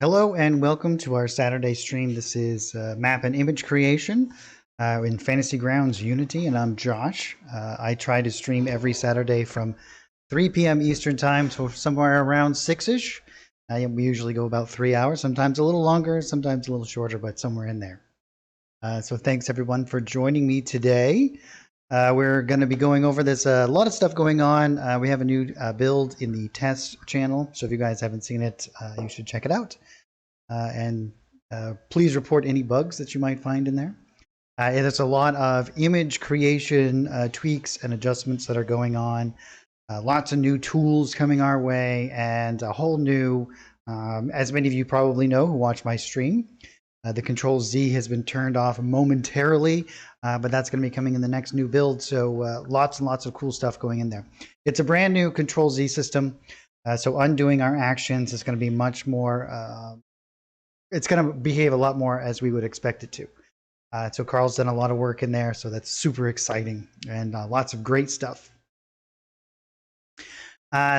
Hello and welcome to our Saturday stream. This is map and image creation in Fantasy Grounds Unity, and I'm Josh. I try to stream every Saturday from 3 p.m. Eastern Time to somewhere around 6-ish. We usually go about 3 hours, sometimes a little longer, sometimes a little shorter, but somewhere in there. So thanks everyone for joining me today. We're going to be going over this. A lot of stuff going on. We have a new build in the test channel, so if you guys haven't seen it, you should check it out. And please report any bugs that you might find in there. There's a lot of image creation tweaks and adjustments that are going on. Lots of new tools coming our way, and a whole new, as many of you probably know who watch my stream, the Control Z has been turned off momentarily, but that's going to be coming in the next new build. So lots and lots of cool stuff going in there. It's a brand new Control Z system. So undoing our actions is going to be much more, it's going to behave a lot more as we would expect it to. So Carl's done a lot of work in there, so that's super exciting, and lots of great stuff.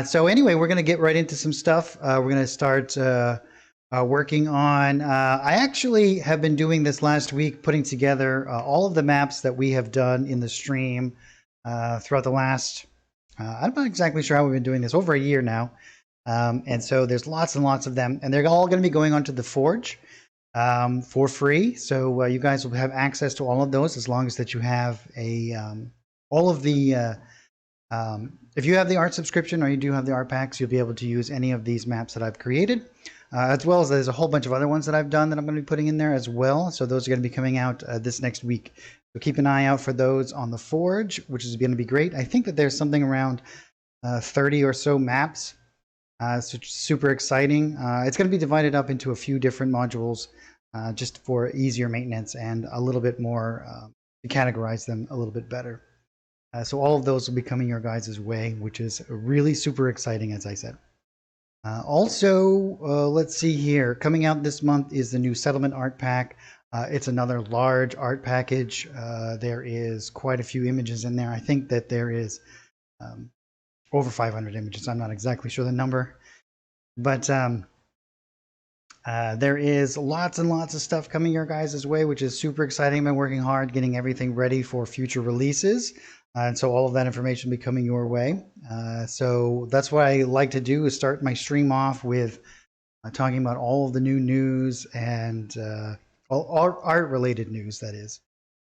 So anyway, we're going to get right into some stuff. We're going to start working on, I actually have been doing this last week, putting together all of the maps that we have done in the stream throughout the last, I'm not exactly sure how we've been doing this, over a year now. And so there's lots and lots of them, and they're all going to be going onto the Forge for free. So you guys will have access to all of those as long as that you have a all of the if you have the art subscription or you do have the art packs, you'll be able to use any of these maps that I've created, as well as there's a whole bunch of other ones that I've done that I'm going to be putting in there as well. So those are going to be coming out this next week. So keep an eye out for those on the Forge, which is going to be great. I think that there's something around 30 or so maps. So super exciting. It's going to be divided up into a few different modules just for easier maintenance and a little bit more to categorize them a little bit better. So all of those will be coming your guys' way, which is really super exciting, as I said. Also, let's see here. Coming out this month is the new Settlement Art Pack. It's another large art package. There is quite a few images in there. I think that there is over 500 images. I'm not exactly sure the number, but there is lots and lots of stuff coming your guys' way, which is super exciting. I've been working hard getting everything ready for future releases. And so all of that information will be coming your way. So that's what I like to do, is start my stream off with talking about all of the new news and all art-related news, that is.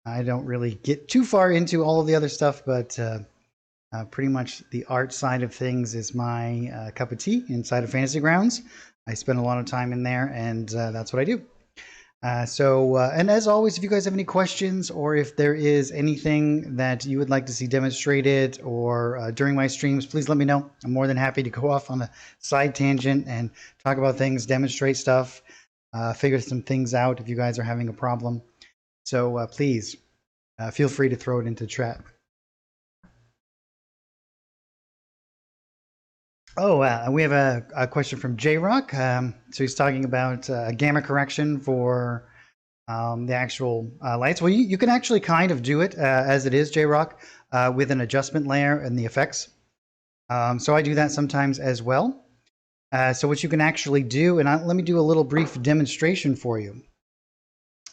I don't really get too far into all of the other stuff, but pretty much the art side of things is my cup of tea inside of Fantasy Grounds. I spend a lot of time in there, and that's what I do. And as always, if you guys have any questions, or if there is anything that you would like to see demonstrated or during my streams, please let me know. I'm more than happy to go off on a side tangent and talk about things, demonstrate stuff, figure some things out if you guys are having a problem. So please feel free to throw it into chat. Oh, we have a question from J-Rock. So he's talking about gamma correction for the actual lights. Well, you can actually kind of do it as it is, J-Rock, with an adjustment layer in the effects. So I do that sometimes as well. So what you can actually do, and let me do a little brief demonstration for you.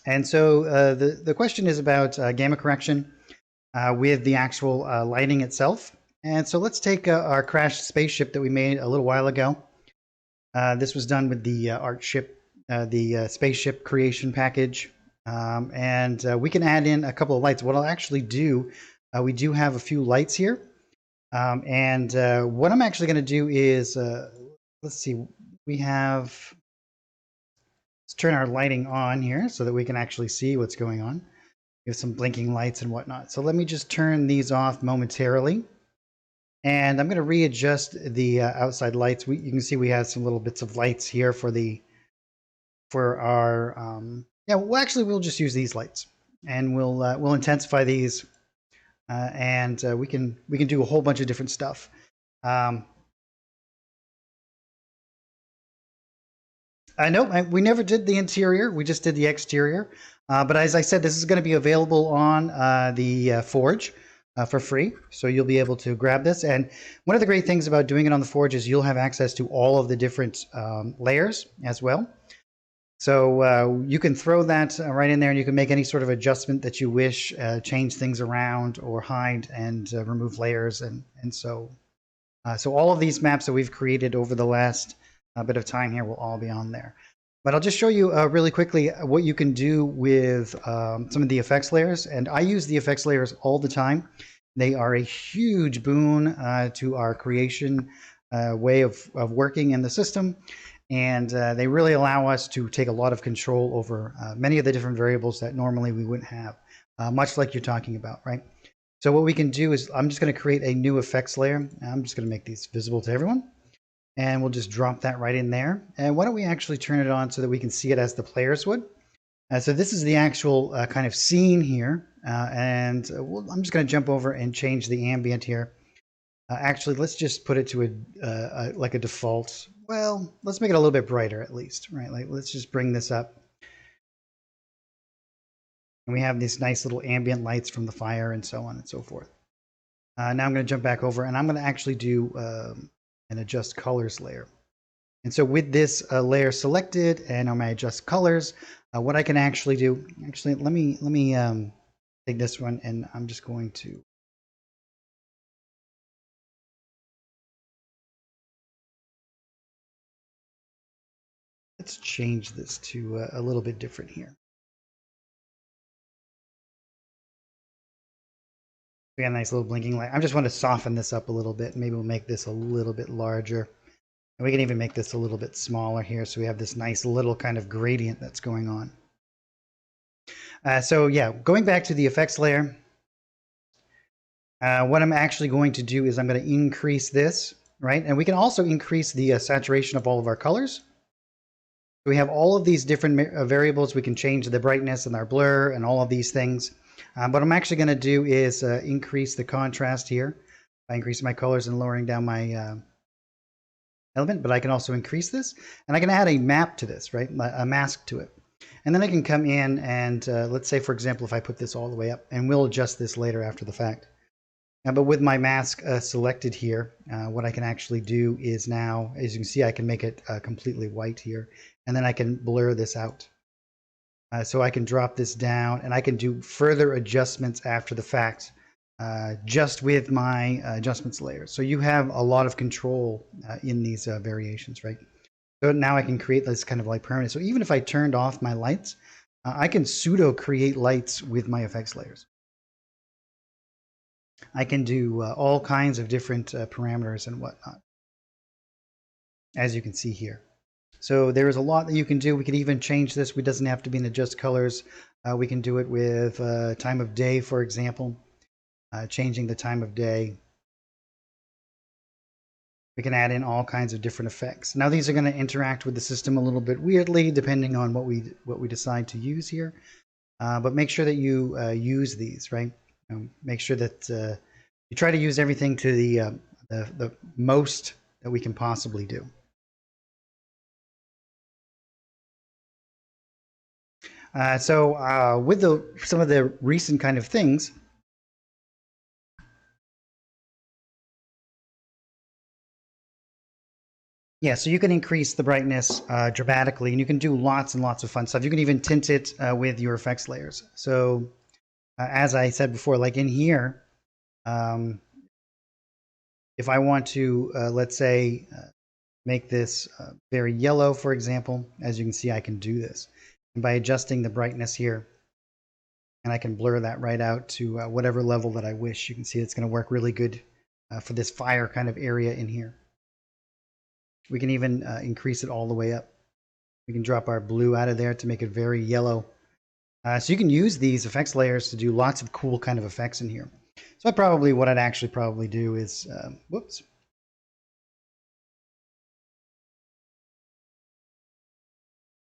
And so the question is about gamma correction with the actual lighting itself. And so let's take our crashed spaceship that we made a little while ago. This was done with the the spaceship creation package. And we can add in a couple of lights. What I'll actually do, we do have a few lights here. And what I'm actually going to do is, let's see, we have, let's turn our lighting on here so that we can actually see what's going on. We have some blinking lights and whatnot. So let me just turn these off momentarily. And I'm going to readjust the outside lights. You can see we have some little bits of lights here for our yeah. Well, actually, we'll just use these lights, and we'll intensify these, and we can do a whole bunch of different stuff. I know we never did the interior; we just did the exterior. But as I said, this is going to be available on the Forge. for free. So you'll be able to grab this. And one of the great things about doing it on the Forge is you'll have access to all of the different layers as well. So you can throw that right in there, and you can make any sort of adjustment that you wish, change things around or hide and remove layers. And so all of these maps that we've created over the last bit of time here will all be on there. But I'll just show you really quickly what you can do with some of the effects layers. And I use the effects layers all the time. They are a huge boon to our creation way of working in the system. And they really allow us to take a lot of control over many of the different variables that normally we wouldn't have, much like you're talking about, right? So what we can do is I'm just going to create a new effects layer. I'm just going to make these visible to everyone. And we'll just drop that right in there. And why don't we actually turn it on so that we can see it as the players would. So this is the actual kind of scene here. I'm just going to jump over and change the ambient here. Actually, let's just put it to like a default. Well, let's make it a little bit brighter at least, right? Like, let's just bring this up. And we have these nice little ambient lights from the fire and so on and so forth. Now I'm going to jump back over, and I'm going to actually do an adjust colors layer. And so with this layer selected and on my adjust colors, what I can actually do, let me take this one, and I'm just going to let's change this to a little bit different here. We got a nice little blinking light. I just want to soften this up a little bit. Maybe we'll make this a little bit larger. And we can even make this a little bit smaller here, so we have this nice little kind of gradient that's going on. So yeah, going back to the effects layer, what I'm actually going to do is I'm going to increase this, right? And we can also increase the saturation of all of our colors. So we have all of these different variables. We can change the brightness and our blur and all of these things. What I'm actually going to do is increase the contrast here by increasing my colors and lowering down my element, but I can also increase this, and I can add a map to this, right? A mask to it. And then I can come in and let's say, for example, if I put this all the way up, and we'll adjust this later after the fact. But with my mask selected here, what I can actually do is now, as you can see, I can make it completely white here, and then I can blur this out. So I can drop this down, and I can do further adjustments after the fact just with my adjustments layer. So you have a lot of control in these variations, right? So now I can create this kind of like permanent. So even if I turned off my lights, I can pseudo create lights with my effects layers. I can do all kinds of different parameters and whatnot, as you can see here. So there is a lot that you can do. We could even change this. It doesn't have to be in adjust colors. We can do it with time of day, for example, changing the time of day. We can add in all kinds of different effects. Now these are going to interact with the system a little bit weirdly, depending on what we decide to use here. But make sure that you use these, right? Make sure that you try to use everything to the most that we can possibly do. So with some of the recent kind of things, yeah, so you can increase the brightness dramatically, and you can do lots and lots of fun stuff. You can even tint it with your effects layers. So as I said before, like in here, if I want to, let's say, make this very yellow, for example, as you can see, I can do this. And by adjusting the brightness here, and I can blur that right out to whatever level that I wish. You can see it's going to work really good for this fire kind of area in here. We can even increase it all the way up. We can drop our blue out of there to make it very yellow. So you can use these effects layers to do lots of cool kind of effects in here. So what I'd actually probably do is, whoops.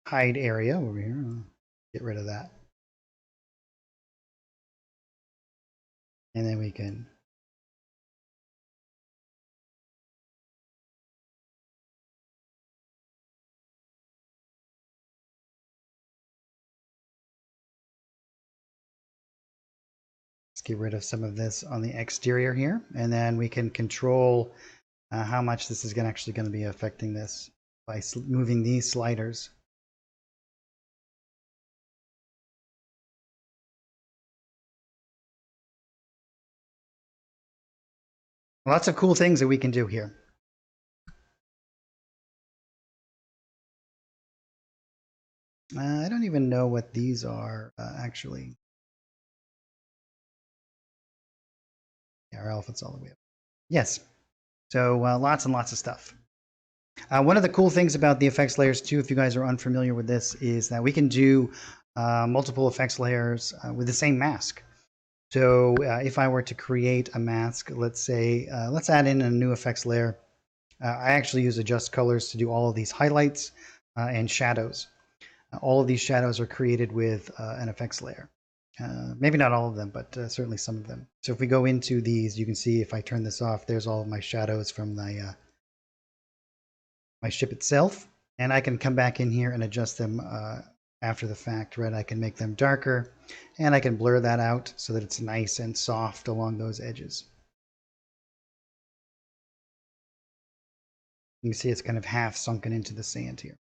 Hide area over here. I'll get rid of that. And then we can get rid of some of this on the exterior here, and then we can control how much this is actually going to be affecting this by moving these sliders. Lots of cool things that we can do here. I don't even know what these are actually. Yeah, our elephant's all the way up. Yes. So lots and lots of stuff. One of the cool things about the effects layers too, if you guys are unfamiliar with this, is that we can do multiple effects layers with the same mask. So if I were to create a mask, let's say, let's add in a new effects layer. I actually use adjust colors to do all of these highlights and shadows. All of these shadows are created with an effects layer. Maybe not all of them, but certainly some of them. So if we go into these, you can see if I turn this off, there's all of my shadows from my ship itself. And I can come back in here and adjust them after the fact, right? I can make them darker, and I can blur that out so that it's nice and soft along those edges. You can see it's kind of half sunken into the sand here.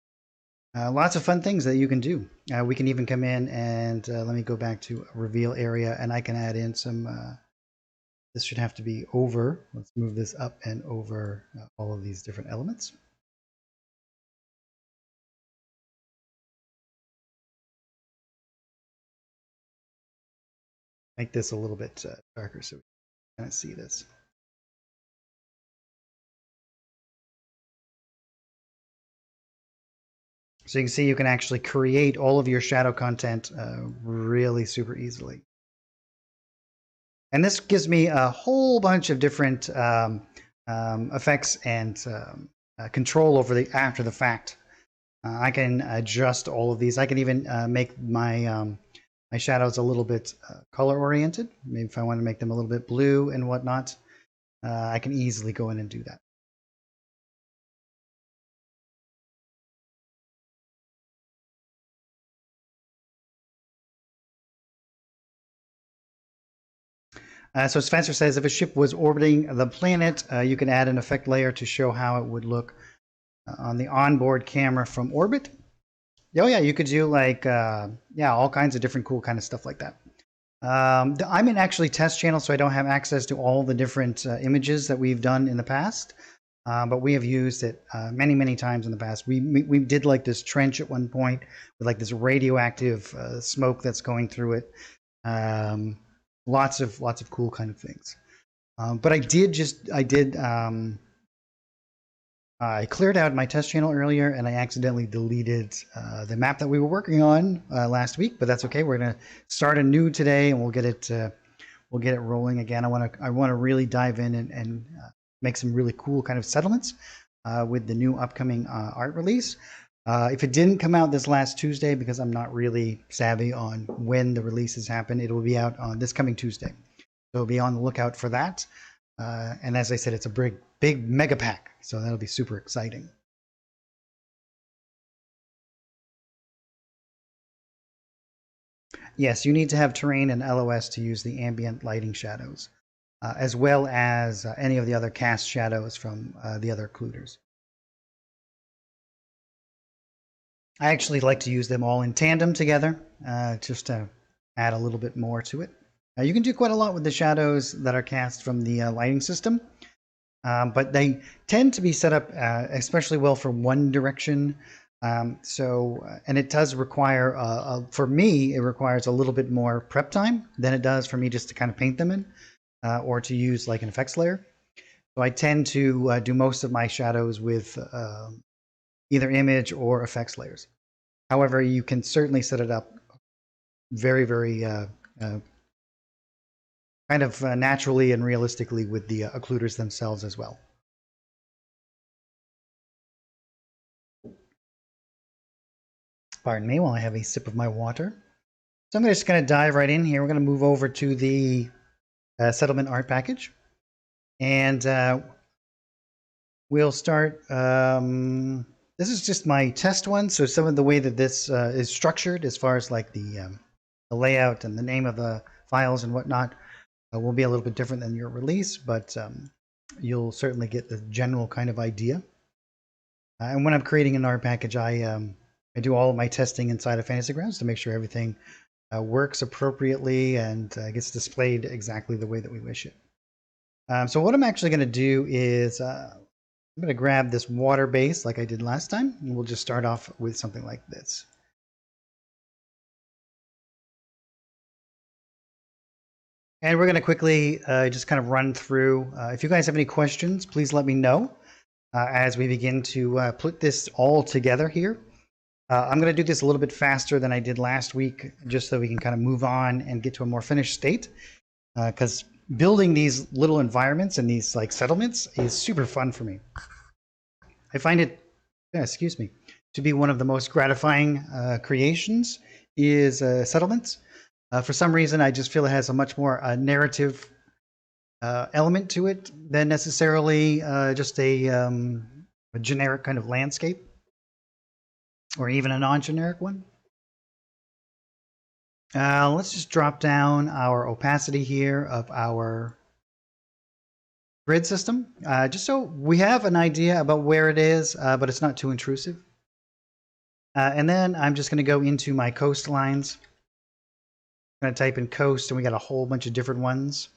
Lots of fun things that you can do. We can even come in and let me go back to a reveal area, and I can add in some, this should have to be over. Let's move this up and over all of these different elements. Make this a little bit darker so we can kind of see this. So you can see you can actually create all of your shadow content really super easily. And this gives me a whole bunch of different effects and control over the after the fact. I can adjust all of these. I can even make my my shadows a little bit color oriented. Maybe if I want to make them a little bit blue and whatnot, I can easily go in and do that. So Spencer says, if a ship was orbiting the planet, you can add an effect layer to show how it would look on the onboard camera from orbit. Oh yeah, you could do like, yeah, all kinds of different cool kind of stuff like that. I'm in actually test channel, so I don't have access to all the different images that we've done in the past. But we have used it many, many times in the past. We did like this trench at one point with like this radioactive smoke that's going through it. Lots of cool kind of things. But I cleared out my test channel earlier, and I accidentally deleted the map that we were working on last week. But that's okay. We're gonna start anew today, and we'll get it rolling again. I want to really dive in and make some really cool kind of settlements with the new upcoming art release. If it didn't come out this last Tuesday, because I'm not really savvy on when the releases happen, it will be out on this coming Tuesday. So be on the lookout for that. And as I said, it's a big mega pack, so that'll be super exciting. Yes, you need to have terrain and LOS to use the ambient lighting shadows, as well as any of the other cast shadows from the other occluders. I actually like to use them all in tandem together, just to add a little bit more to it. You can do quite a lot with the shadows that are cast from the lighting system, but they tend to be set up especially well for one direction. And it does require, for me, it requires a little bit more prep time than it does for me just to kind of paint them in, or to use like an effects layer. So I tend to do most of my shadows with either image or effects layers. However, you can certainly set it up very, very kind of naturally and realistically with the occluders themselves as well. Pardon me while I have a sip of my water. So I'm just going to dive right in here. We're going to move over to the settlement art package. And we'll start. This is just my test one. So some of the way that this is structured as far as like the layout and the name of the files and whatnot will be a little bit different than your release, but you'll certainly get the general kind of idea. And when I'm creating an art package, I do all of my testing inside of Fantasy Grounds to make sure everything works appropriately and gets displayed exactly the way that we wish it. So what I'm actually going to do is I'm going to grab this water base like I did last time, and we'll just start off with something like this. And we're going to quickly just kind of run through. If you guys have any questions, please let me know as we begin to put this all together here. I'm going to do this a little bit faster than I did last week, just so we can kind of move on and get to a more finished state. Because building these little environments and these like settlements is super fun for me. I find it, excuse me, to be one of the most gratifying creations is settlements. For some reason, I just feel it has a much more narrative element to it than necessarily just a generic kind of landscape, or even a non-generic one. Let's just drop down our opacity here of our grid system, just so we have an idea about where it is, but it's not too intrusive. And then I'm just going to go into my coastlines. I'm going to type in coast, and we got a whole bunch of different ones.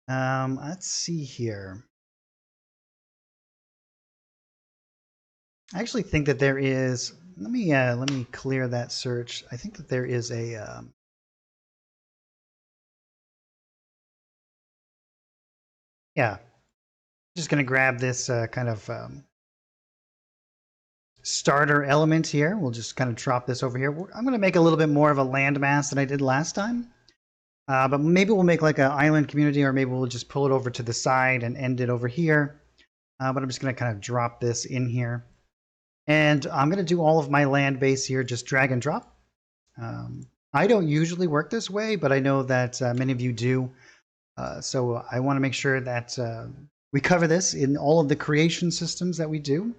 Let's see here. I actually think that there is. Let me clear that search. I think that there is a. Yeah, just going to grab this kind of starter element here. We'll just kind of drop this over here. I'm going to make a little bit more of a landmass than I did last time. But maybe we'll make like an island community, or maybe we'll just pull it over to the side and end it over here. But I'm just going to kind of drop this in here. And I'm going to do all of my land base here, just drag and drop. I don't usually work this way, but I know that many of you do. So I want to make sure that we cover this in all of the creation systems that we do.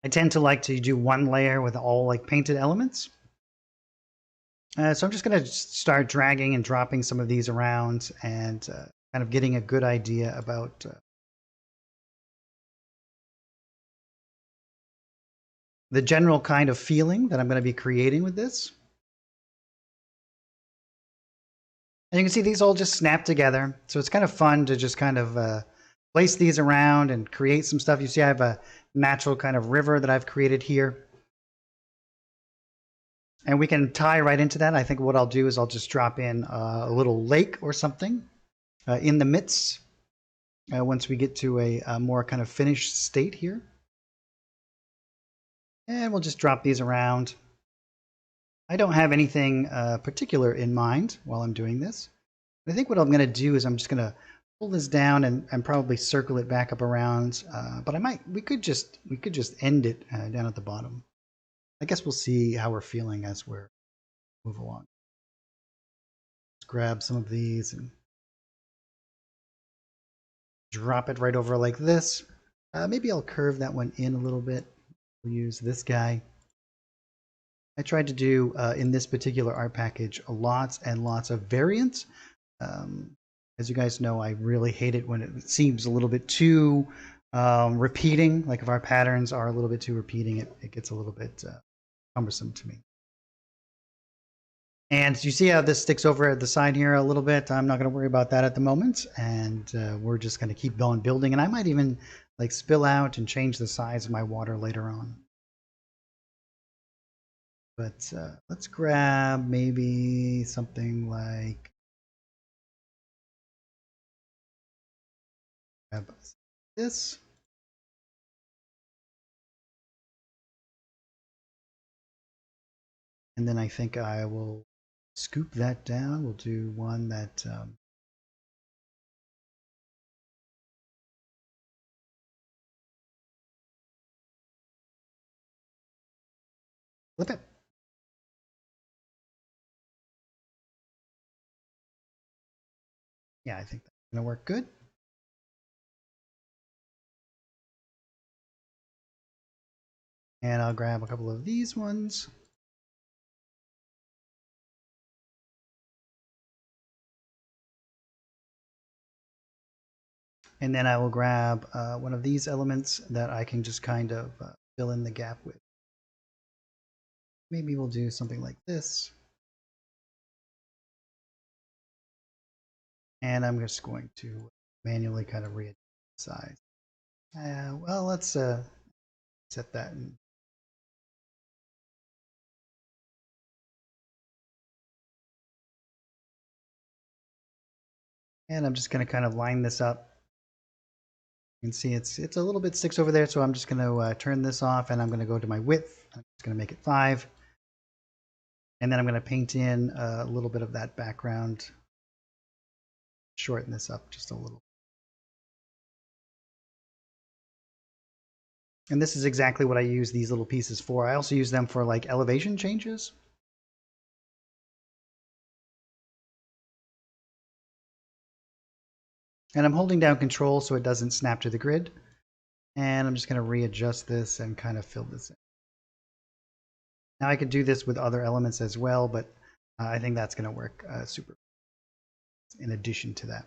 I tend to like to do one layer with all like painted elements. So I'm just going to start dragging and dropping some of these around and kind of getting a good idea about the general kind of feeling that I'm going to be creating with this. And you can see these all just snap together. So it's kind of fun to just kind of place these around and create some stuff. You see I have a natural kind of river that I've created here. And we can tie right into that. I think what I'll do is I'll just drop in a little lake or something in the midst once we get to a more kind of finished state here. And we'll just drop these around. I don't have anything particular in mind while I'm doing this. I think what I'm going to do is I'm just going to pull this down and probably circle it back up around. But we could just end it down at the bottom. I guess we'll see how we're feeling as we move along. Let's grab some of these and drop it right over like this. Maybe I'll curve that one in a little bit. We'll use this guy. I tried to do in this particular art package lots and lots of variants. As you guys know, I really hate it when it seems a little bit too repeating. Like if our patterns are a little bit too repeating, it gets a little bit cumbersome to me. And you see how this sticks over at the side here a little bit. I'm not going to worry about that at the moment. And we're just going to keep on building. And I might even like spill out and change the size of my water later on. But let's grab maybe something like grab this. And then I think I will scoop that down. We'll do one that flip it. Yeah, I think that's going to work good. And I'll grab a couple of these ones. And then I will grab one of these elements that I can just kind of fill in the gap with. Maybe we'll do something like this. And I'm just going to manually kind of readjust the size. Well, let's set that in. And I'm just going to kind of line this up. You can see it's a little bit sticks over there, so I'm just going to turn this off, and I'm going to go to my width. I'm just going to make it 5. And then I'm going to paint in a little bit of that background. Shorten this up just a little. And this is exactly what I use these little pieces for. I also use them for like elevation changes. And I'm holding down control so it doesn't snap to the grid. And I'm just going to readjust this and kind of fill this in. Now I could do this with other elements as well, but I think that's going to work super in addition to that.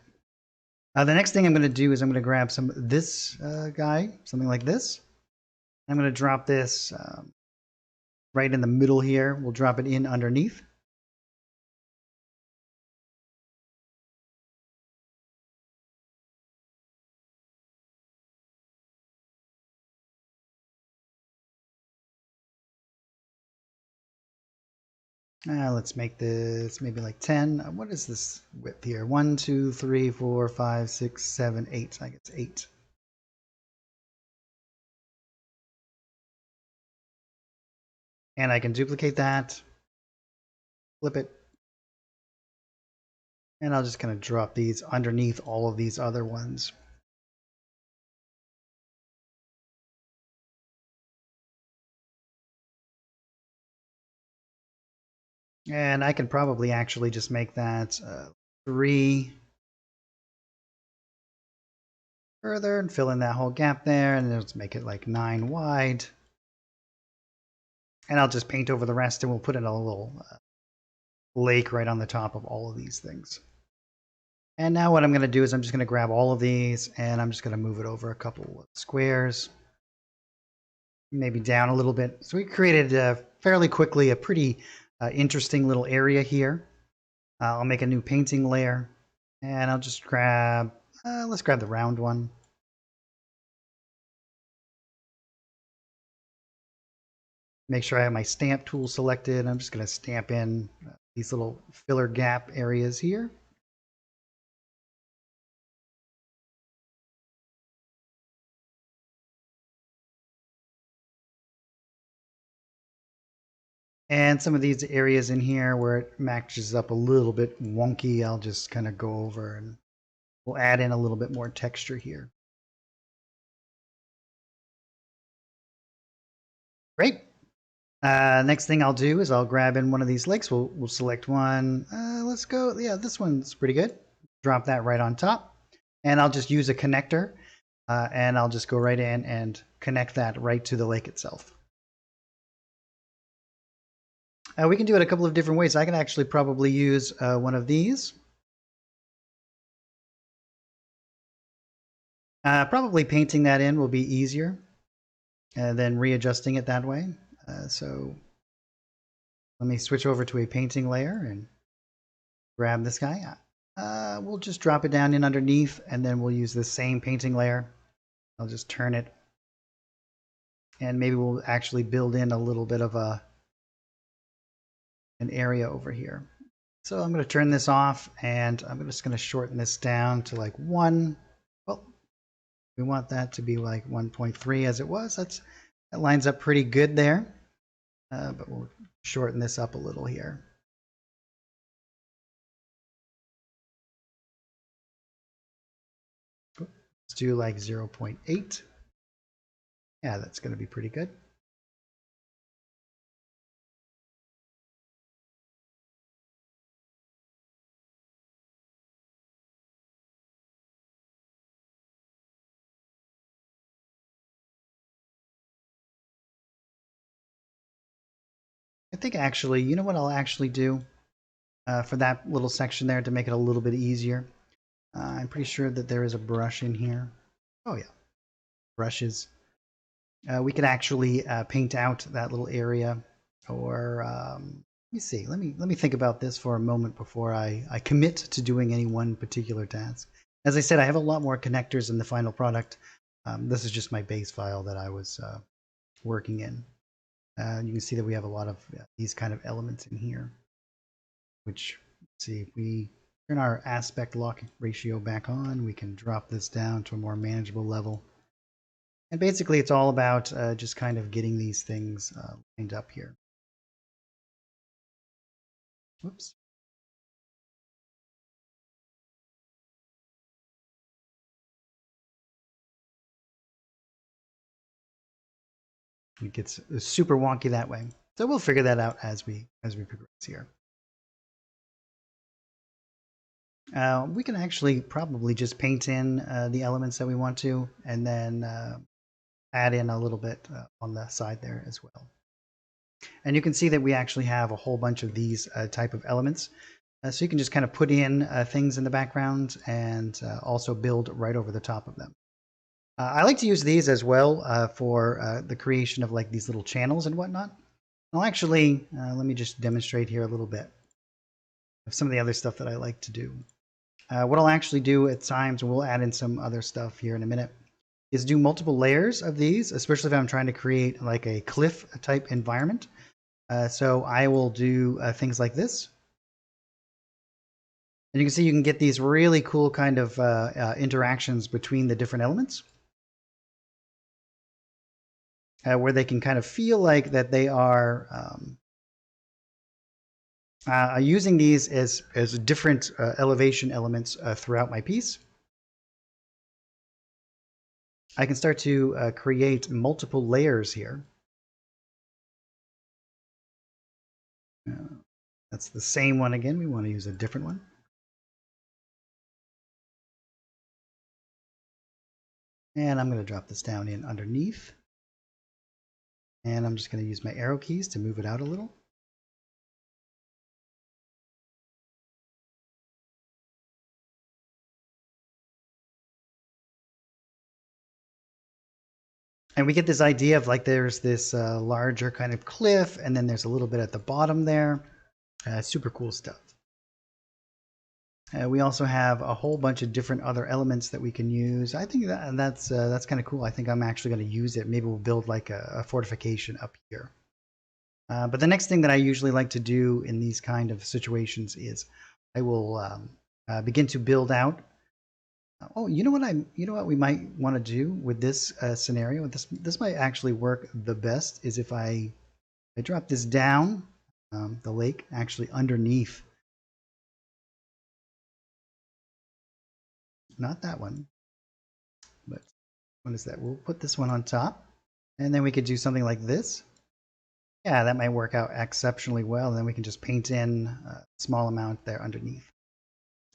The next thing I'm going to do is I'm going to grab this guy, something like this. I'm going to drop this right in the middle here. We'll drop it in underneath. Let's make this maybe like 10. What is this width here? 1, 2, 3, 4, 5, 6, 7, 8. I guess 8. And I can duplicate that, flip it, and I'll just kind of drop these underneath all of these other ones. And I can probably actually just make that 3 further and fill in that whole gap there, and let's make it like 9 wide. And I'll just paint over the rest, and we'll put in a little lake right on the top of all of these things. And now what I'm going to do is I'm just going to grab all of these, and I'm just going to move it over a couple of squares, maybe down a little bit. So we created fairly quickly a pretty interesting little area here. I'll make a new painting layer, and I'll just grab, let's grab the round one. Make sure I have my stamp tool selected. I'm just going to stamp in these little filler gap areas here. And some of these areas in here where it matches up a little bit wonky, I'll just kind of go over and we'll add in a little bit more texture here. Great. Next thing I'll do is I'll grab in one of these lakes. We'll select one. Let's go. Yeah, this one's pretty good. Drop that right on top. And I'll just use a connector. And I'll just go right in and connect that right to the lake itself. We can do it a couple of different ways. I can actually probably use one of these. Probably painting that in will be easier than readjusting it that way. So let me switch over to a painting layer and grab this guy. We'll just drop it down in underneath, and then we'll use the same painting layer. I'll just turn it, and maybe we'll actually build in a little bit of an area over here. So I'm going to turn this off, and I'm just going to shorten this down to like 1. Well, we want that to be like 1.3 as it was. That lines up pretty good there, but we'll shorten this up a little here. Let's do like 0.8. Yeah, that's going to be pretty good. I think actually, you know what I'll actually do for that little section there to make it a little bit easier? I'm pretty sure that there is a brush in here. Oh yeah, brushes. We could actually paint out that little area, or let me see. Let me think about this for a moment before I commit to doing any one particular task. As I said, I have a lot more connectors in the final product. This is just my base file that I was working in. You can see that we have a lot of these kind of elements in here, which, let's see, if we turn our aspect lock ratio back on, we can drop this down to a more manageable level. And basically, it's all about just kind of getting these things lined up here. Whoops. It gets super wonky that way. So we'll figure that out as we progress here. We can actually probably just paint in the elements that we want to, and then add in a little bit on the side there as well. And you can see that we actually have a whole bunch of these type of elements. So you can just kind of put in things in the background and also build right over the top of them. I like to use these as well for the creation of like these little channels and whatnot. I'll actually, let me just demonstrate here a little bit of some of the other stuff that I like to do. What I'll actually do at times, and we'll add in some other stuff here in a minute, is do multiple layers of these, especially if I'm trying to create like a cliff type environment. So I will do things like this. And you can see you can get these really cool kind of interactions between the different elements. Where they can kind of feel like that they are using these as different elevation elements throughout my piece. I can start to create multiple layers here. That's the same one again. We want to use a different one. And I'm going to drop this down in underneath. And I'm just going to use my arrow keys to move it out a little. And we get this idea of like there's this larger kind of cliff, and then there's a little bit at the bottom there. Super cool stuff. We also have a whole bunch of different other elements that we can use. I think that's kind of cool. I think I'm actually going to use it. Maybe we'll build like a fortification up here. But the next thing that I usually like to do in these kind of situations is I will begin to build out. Oh, you know what we might want to do with this scenario. This might actually work the best is if I drop this down the lake actually underneath. Not that one, but what is that? We'll put this one on top, and then we could do something like this. Yeah, that might work out exceptionally well. And then we can just paint in a small amount there underneath.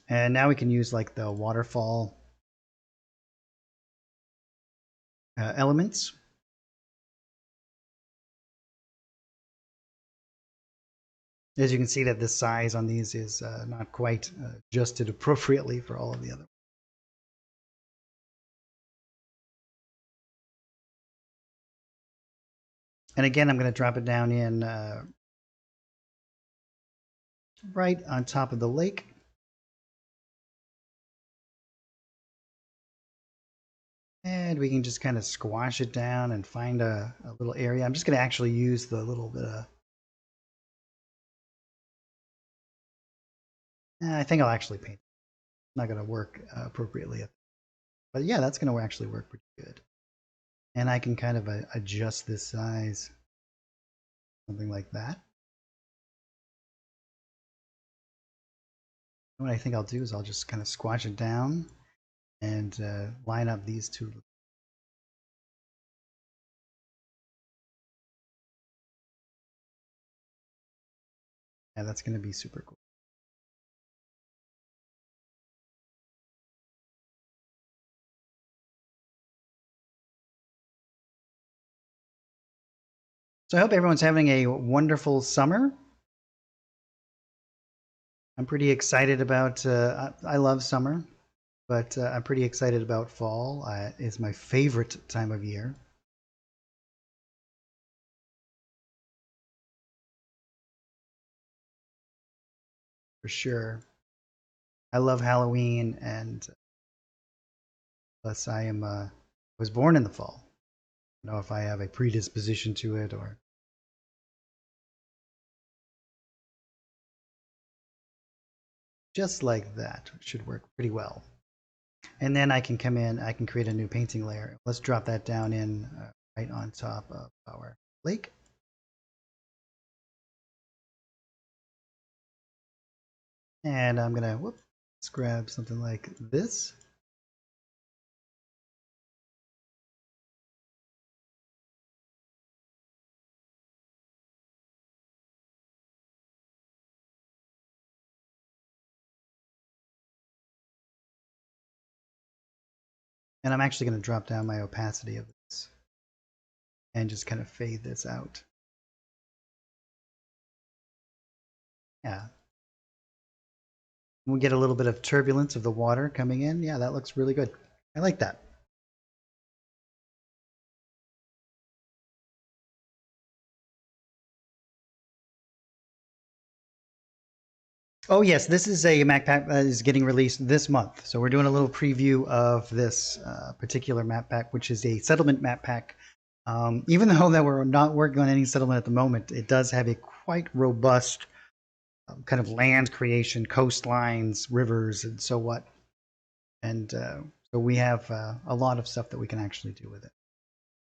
And now we can use like the waterfall elements. As you can see that the size on these is not quite adjusted appropriately for all of the other. And again, I'm going to drop it down in right on top of the lake. And we can just kind of squash it down and find a little area. I'm just going to actually use the little bit of... I think I'll actually paint. It's not going to work appropriately. But yeah, that's going to actually work pretty good. And I can kind of adjust this size. Something like that. What I think I'll do is I'll just kind of squash it down and line up these two. Yeah, that's going to be super cool. So I hope everyone's having a wonderful summer. I'm pretty excited about, I love summer. But I'm pretty excited about fall. It's my favorite time of year. For sure. I love Halloween, and plus I was born in the fall. I don't know if I have a predisposition to it or just like that. It should work pretty well. And then I can come in, I can create a new painting layer. Let's drop that down in right on top of our lake. And I'm gonna, whoop, let's grab something like this. And I'm actually gonna drop down my opacity of this and just kind of fade this out. Yeah. We get a little bit of turbulence of the water coming in. Yeah, that looks really good. I like that. Oh yes, this is a map pack that is getting released this month. So we're doing a little preview of this particular map pack, which is a settlement map pack. Even though that we're not working on any settlement at the moment, it does have a quite robust kind of land creation, coastlines, rivers, and so what. And so we have a lot of stuff that we can actually do with it.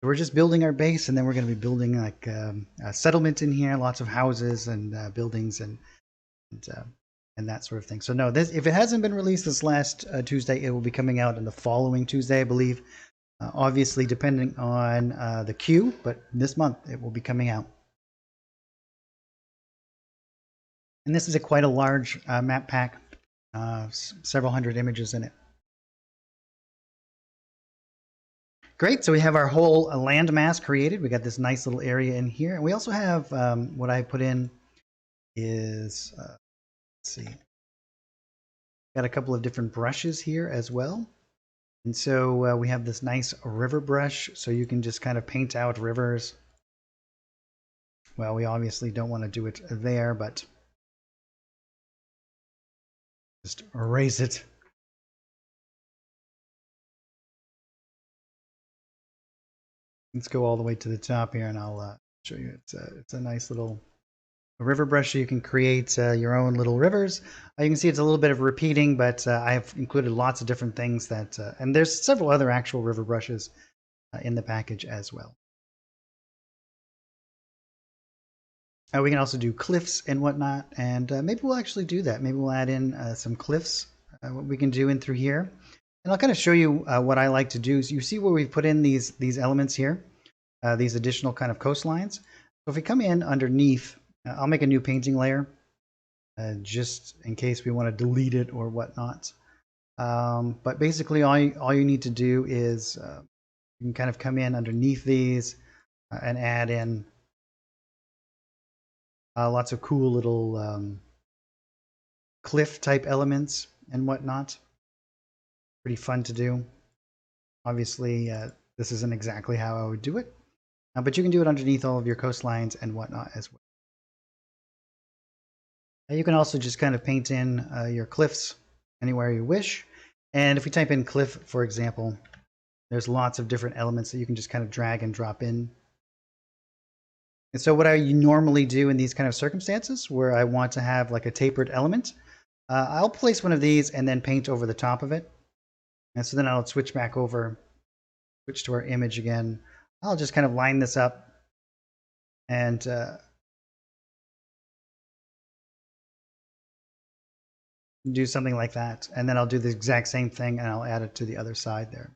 We're just building our base, and then we're going to be building like a settlement in here, lots of houses and buildings and, uh, and that sort of thing. So no, this, if it hasn't been released this last Tuesday, it will be coming out on the following Tuesday, I believe. Obviously, depending on the queue, but this month it will be coming out. And this is quite a large map pack, several hundred images in it. Great, so we have our whole land mass created. We got this nice little area in here. And we also have what I put in is, let's see, got a couple of different brushes here as well. And so we have this nice river brush, so you can just kind of paint out rivers. Well, we obviously don't want to do it there, but just erase it. Let's go all the way to the top here, and I'll show you. It's a nice little river brush. So you can create your own little rivers. You can see it's a little bit of repeating, but I've included lots of different things that, and there's several other actual river brushes in the package as well. We can also do cliffs and whatnot, and maybe we'll actually do that. Maybe we'll add in some cliffs, what we can do in through here. And I'll kind of show you what I like to do. So you see where we've put in these elements here, these additional kind of coastlines. So if we come in underneath, I'll make a new painting layer just in case we want to delete it or whatnot. But basically all you need to do is you can kind of come in underneath these and add in lots of cool little cliff type elements and whatnot. Pretty fun to do. Obviously, this isn't exactly how I would do it, but you can do it underneath all of your coastlines and whatnot as well. You can also just kind of paint in your cliffs anywhere you wish. And if we type in cliff, for example, there's lots of different elements that you can just kind of drag and drop in. And so what I normally do in these kind of circumstances where I want to have like a tapered element, I'll place one of these and then paint over the top of it. And so then I'll switch back over, switch to our image again. I'll just kind of line this up and do something like that. And then I'll do the exact same thing and I'll add it to the other side there.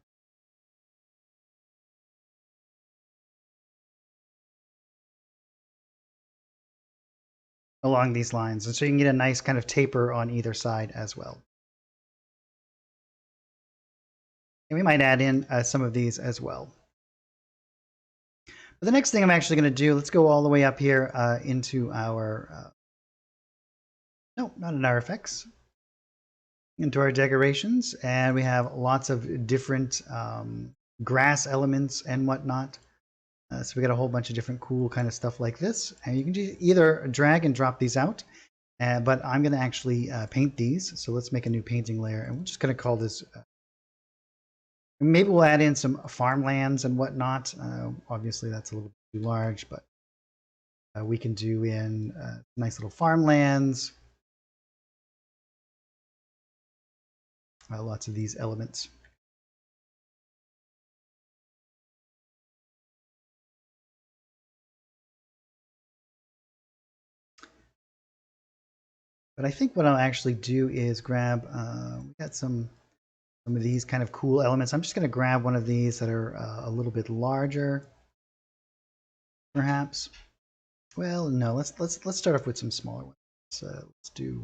Along these lines. And so you can get a nice kind of taper on either side as well. And we might add in some of these as well. But the next thing I'm actually going to do, let's go all the way up here into our, no, not in our effects. into our decorations, and we have lots of different grass elements and whatnot. So we got a whole bunch of different cool kind of stuff like this, and you can just either drag and drop these out, but I'm going to actually paint these. So let's make a new painting layer, and we're just going to call this maybe we'll add in some farmlands and whatnot. Obviously that's a little too large, but we can do in nice little farmlands. Lots of these elements. But I think what I'll actually do is grab, we got some of these kind of cool elements. I'm just going to grab one of these that are a little bit larger, perhaps. Well, no, let's start off with some smaller ones. Let's do,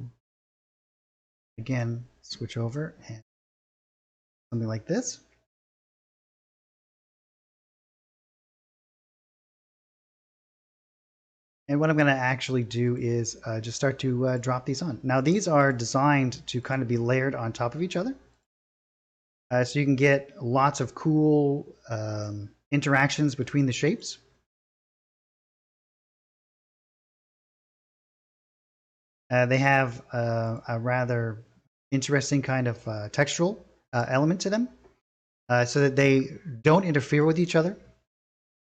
again, switch over and something like this. And what I'm going to actually do is just start to drop these on. Now, these are designed to kind of be layered on top of each other. So you can get lots of cool interactions between the shapes. They have a rather interesting kind of textural element to them, so that they don't interfere with each other.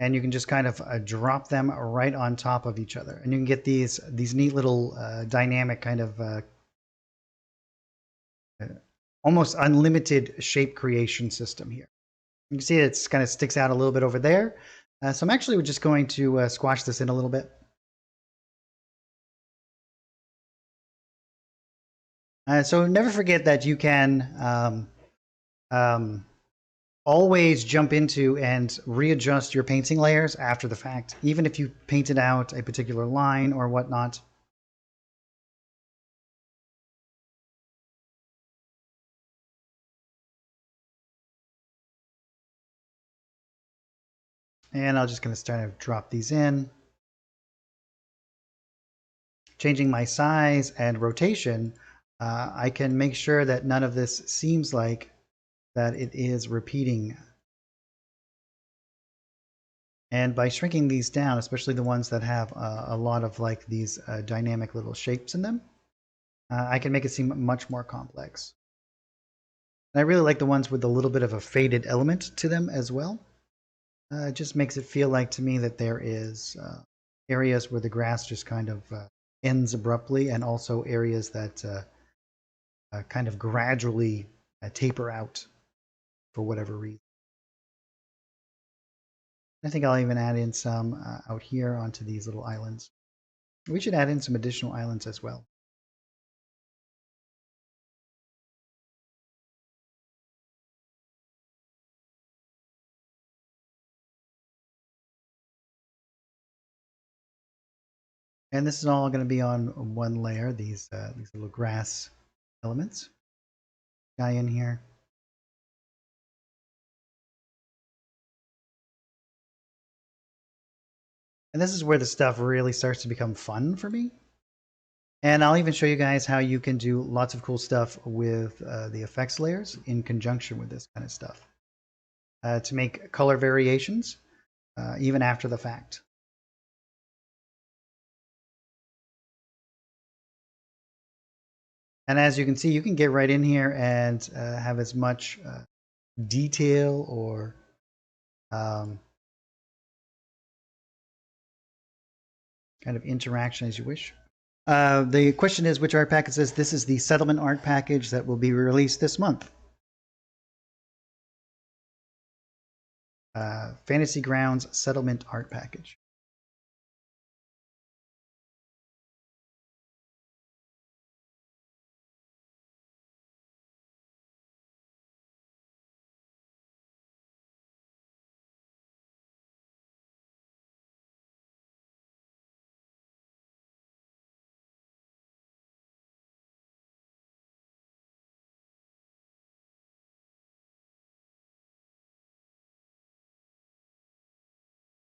And you can just kind of drop them right on top of each other. And you can get these neat little dynamic kind of almost unlimited shape creation system here. You can see it's kind of sticks out a little bit over there. So I'm actually just going to squash this in a little bit. So never forget that you can always jump into and readjust your painting layers after the fact, even if you painted out a particular line or whatnot. And I'm just going to start to drop these in. Changing my size and rotation, I can make sure that none of this seems like that it is repeating. And by shrinking these down, especially the ones that have a lot of like these dynamic little shapes in them, I can make it seem much more complex. And I really like the ones with a little bit of a faded element to them as well. It just makes it feel like to me that there is areas where the grass just kind of ends abruptly, and also areas that kind of gradually taper out for whatever reason. I think I'll even add in some out here onto these little islands. We should add in some additional islands as well. And this is all going to be on one layer, these little grass elements. Guy in here. And this is where the stuff really starts to become fun for me. And I'll even show you guys how you can do lots of cool stuff with the effects layers in conjunction with this kind of stuff to make color variations even after the fact. And as you can see, you can get right in here and have as much detail or kind of interaction as you wish. The question is, which art package says this is the settlement art package that will be released this month. Fantasy Grounds settlement art package.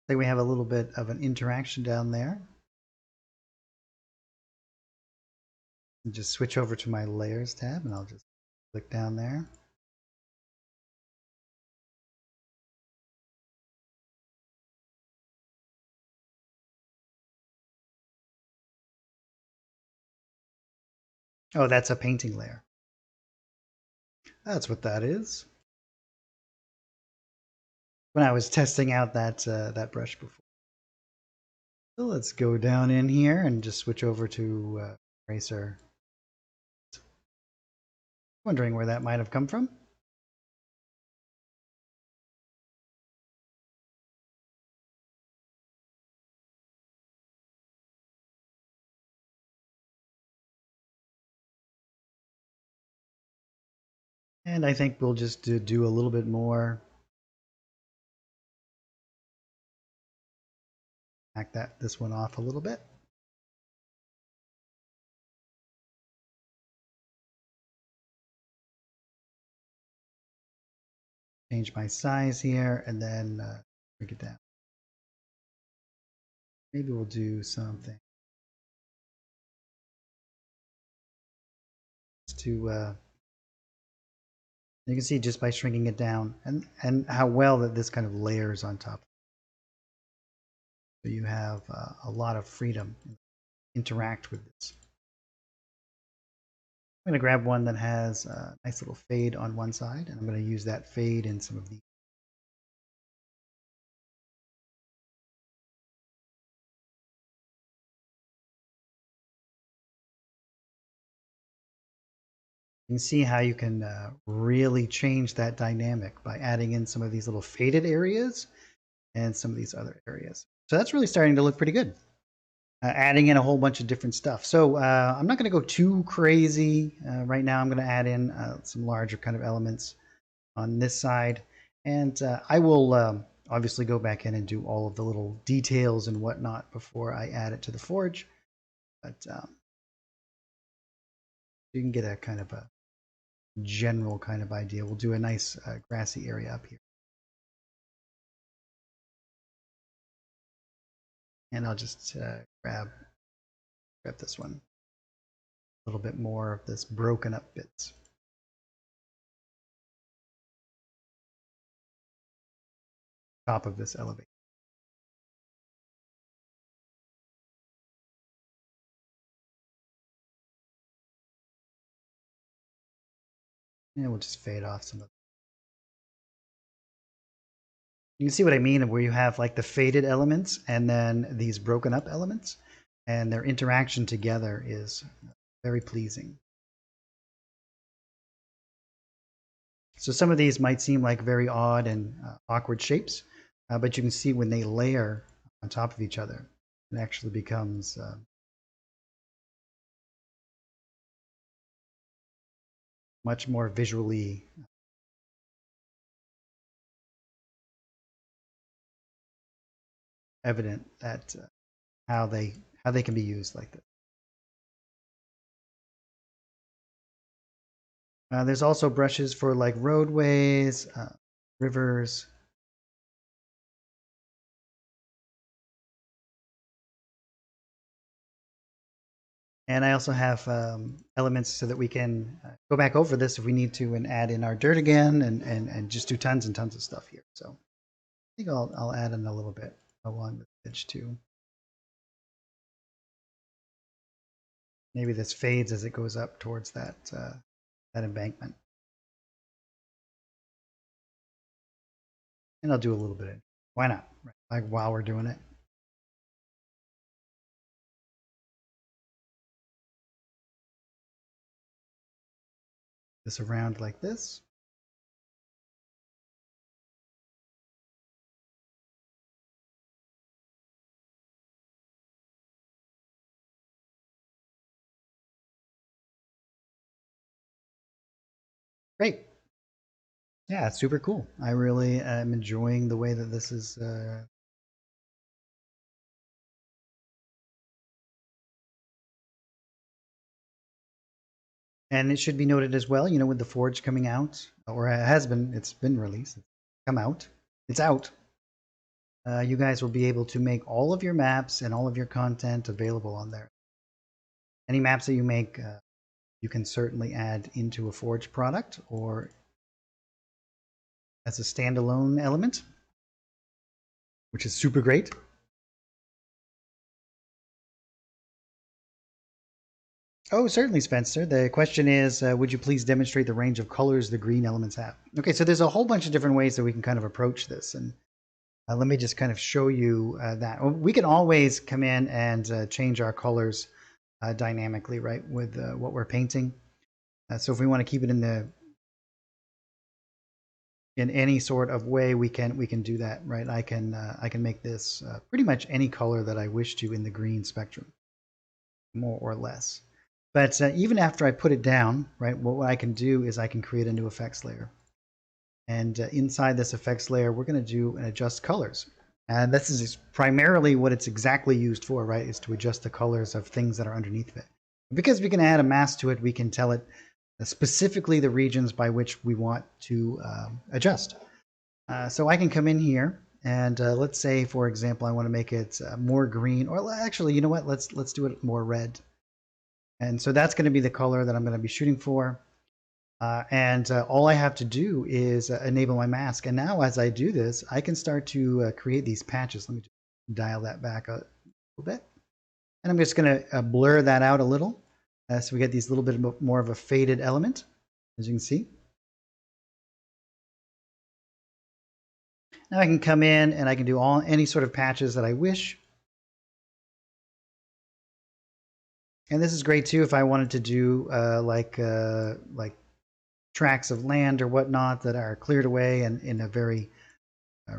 I think we have a little bit of an interaction down there. And just switch over to my layers tab, and I'll just Click down there. Oh, that's a painting layer. That's what that is. When I was testing out that brush before. So let's go down in here and just switch over to eraser. Wondering where that might have come from. And I think we'll just do a little bit more. Back this one off a little bit. Change my size here and then bring it down. Maybe we'll do something to you can see just by shrinking it down and how well that this kind of layers on top. So you have a lot of freedom to interact with this. I'm going to grab one that has a nice little fade on one side, and I'm going to use that fade in some of these. You can see how you can really change that dynamic by adding in some of these little faded areas and some of these other areas. So that's really starting to look pretty good. Adding in a whole bunch of different stuff. So I'm not going to go too crazy right now. I'm going to add in some larger kind of elements on this side. And I will obviously go back in and do all of the little details and whatnot before I add it to the forge. But you can get a kind of a general kind of idea. We'll do a nice grassy area up here. And I'll just grab this one. A little bit more of this broken up bits. Top of this elevator. And we'll just fade off some of it. You can see what I mean, where you have like the faded elements and then these broken up elements, and their interaction together is very pleasing. So some of these might seem like very odd and awkward shapes, but you can see when they layer on top of each other, it actually becomes much more visually evident that how they can be used like this. There's also brushes for like roadways, rivers. And I also have elements so that we can go back over this if we need to and add in our dirt again and just do tons and tons of stuff here. So I think I'll add in a little bit along the edge too. Maybe this fades as it goes up towards that embankment. And I'll do a little bit. Why not? Like while we're doing it. This around like this. Great. Yeah, it's super cool. I really am enjoying the way that this is and it should be noted as well, you know, with the Forge coming out, or it's been released, it's come out, it's out. You guys will be able to make all of your maps and all of your content available on there. Any maps that you make you can certainly add into a forged product or as a standalone element, which is super great. Oh, certainly, Spencer. The question is, would you please demonstrate the range of colors the green elements have? Okay, so there's a whole bunch of different ways that we can kind of approach this. And let me just kind of show you that. We can always come in and change our colors dynamically, right, with what we're painting. So if we want to keep it in any sort of way, we can do that, right? I can make this pretty much any color that I wish to in the green spectrum, more or less. But even after I put it down, right, what I can do is I can create a new effects layer. And inside this effects layer, we're going to do an adjust colors. And this is primarily what it's exactly used for, right, is to adjust the colors of things that are underneath it. Because we can add a mask to it, we can tell it specifically the regions by which we want to adjust. So I can come in here and let's say, for example, I want to make it more green, or actually, you know what, let's do it more red. And so that's going to be the color that I'm going to be shooting for. And all I have to do is enable my mask. And now as I do this, I can start to create these patches. Let me just dial that back a little bit. And I'm just going to blur that out a little. So we get these little bit more of a faded element, as you can see. Now I can come in and I can do any sort of patches that I wish. And this is great too if I wanted to do like tracts of land or whatnot that are cleared away and in a very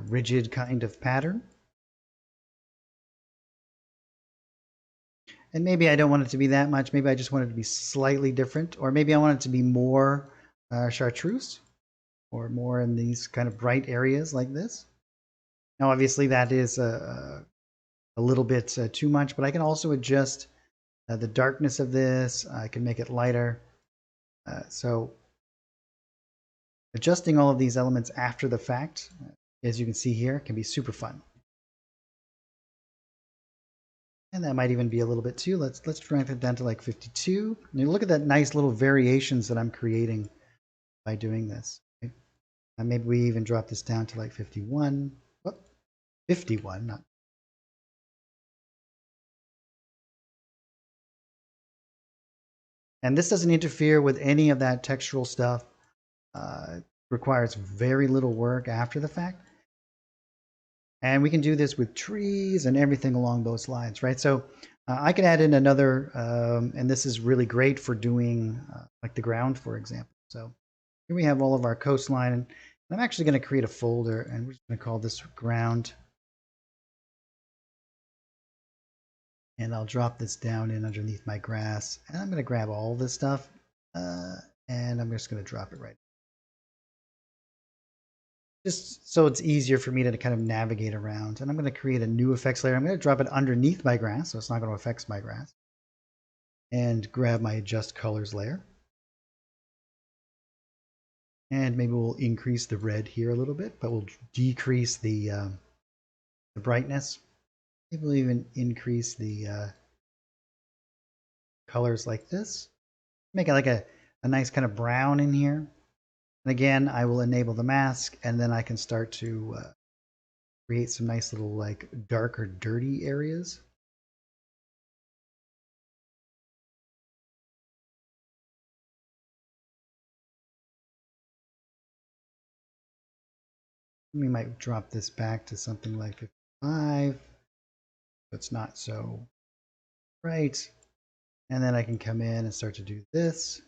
rigid kind of pattern. And maybe I don't want it to be that much. Maybe I just want it to be slightly different. Or maybe I want it to be more chartreuse or more in these kind of bright areas like this. Now, obviously, that is a little bit too much, but I can also adjust the darkness of this. I can make it lighter. So adjusting all of these elements after the fact, as you can see here, can be super fun. And that might even be a little bit too. Let's drag it down to like 52. And you look at that nice little variations that I'm creating by doing this. Okay? And maybe we even drop this down to like 51. Whoop, 51, not. And this doesn't interfere with any of that textural stuff. It requires very little work after the fact. And we can do this with trees and everything along those lines, right? So I can add in another, and this is really great for doing like the ground, for example. So here we have all of our coastline. And I'm actually going to create a folder, and we're just going to call this ground. And I'll drop this down in underneath my grass. And I'm going to grab all this stuff, and I'm just going to drop it right. Just so it's easier for me to kind of navigate around. And I'm going to create a new effects layer. I'm going to drop it underneath my grass, so it's not going to affect my grass. And grab my adjust colors layer. And maybe we'll increase the red here a little bit, but we'll decrease the brightness. Maybe we'll even increase the colors like this. Make it like a nice kind of brown in here. And again, I will enable the mask, and then I can start to create some nice little like darker, dirty areas. We might drop this back to something like 55. So it's not so bright. And then I can come in and start to do this.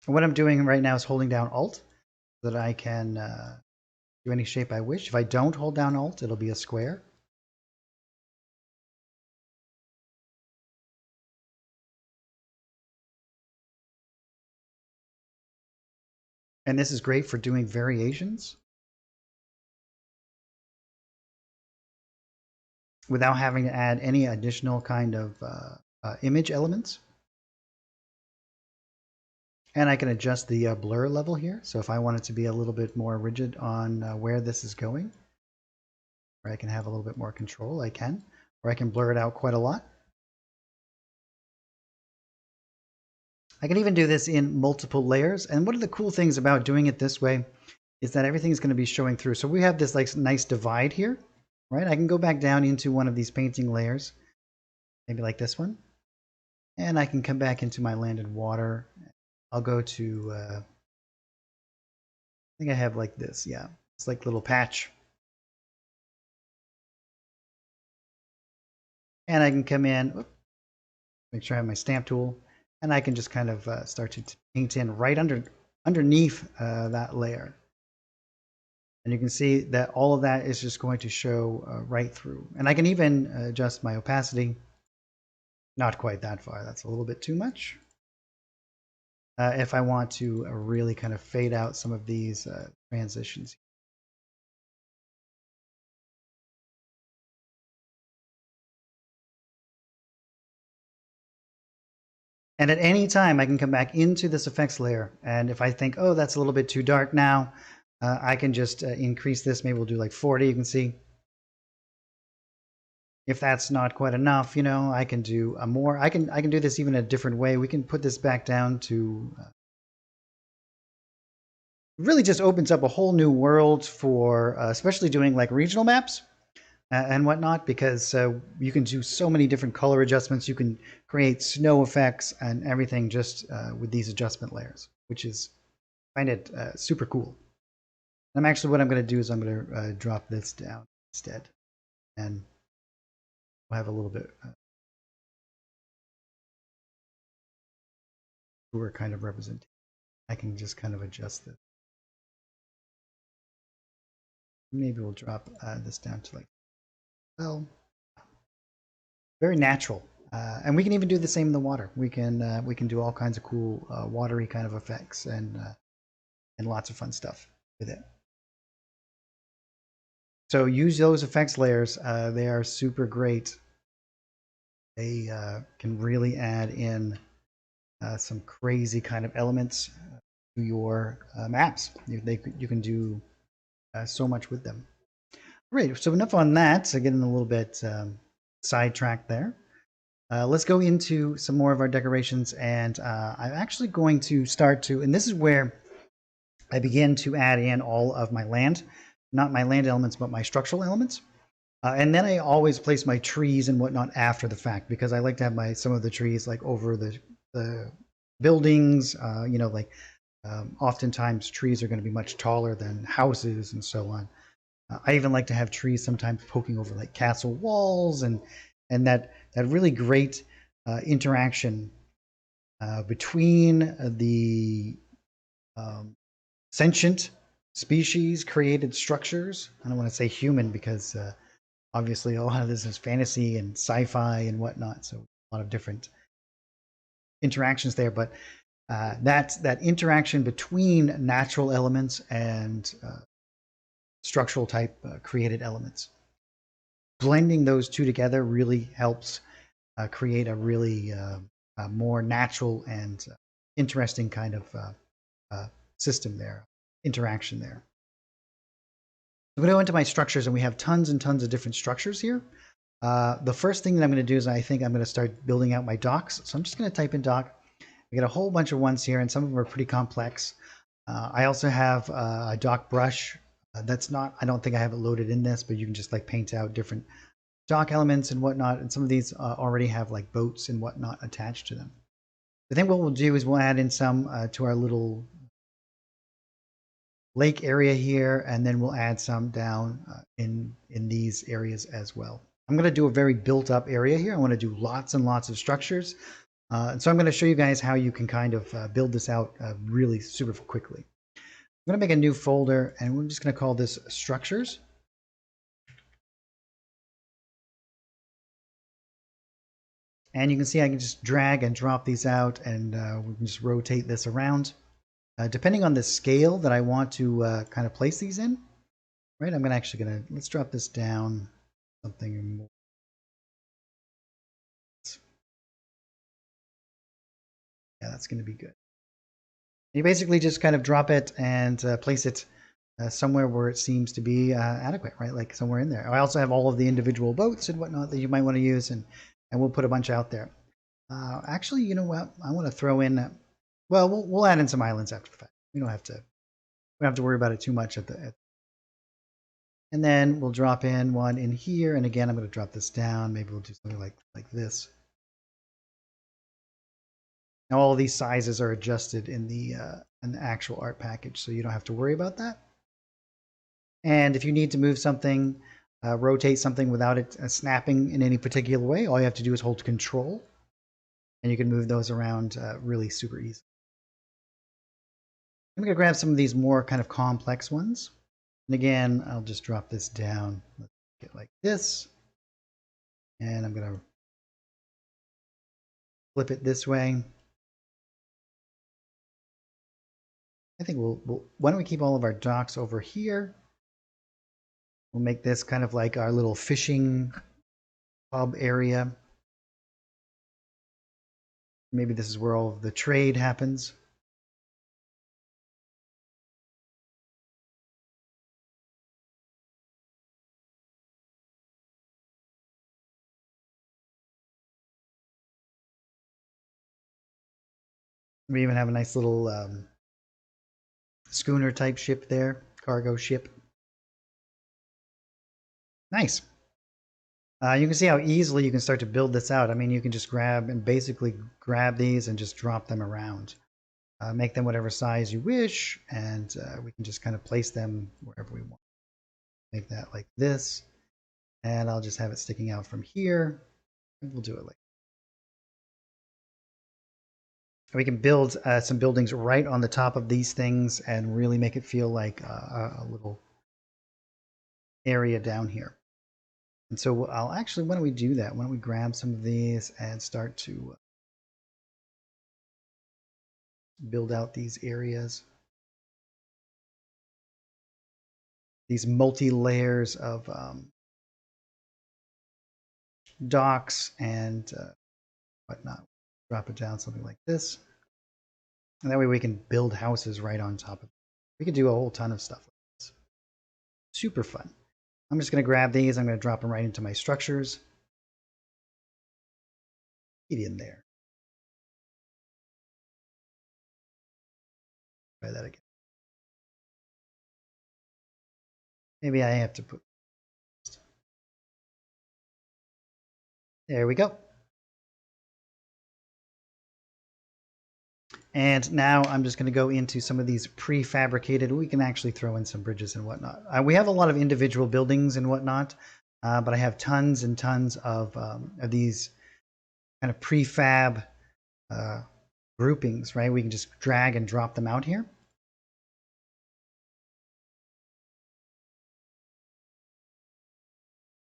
And what I'm doing right now is holding down Alt so that I can do any shape I wish. If I don't hold down Alt, it'll be a square. And this is great for doing variations without having to add any additional kind of image elements. And I can adjust the blur level here. So if I want it to be a little bit more rigid on where this is going, where I can have a little bit more control, I can. Or I can blur it out quite a lot. I can even do this in multiple layers. And one of the cool things about doing it this way is that everything's going to be showing through. So we have this like nice divide here, right? I can go back down into one of these painting layers, maybe like this one. And I can come back into my land and water. I'll go to, I think I have like this. Yeah, it's like a little patch. And I can come in, make sure I have my stamp tool, and I can just kind of start to paint in right underneath that layer. And you can see that all of that is just going to show right through. And I can even adjust my opacity. Not quite that far. That's a little bit too much. If I want to really kind of fade out some of these transitions. And at any time, I can come back into this effects layer. And if I think, oh, that's a little bit too dark now, I can just increase this. Maybe we'll do like 40, you can see. If that's not quite enough, you know, I can do a more, I can do this even a different way. We can put this back down to, really just opens up a whole new world for, especially doing like regional maps and whatnot, because you can do so many different color adjustments. You can create snow effects and everything just with these adjustment layers, which is, I find it super cool. And what I'm going to do is I'm going to drop this down instead, and we'll have a little bit truer kind of representation. I can just kind of adjust this. Maybe we'll drop this down to like, well, very natural. And we can even do the same in the water. We can do all kinds of cool watery kind of effects and lots of fun stuff with it. So use those effects layers. They are super great. They can really add in some crazy kind of elements to your maps. You can do so much with them. Great. So enough on that. So getting a little bit sidetracked there. Let's go into some more of our decorations, and I'm actually going to start to, and this is where I begin to add in all of my land, not my land elements, but my structural elements. And then I always place my trees and whatnot after the fact, because I like to have some of the trees like over the buildings, you know, like oftentimes trees are going to be much taller than houses and so on. I even like to have trees sometimes poking over like castle walls, and that really great interaction between the sentient species created structures. I don't want to say human, because obviously a lot of this is fantasy and sci-fi and whatnot, so a lot of different interactions there. But that interaction between natural elements and structural type created elements, blending those two together really helps create a really more natural and interesting kind of system there, interaction there. I'm going to go into my structures, and we have tons and tons of different structures here. The first thing that I'm going to do is I think I'm going to start building out my docks. So I'm just going to type in dock. I get a whole bunch of ones here, and some of them are pretty complex. I also have a dock brush. That's not, I don't think I have it loaded in this, but you can just like paint out different dock elements and whatnot. And some of these already have like boats and whatnot attached to them. I think what we'll do is we'll add in some to our little lake area here, and then we'll add some down in these areas as well. I'm going to do a very built up area here. I want to do lots and lots of structures. And so I'm going to show you guys how you can kind of build this out really super quickly. I'm going to make a new folder, and we're just going to call this structures. And you can see I can just drag and drop these out, and we can just rotate this around. Depending on the scale that I want to kind of place these in, right? I'm let's drop this down something more. Yeah, that's going to be good. You basically just kind of drop it and place it somewhere where it seems to be adequate, right? Like somewhere in there. I also have all of the individual boats and whatnot that you might want to use, and we'll put a bunch out there. Actually, you know what? I want to throw in. Well, we'll add in some islands after the fact. We don't have to worry about it too much and then we'll drop in one in here. And again, I'm going to drop this down. Maybe we'll do something like this. Now all these sizes are adjusted in the actual art package, so you don't have to worry about that. And if you need to move something, rotate something without it snapping in any particular way, all you have to do is hold Control, and you can move those around really super easy. I'm going to grab some of these more kind of complex ones. And again, I'll just drop this down. Let's get like this. And I'm going to flip it this way. I think why don't we keep all of our docks over here? We'll make this kind of like our little fishing hub area. Maybe this is where all of the trade happens. We even have a nice little schooner type ship there, cargo ship. Nice. You can see how easily you can start to build this out. I mean, you can just basically grab these and just drop them around. Make them whatever size you wish, and we can just kind of place them wherever we want. Make that like this, and I'll just have it sticking out from here. We'll do it like we can build some buildings right on the top of these things and really make it feel like a little area down here. And so why don't we do that? Why don't we grab some of these and start to build out these areas, these multi-layers of docks and whatnot. Drop it down something like this. And that way we can build houses right on top of it. We could do a whole ton of stuff like this. Super fun. I'm just going to grab these. I'm going to drop them right into my structures. Get in there. Try that again. Maybe I have to put. There we go. And now I'm just going to go into some of these prefabricated. We can actually throw in some bridges and whatnot. We have a lot of individual buildings and whatnot, but I have tons and tons of these kind of prefab groupings, right? We can just drag and drop them out here.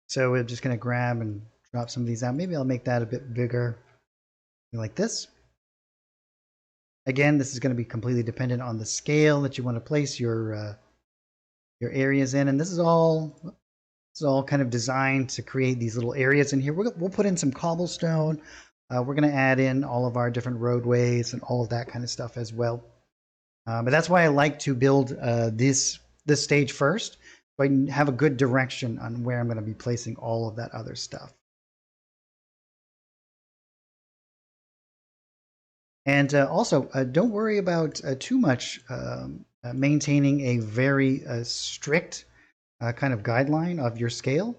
So we're just going to grab and drop some of these out. Maybe I'll make that a bit bigger, like this. Again, this is going to be completely dependent on the scale that you want to place your areas in, and this is all kind of designed to create these little areas in here. We'll put in some cobblestone. We're going to add in all of our different roadways and all of that kind of stuff as well. But that's why I like to build this stage first, so I can have a good direction on where I'm going to be placing all of that other stuff. And also, don't worry about too much maintaining a very strict kind of guideline of your scale,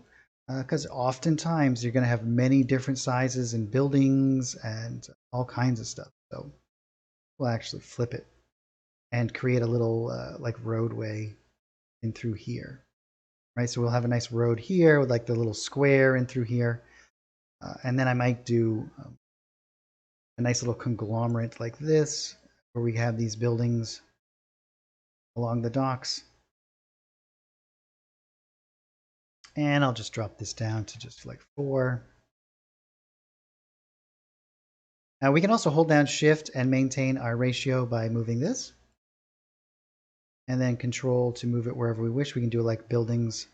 because oftentimes you're going to have many different sizes and buildings and all kinds of stuff. So we'll actually flip it and create a little like roadway in through here, right? So we'll have a nice road here with like the little square in through here, and then I might do a nice little conglomerate like this, where we have these buildings along the docks. And I'll just drop this down to just like 4. Now we can also hold down Shift and maintain our ratio by moving this. And then Control to move it wherever we wish. We can do like buildings.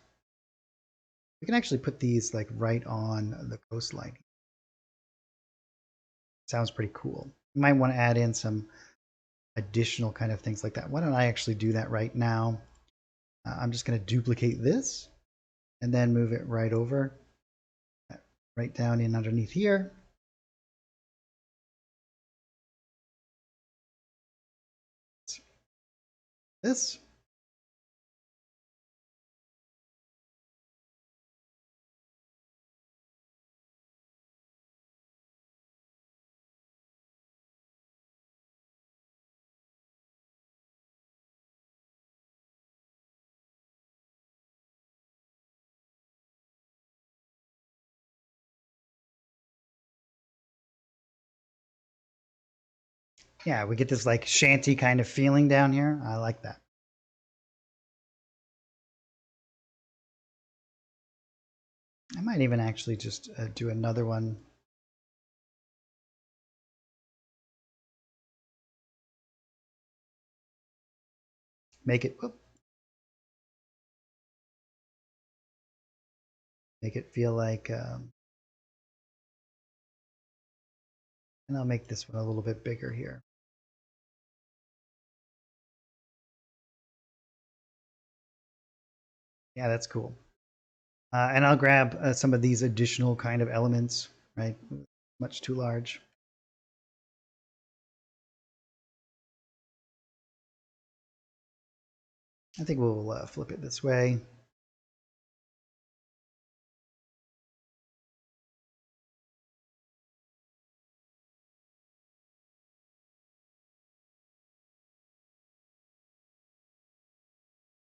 We can actually put these like right on the coastline. Sounds pretty cool. You might want to add in some additional kind of things like that. Why don't I actually do that right now? I'm just going to duplicate this and then move it right over, right down in underneath here. This. Yeah, we get this like shanty kind of feeling down here. I like that. I might even actually just do another one. Make it, whoop, make it feel like, and I'll make this one a little bit bigger here. Yeah, that's cool. And I'll grab some of these additional kind of elements, right? Much too large. I think we'll flip it this way.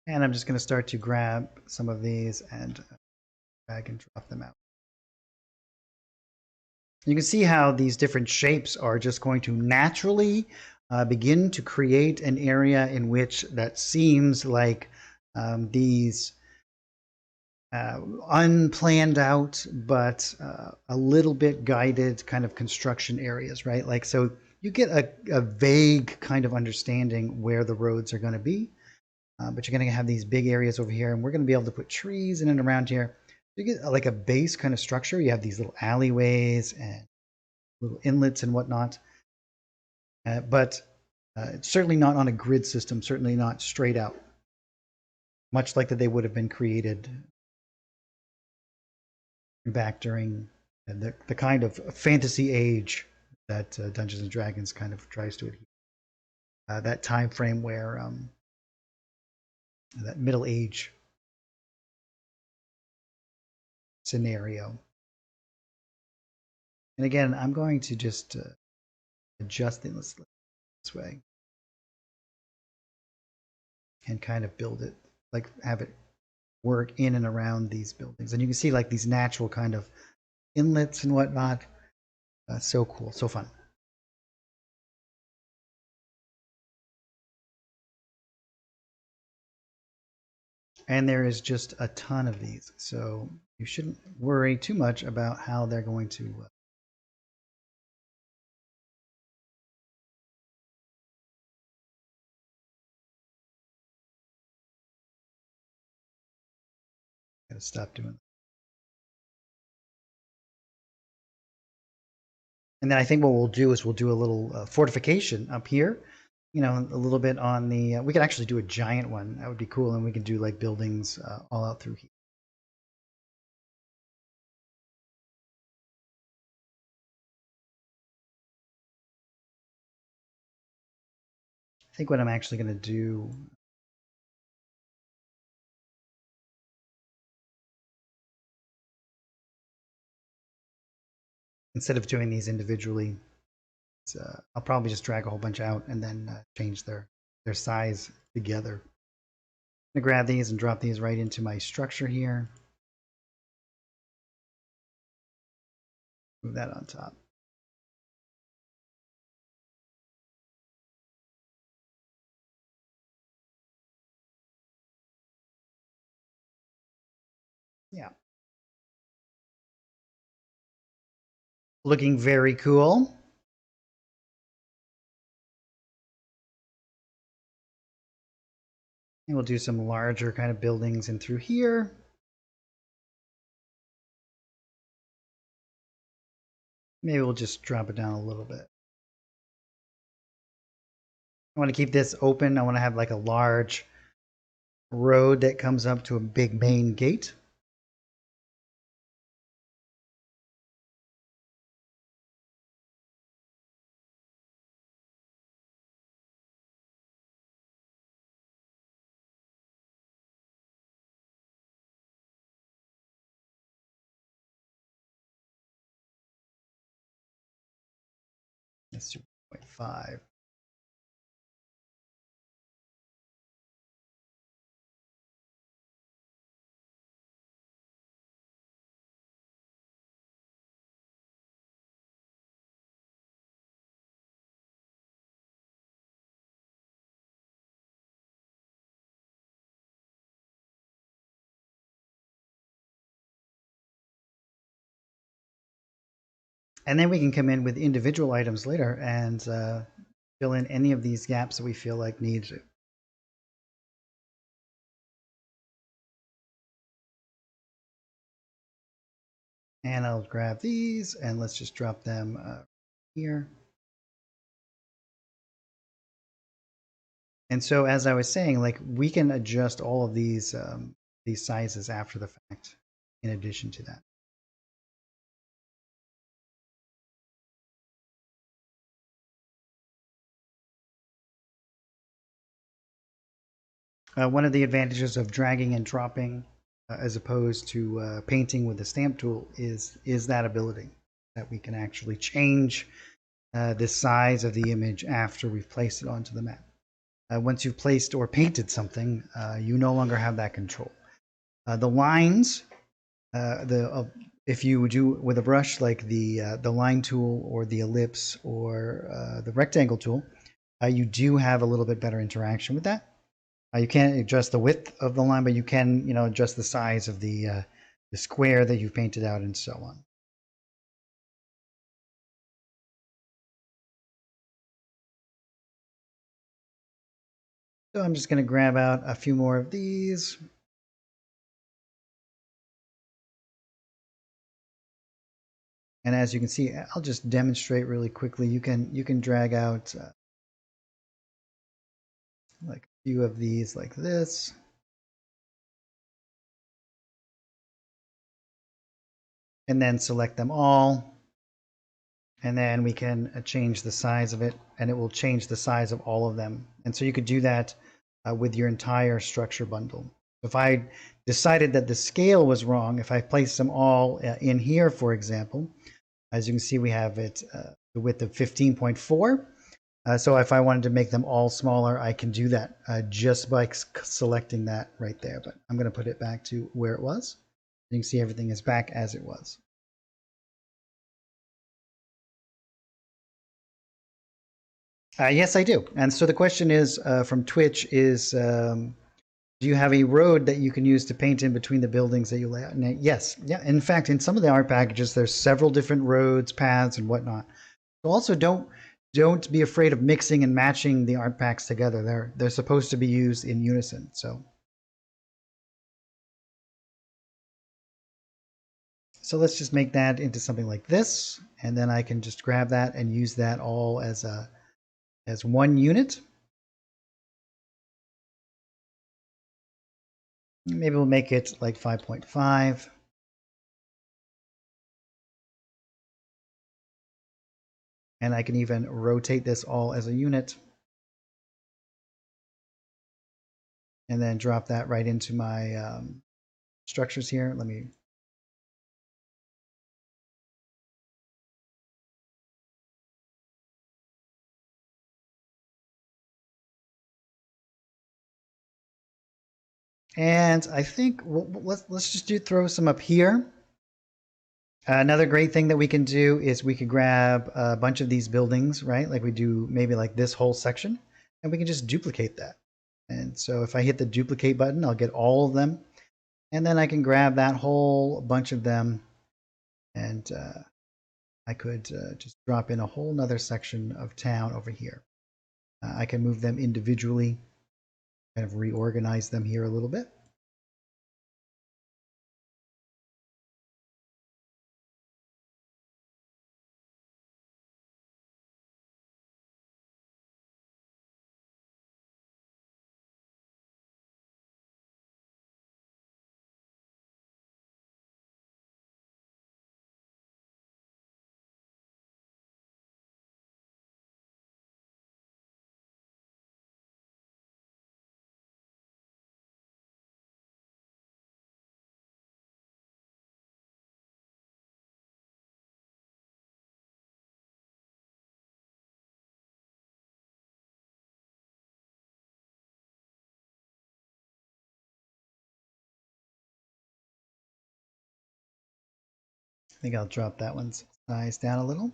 And I'm just going to start to grab some of these and drag and drop them out. You can see how these different shapes are just going to naturally begin to create an area in which that seems like these unplanned out, but a little bit guided kind of construction areas, right? Like, so you get a vague kind of understanding where the roads are going to be, but you're going to have these big areas over here, and we're going to be able to put trees in and around here. You get like a base kind of structure. You have these little alleyways and little inlets and whatnot, but it's certainly not on a grid system, certainly not straight out, much like that they would have been created back during the kind of fantasy age that Dungeons and Dragons kind of tries to adhere. That time frame where that Middle Age scenario. And again, I'm going to just adjust it this way and kind of build it, like have it work in and around these buildings. And you can see like these natural kind of inlets and whatnot. So cool, so fun. And there is just a ton of these, so you shouldn't worry too much about how they're going to gotta stop doing that. And then I think what we'll do is we'll do a little fortification up here, you know, a little bit on the, we could actually do a giant one. That would be cool. And we could do like buildings all out through here. I think what I'm actually going to do, instead of doing these individually, I'll probably just drag a whole bunch out and then change their size together. I'm going to grab these and drop these right into my structure here. Move that on top. Yeah. Looking very cool. And we'll do some larger kind of buildings in through here. Maybe we'll just drop it down a little bit. I want to keep this open. I want to have like a large road that comes up to a big main gate. That's 2.5. And then we can come in with individual items later and fill in any of these gaps that we feel like need to. And I'll grab these and let's just drop them here. And so as I was saying, like we can adjust all of these sizes after the fact in addition to that. One of the advantages of dragging and dropping as opposed to painting with the stamp tool is that ability that we can actually change the size of the image after we've placed it onto the map. Once you've placed or painted something, you no longer have that control. The lines, if you do with a brush like the line tool or the ellipse or the rectangle tool, you do have a little bit better interaction with that. You can't adjust the width of the line, but you can, adjust the size of the square that you've painted out and so on. So I'm just going to grab out a few more of these. And as you can see, I'll just demonstrate really quickly. You can drag out like a few of these like this. And then select them all. And then we can change the size of it, and it will change the size of all of them. And so you could do that with your entire structure bundle. If I decided that the scale was wrong, if I placed them all in here, for example, as you can see, we have it the width of 15.4. So if I wanted to make them all smaller, I can do that just by selecting that right there. But I'm going to put it back to where it was. You can see everything is back as it was. Yes, I do. And so the question is from Twitch is, do you have a road that you can use to paint in between the buildings that you lay out? And yes. Yeah. In fact, in some of the art packages, there's several different roads, paths, and whatnot. So also don't be afraid of mixing and matching the art packs together. They're supposed to be used in unison. So let's just make that into something like this, and then I can just grab that and use that all as one unit. Maybe we'll make it like 5.5. And I can even rotate this all as a unit. And then drop that right into my structures here. Let me. And I think let's just throw some up here. Another great thing that we can do is we could grab a bunch of these buildings, right? Like we do maybe like this whole section, and we can just duplicate that. And so if I hit the duplicate button, I'll get all of them. And then I can grab that whole bunch of them, and I could just drop in a whole nother section of town over here. I can move them individually, kind of reorganize them here a little bit. think I'll drop that one's size down a little.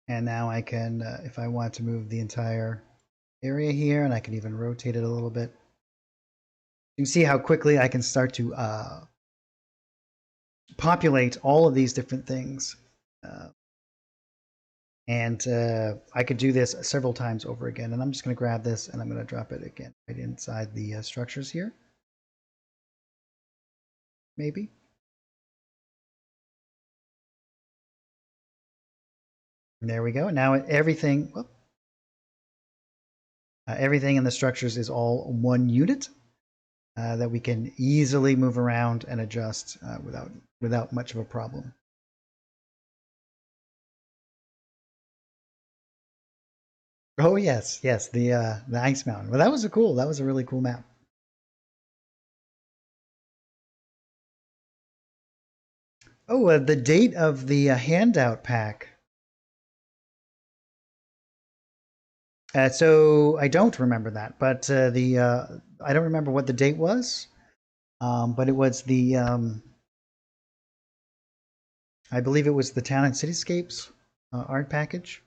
And now I can, if I want to move the entire area here, and I can even rotate it a little bit. You can see how quickly I can start to populate all of these different things. And I could do this several times over again. And I'm just going to grab this and I'm going to drop it again right inside the structures here. Maybe. And there we go. Now everything, everything in the structures is all one unit that we can easily move around and adjust without much of a problem. Oh yes, yes, the ice mountain. Well, that was a really cool map. Oh, the date of the handout pack. So I don't remember that, but I don't remember what the date was, but it was the I believe it was the Town and Cityscapes art package.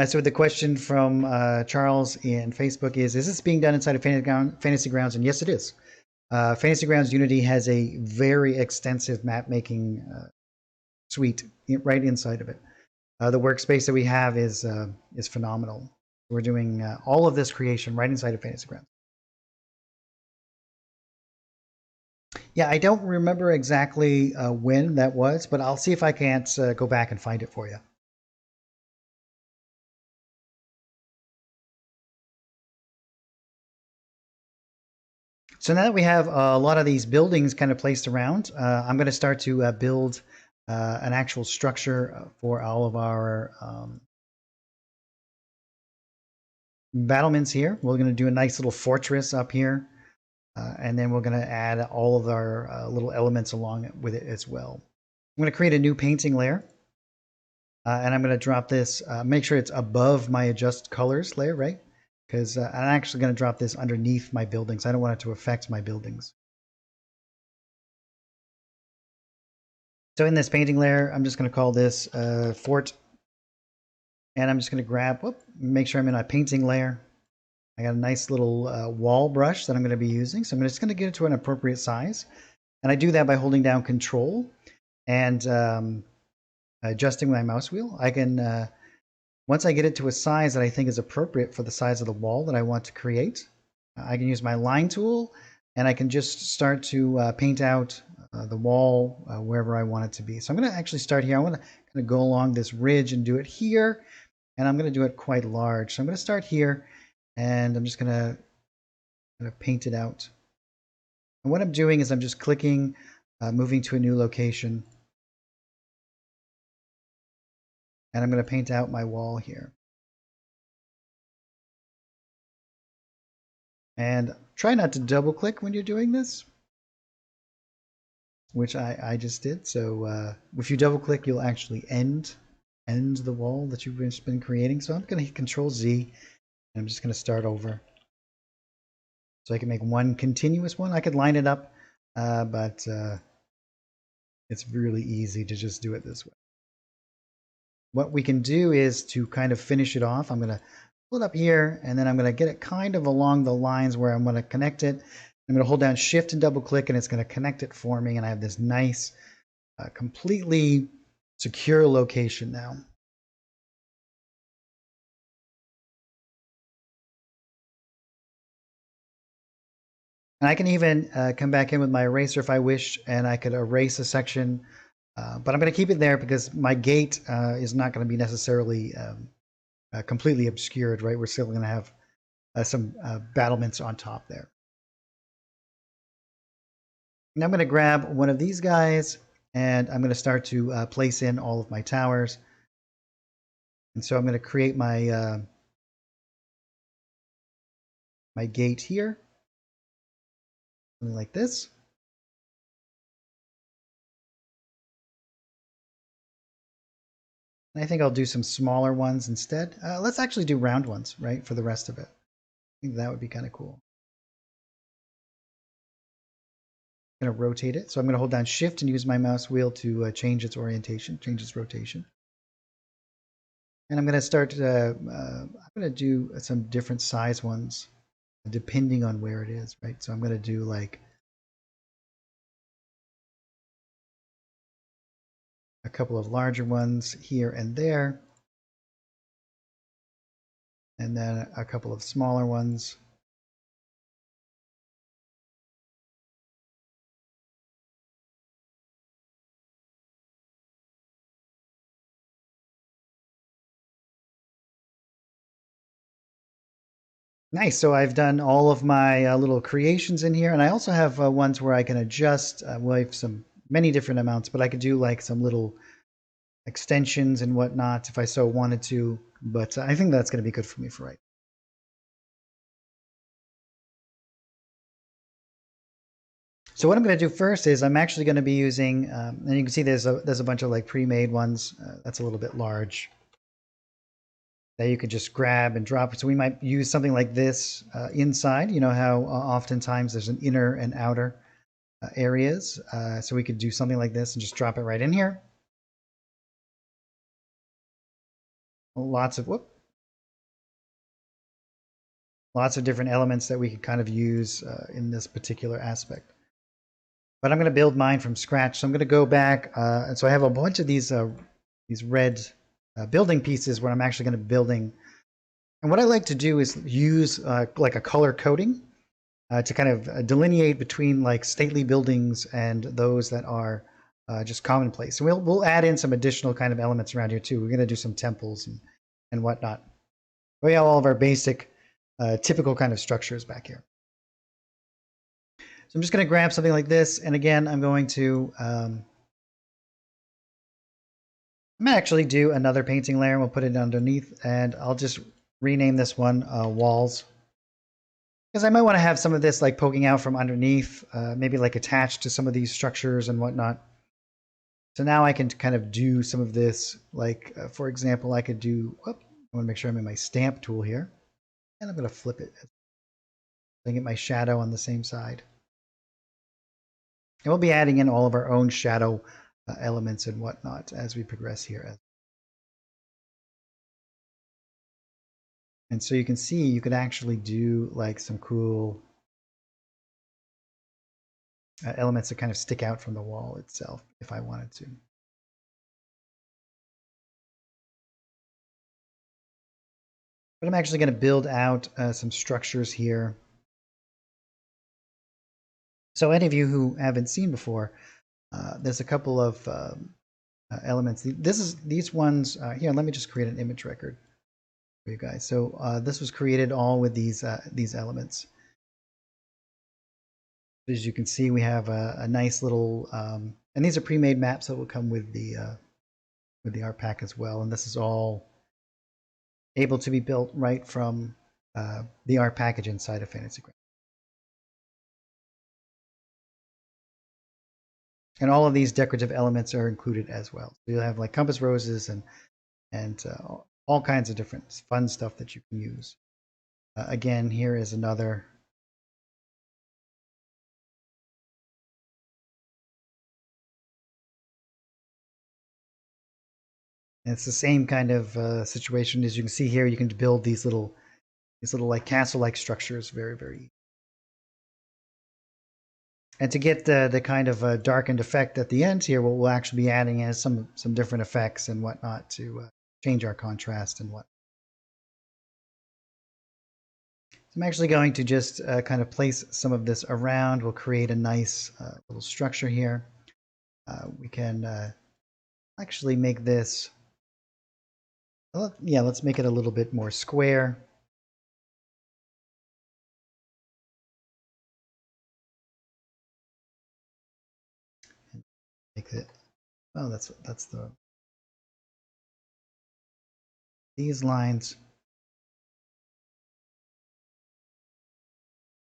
So the question from Charles in Facebook is this being done inside of Fantasy Grounds? And yes, it is. Fantasy Grounds Unity has a very extensive map making suite right inside of it. The workspace that we have is phenomenal. We're doing all of this creation right inside of Fantasy Grounds. Yeah, I don't remember exactly when that was, but I'll see if I can't go back and find it for you. So now that we have a lot of these buildings kind of placed around, I'm going to start to build an actual structure for all of our battlements here. We're going to do a nice little fortress up here, and then we're going to add all of our little elements along with it as well. I'm going to create a new painting layer, and I'm going to drop this, make sure it's above my adjust colors layer, right? Because I'm actually going to drop this underneath my buildings. I don't want it to affect my buildings. So in this painting layer, I'm just going to call this Fort. And I'm just going to grab, make sure I'm in a painting layer. I got a nice little wall brush that I'm going to be using. So I'm just going to get it to an appropriate size. And I do that by holding down Control and adjusting my mouse wheel. I can, once I get it to a size that I think is appropriate for the size of the wall that I want to create, I can use my line tool and I can just start to paint out the wall wherever I want it to be. So I'm going to actually start here. I want to kind of go along this ridge and do it here. And I'm going to do it quite large. So I'm going to start here and I'm just going to paint it out. And what I'm doing is I'm just clicking, moving to a new location. And I'm going to paint out my wall here. And try not to double click when you're doing this, which I just did. So if you double click, you'll actually end the wall that you've just been creating. So I'm going to hit Control Z and I'm just going to start over. So I can make one continuous one. I could line it up, but it's really easy to just do it this way. What we can do is to kind of finish it off. I'm going to pull it up here, and then I'm going to get it kind of along the lines where I'm going to connect it. I'm going to hold down Shift and double click, and it's going to connect it for me. And I have this nice, completely secure location now. And I can even come back in with my eraser if I wish, and I could erase a section. But I'm going to keep it there because my gate is not going to be necessarily completely obscured, right? We're still going to have some battlements on top there. Now I'm going to grab one of these guys, and I'm going to start to place in all of my towers. And so I'm going to create my my gate here, something like this. And I think I'll do some smaller ones instead. Let's actually do round ones, right, for the rest of it. I think that would be kind of cool. I'm going to rotate it. So I'm going to hold down Shift and use my mouse wheel to change its orientation, change its rotation. And I'm going to start, I'm going to do some different size ones depending on where it is, right? So I'm going to do like a couple of larger ones here and there, and then a couple of smaller ones. Nice. So I've done all of my little creations in here, and I also have ones where I can adjust. Well, I have some many different amounts, but I could do like some little extensions and whatnot if I so wanted to. But I think that's going to be good for me for right. So what I'm going to do first is I'm actually going to be using, and you can see there's a bunch of like pre-made ones. That's a little bit large that you could just grab and drop. So we might use something like this inside. You know how oftentimes there's an inner and outer areas. So we could do something like this and just drop it right in here. Lots of lots of different elements that we could kind of use in this particular aspect. But I'm going to build mine from scratch. So I'm going to go back, and so I have a bunch of these red building pieces where I'm actually going to be building. And what I like to do is use like a color coding to kind of delineate between like stately buildings and those that are just commonplace. And we'll add in some additional kind of elements around here too. We're going to do some temples and whatnot. We have all of our basic, typical kind of structures back here. So I'm just going to grab something like this, and again, I'm going to I'm gonna actually do another painting layer. And we'll put it underneath, and I'll just rename this one walls, because I might want to have some of this like poking out from underneath, maybe like attached to some of these structures and whatnot. So now I can kind of do some of this, like for example, I could do, I want to make sure I'm in my stamp tool here, and I'm going to flip it. I get my shadow on the same side. And we'll be adding in all of our own shadow elements and whatnot as we progress here. And so you can see you could actually do like some cool elements that kind of stick out from the wall itself if I wanted to. But I'm actually going to build out some structures here. So any of you who haven't seen before, there's a couple of elements. These ones here. Let me just create an image record for you guys. So this was created all with these elements. As you can see, we have a nice little, and these are pre-made maps that will come with the art pack as well. And this is all able to be built right from the art package inside of Fantasy Grounds. And all of these decorative elements are included as well. So you'll have like compass roses and all kinds of different fun stuff that you can use. Again, here is another. And it's the same kind of situation as you can see here. You can build these little like castle-like structures very, very easy. And to get the kind of darkened effect at the end here, what we'll actually be adding is some different effects and whatnot to change our contrast and what. So I'm actually going to just kind of place some of this around. We'll create a nice little structure here. We can actually make this, yeah, let's make it a little bit more square. Make it, oh, that's these lines.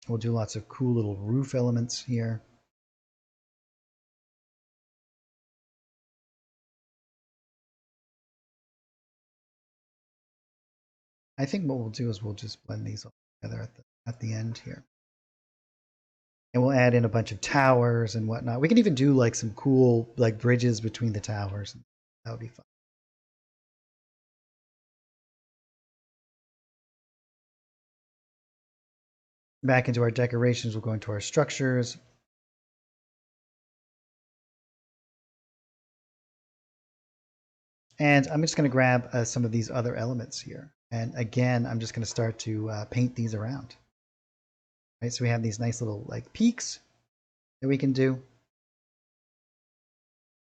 We'll do lots of cool little roof elements here. I think what we'll do is we'll just blend these all together at the end here. And we'll add in a bunch of towers and whatnot. We can even do like some cool like bridges between the towers. That would be fun. Back into our decorations, we'll go into our structures. And I'm just going to grab some of these other elements here. And again, I'm just going to start to paint these around. Right, so we have these nice little like peaks that we can do.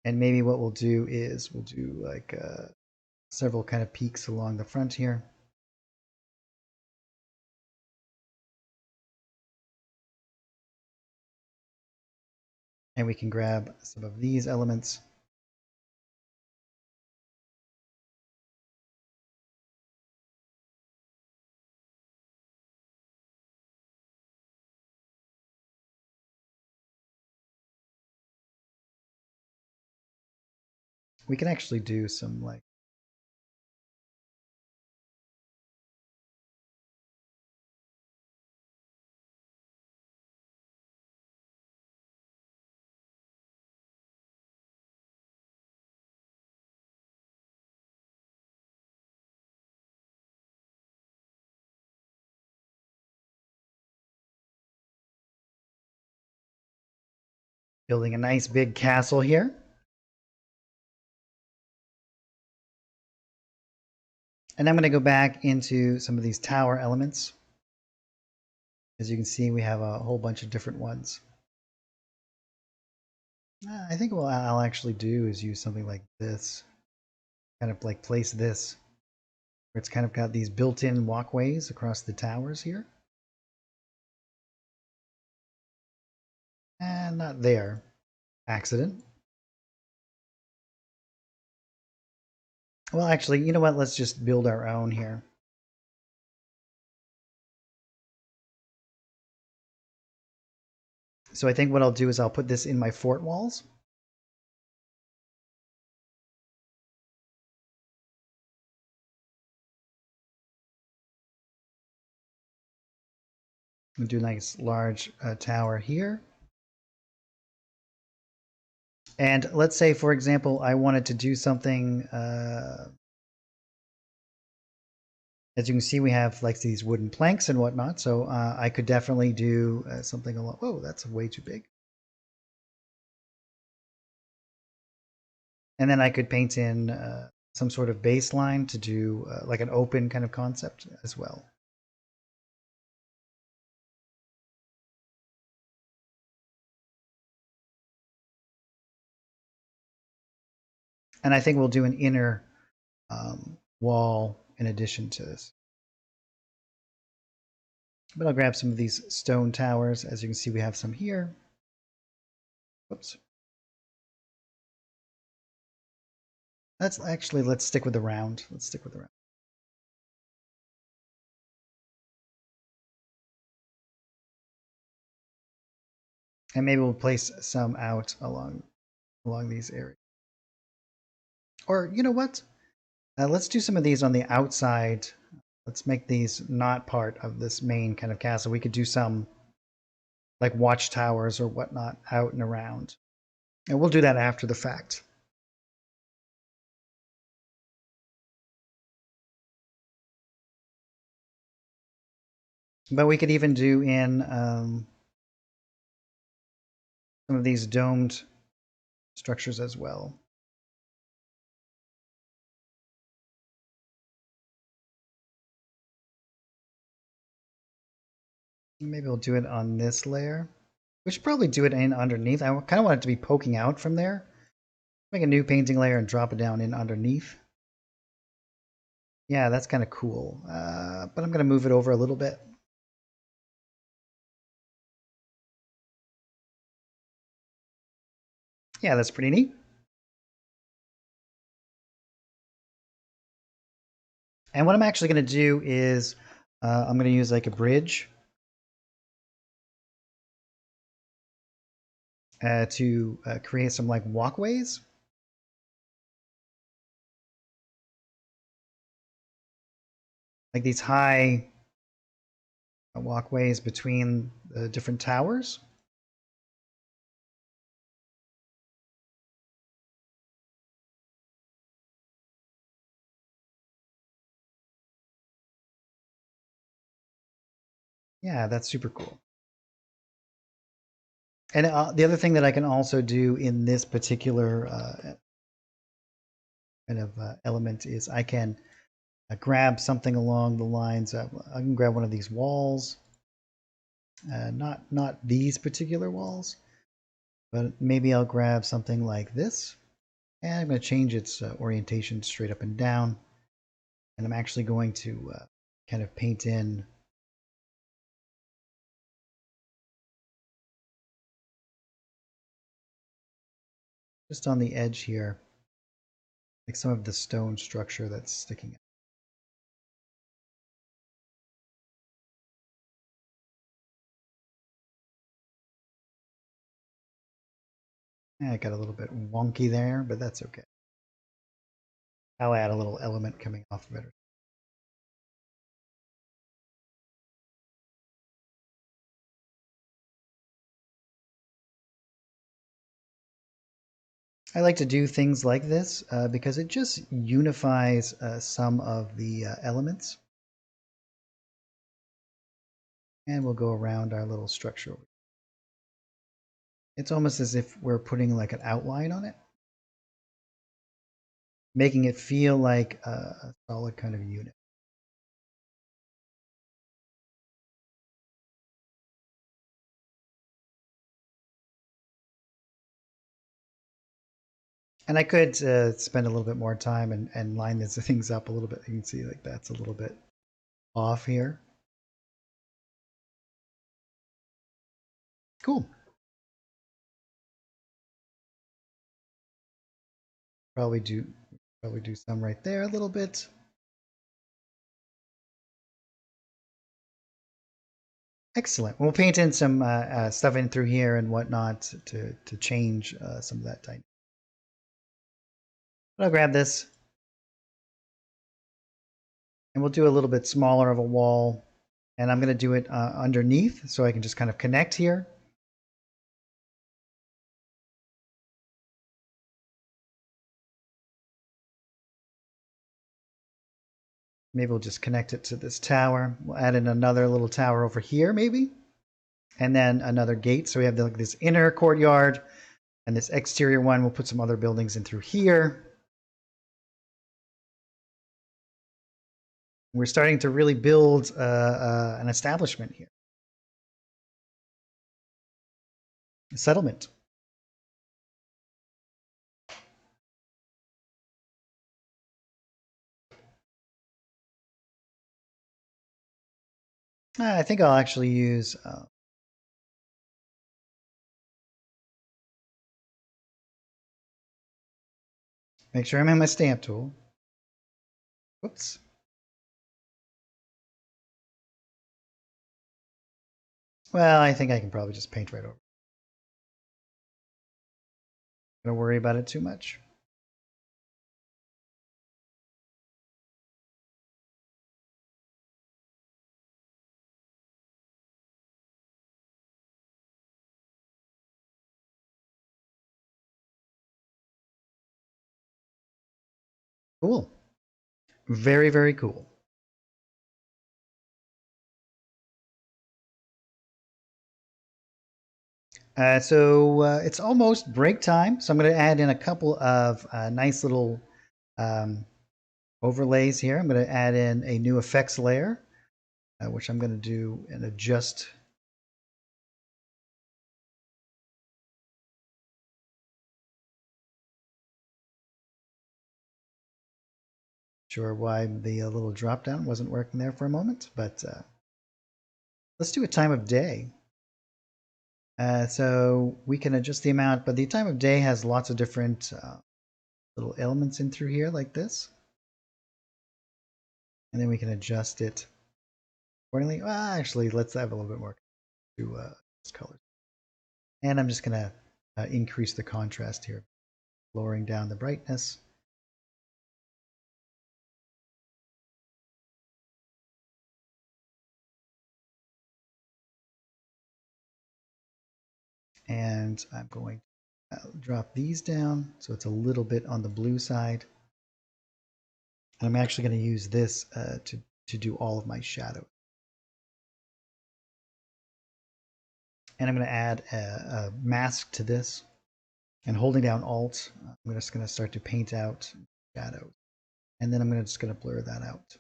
And maybe what we'll do is we'll do like several kind of peaks along the front here. And we can grab some of these elements. We can actually do some like building a nice big castle here. And I'm going to go back into some of these tower elements. As you can see, we have a whole bunch of different ones. I think what I'll actually do is use something like this. Kind of like place this where it's kind of got these built-in walkways across the towers here. And not there. Accident. Well, actually, you know what? Let's just build our own here. So I think what I'll do is I'll put this in my fort walls. I'll do a nice large tower here. And let's say, for example, I wanted to do something. As you can see, we have like these wooden planks and whatnot. So I could definitely do something along. Whoa, that's way too big. And then I could paint in some sort of baseline to do like an open kind of concept as well. And I think we'll do an inner wall in addition to this. But I'll grab some of these stone towers. As you can see, we have some here. Whoops. Let's stick with the round. Let's stick with the round. And maybe we'll place some out along these areas. Or you know what? Let's do some of these on the outside. Let's make these not part of this main kind of castle. We could do some like watchtowers or whatnot out and around. And we'll do that after the fact. But we could even do in some of these domed structures as well. Maybe we'll do it on this layer. We should probably do it in underneath. I kind of want it to be poking out from there. Make a new painting layer and drop it down in underneath. Yeah, that's kind of cool. But I'm going to move it over a little bit. Yeah, that's pretty neat. And what I'm actually going to do is I'm going to use like a bridge to create some like walkways. Like these high walkways between the different towers. Yeah, that's super cool. And the other thing that I can also do in this particular kind of element is I can grab something along the lines of, I can grab one of these walls, not these particular walls, but maybe I'll grab something like this, and I'm going to change its orientation straight up and down, and I'm actually going to kind of paint in just on the edge here, like some of the stone structure that's sticking out. I got a little bit wonky there, but that's okay. I'll add a little element coming off of it. I like to do things like this because it just unifies some of the elements. And we'll go around our little structure. It's almost as if we're putting like an outline on it, making it feel like a solid kind of unit. And I could spend a little bit more time and line these things up a little bit. You can see like that's a little bit off here. Cool. Probably do some right there a little bit. Excellent. We'll paint in some stuff in through here and whatnot to change some of that type. But I'll grab this, and we'll do a little bit smaller of a wall, and I'm going to do it underneath so I can just kind of connect here. Maybe we'll just connect it to this tower. We'll add in another little tower over here, maybe, and then another gate. So we have like this inner courtyard and this exterior one. We'll put some other buildings in through here. We're starting to really build an establishment here, a settlement. I think I'll actually use make sure I'm in my stamp tool. Whoops. Well, I think I can probably just paint right over. Don't worry about it too much. Cool. Very, very cool. It's almost break time, so I'm going to add in a couple of nice little overlays here. I'm going to add in a new effects layer, which I'm going to do and adjust. Sure why the little drop down wasn't working there for a moment, but let's do a time of day. So we can adjust the amount, but the time of day has lots of different little elements in through here like this. And then we can adjust it accordingly. Well, actually, let's have a little bit more to colors. And I'm just going to increase the contrast here. Lowering down the brightness. And I'm going to drop these down so it's a little bit on the blue side. And I'm actually going to use this to do all of my shadow. And I'm going to add a mask to this. And holding down Alt, I'm just going to start to paint out shadows. And then I'm just going to blur that out.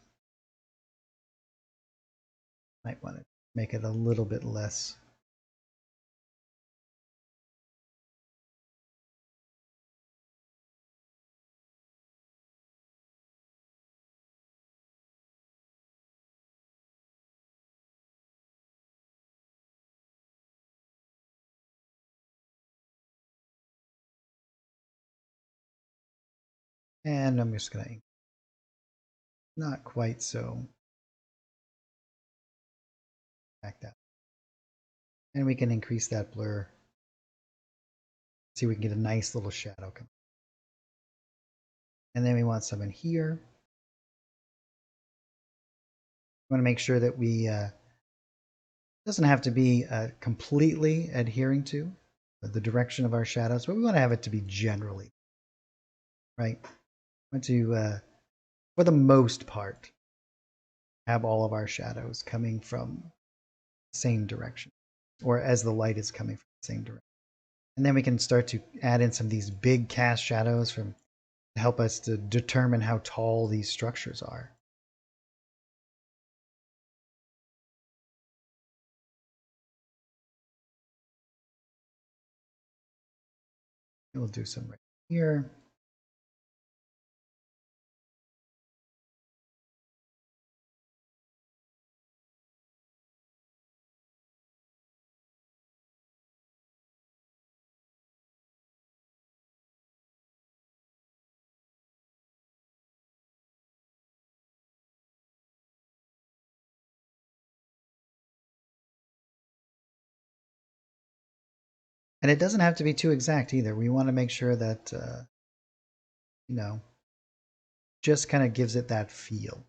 Might want to make it a little bit less. And I'm just going to not quite so back that. And we can increase that blur. See, we can get a nice little shadow. And then we want some in here. We want to make sure that we doesn't have to be completely adhering to the direction of our shadows, but we want to have it to be generally, right? We want to, for the most part, have all of our shadows coming from the same direction, or as the light is coming from the same direction. And then we can start to add in some of these big cast shadows to help us to determine how tall these structures are. We'll do some right here. And it doesn't have to be too exact either. We want to make sure that, you know, just kind of gives it that feel.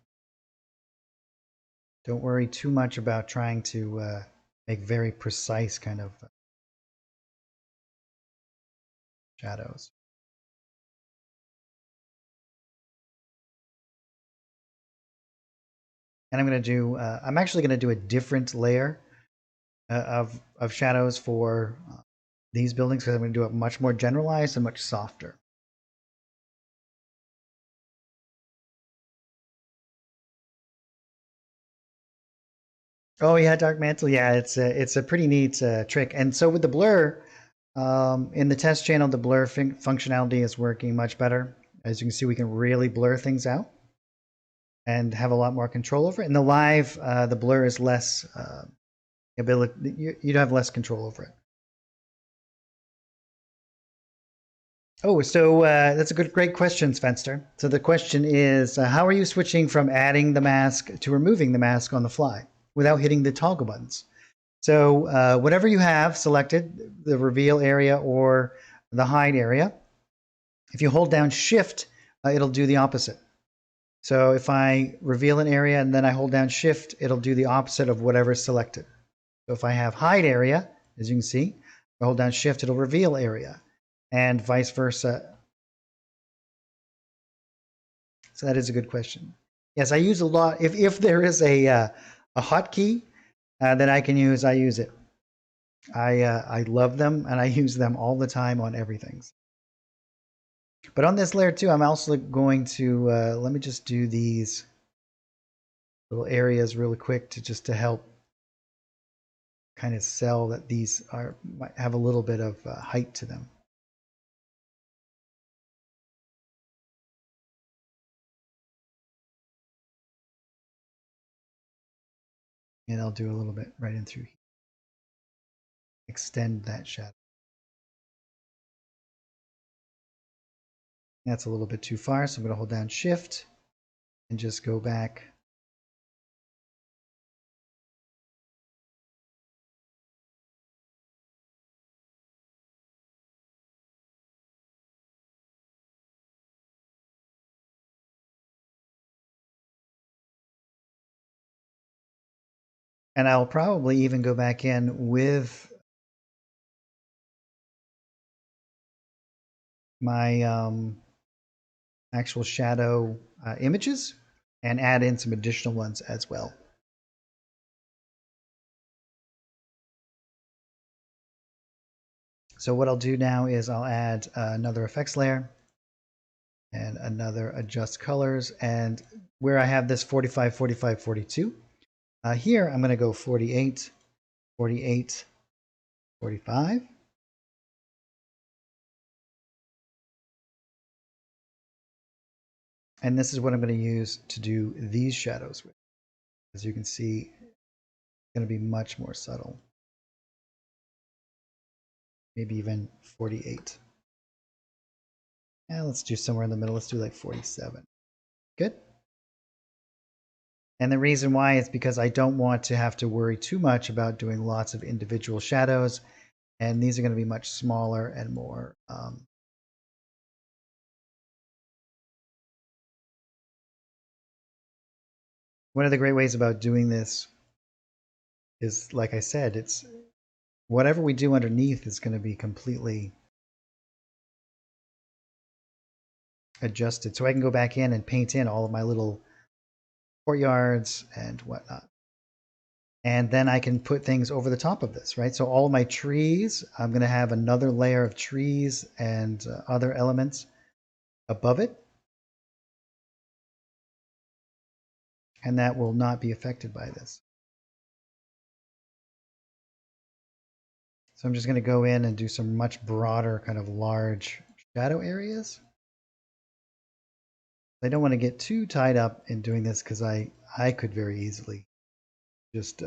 Don't worry too much about trying to make very precise kind of shadows. And I'm going to do, I'm actually going to do a different layer of shadows for these buildings because I'm going to do it much more generalized and much softer. Oh yeah, dark mantle. Yeah, it's a pretty neat trick. And so with the blur, in the test channel, the blur functionality is working much better. As you can see, we can really blur things out and have a lot more control over it. In the live, the blur is less ability. You have less control over it. Oh, so that's a great question, Spencer. So the question is, how are you switching from adding the mask to removing the mask on the fly without hitting the toggle buttons? So whatever you have selected, the reveal area or the hide area, if you hold down Shift, it'll do the opposite. So if I reveal an area and then I hold down Shift, it'll do the opposite of whatever's selected. So if I have hide area, as you can see, if I hold down Shift, it'll reveal area, and vice versa. So that is a good question. Yes, I use a lot. If there is a hotkey that I can use, I use it. I love them and I use them all the time on everything. But on this layer too, I'm also going to let me just do these little areas really quick to help kind of sell that these might have a little bit of height to them. And I'll do a little bit right in through here. Extend that shadow. That's a little bit too far, so I'm going to hold down Shift and just go back. And I'll probably even go back in with my actual shadow images and add in some additional ones as well. So what I'll do now is I'll add another effects layer and another adjust colors. And where I have this 45, 45, 42, here I'm going to go 48, 48, 45. And this is what I'm going to use to do these shadows with. As you can see, it's going to be much more subtle. Maybe even 48. And let's do somewhere in the middle. Let's do like 47. Good. And the reason why is because I don't want to have to worry too much about doing lots of individual shadows. And these are going to be much smaller and more one of the great ways about doing this is, like I said, it's whatever we do underneath is going to be completely adjusted. So I can go back in and paint in all of my little courtyards and whatnot. And then I can put things over the top of this, right? So all of my trees, I'm going to have another layer of trees and other elements above it. And that will not be affected by this. So I'm just going to go in and do some much broader kind of large shadow areas. I don't want to get too tied up in doing this because I could very easily just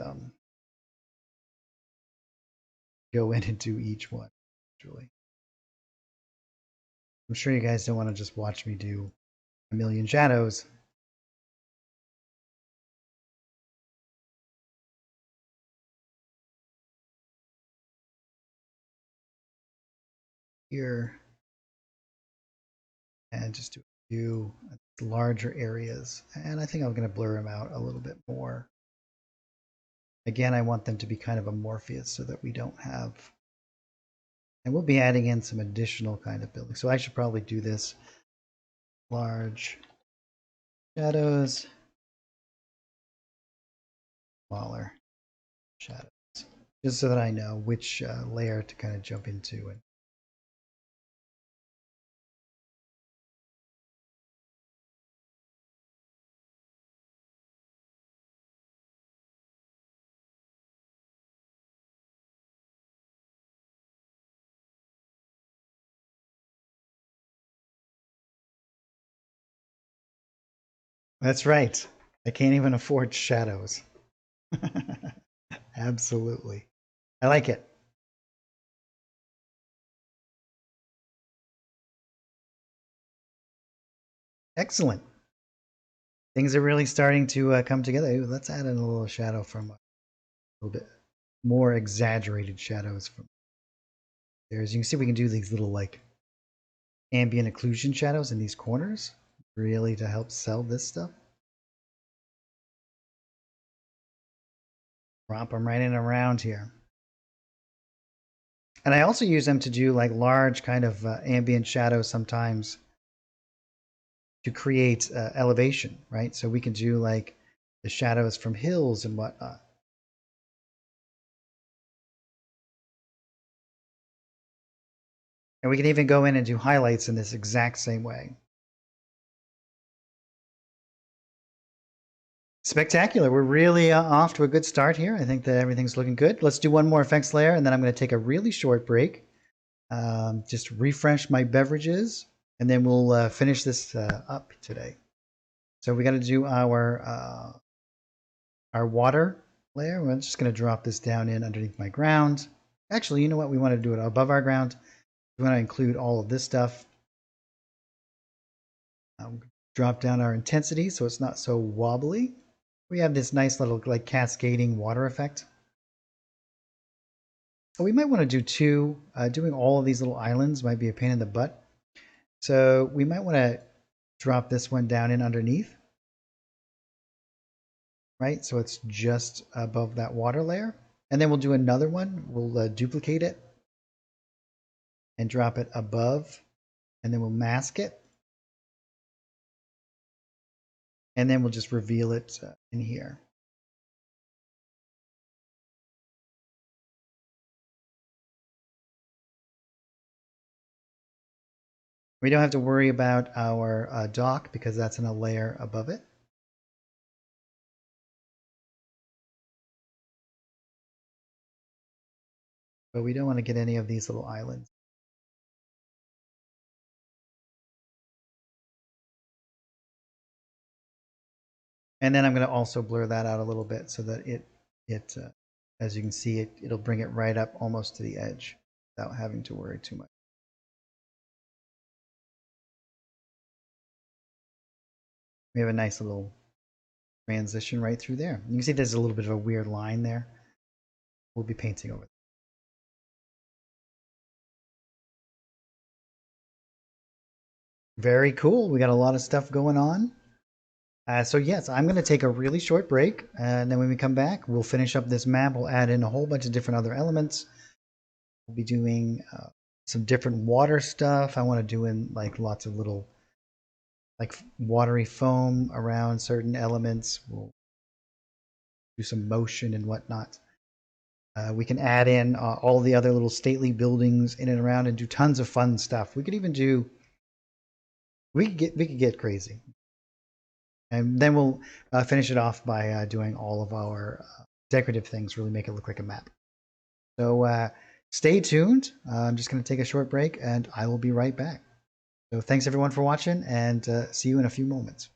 go in and do each one. Actually, I'm sure you guys don't want to just watch me do a million shadows. Here, and just do a few larger areas. And I think I'm going to blur them out a little bit more. Again, I want them to be kind of amorphous so that we don't have, and we'll be adding in some additional kind of building. So I should probably do this large shadows, smaller shadows, just so that I know which layer to kind of jump into. And that's right. I can't even afford shadows. Absolutely. I like it. Excellent. Things are really starting to come together. Ooh, let's add in a little shadow from a little bit more exaggerated shadows from there. As you can see, we can do these little like ambient occlusion shadows in these corners, really to help sell this stuff. Drop them right in around here. And I also use them to do like large kind of ambient shadows sometimes to create elevation, right? So we can do like the shadows from hills and whatnot. And we can even go in and do highlights in this exact same way. Spectacular. We're really off to a good start here. I think that everything's looking good. Let's do one more effects layer, and then I'm going to take a really short break. Just refresh my beverages, and then we'll finish this up today. So we got to do our water layer. We're just going to drop this down in underneath my ground. Actually, you know what? We want to do it above our ground. We want to include all of this stuff. Drop down our intensity so it's not so wobbly. We have this nice little like cascading water effect. So we might want to do two. Doing all of these little islands might be a pain in the butt. So we might want to drop this one down in underneath. right? So it's just above that water layer. And then we'll do another one. We'll duplicate it and drop it above, and then we'll mask it. And then we'll just reveal it in here. We don't have to worry about our dock because that's in a layer above it. But we don't want to get any of these little islands. And then I'm going to also blur that out a little bit so that as you can see, it'll bring it right up almost to the edge without having to worry too much. We have a nice little transition right through there. You can see there's a little bit of a weird line there. We'll be painting over. Very cool. We got a lot of stuff going on. So yes, I'm going to take a really short break, and then when we come back, we'll finish up this map. We'll add in a whole bunch of different other elements. We'll be doing some different water stuff. I want to do in like lots of little like watery foam around certain elements. We'll do some motion and whatnot. We can add in all the other little stately buildings in and around and do tons of fun stuff. We could even do we could get crazy. And then we'll finish it off by doing all of our decorative things, really make it look like a map. So stay tuned. I'm just going to take a short break and I will be right back. So thanks everyone for watching, and see you in a few moments.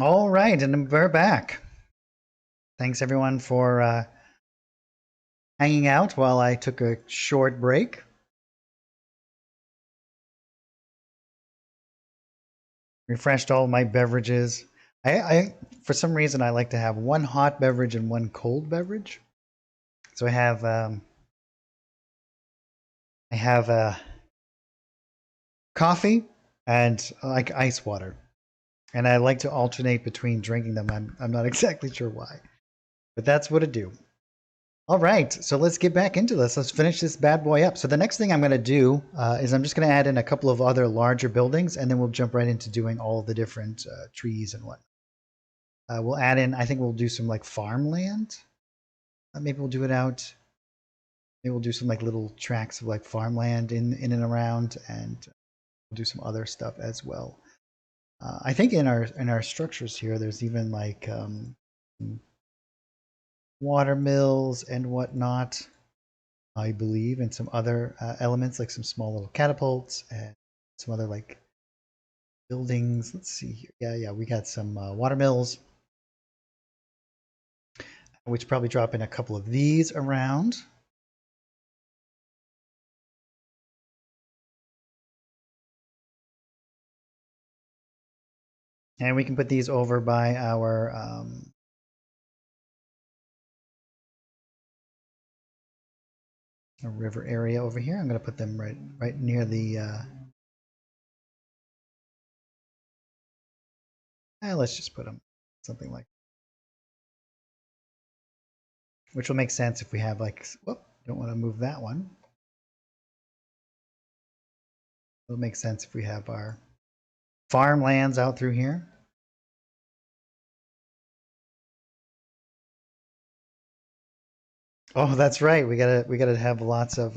All right, and we're back. Thanks everyone for hanging out while I took a short break. Refreshed all my beverages. I for some reason I like to have one hot beverage and one cold beverage. So I have coffee and like ice water, and I like to alternate between drinking them. I'm not exactly sure why, but that's what I do. All right, so let's get back into this. Let's finish this bad boy up. So the next thing I'm going to do is I'm just going to add in a couple of other larger buildings, and then we'll jump right into doing all the different trees and what. We'll add in, I think we'll do some like farmland. Maybe we'll do it out. Maybe we'll do some like little tracks of like farmland in and around, and we'll do some other stuff as well. I think in our structures here, there's even like water mills and whatnot. I believe, and some other elements like some small little catapults and some other like buildings. Let's see here. Yeah, we got some water mills, which probably drop in a couple of these around. And we can put these over by our river area over here. I'm going to put them right near the. Let's just put them something like, which will make sense if we have like. Whoop, don't want to move that one. It'll make sense if we have our farmlands out through here. Oh, that's right. We gotta have lots of.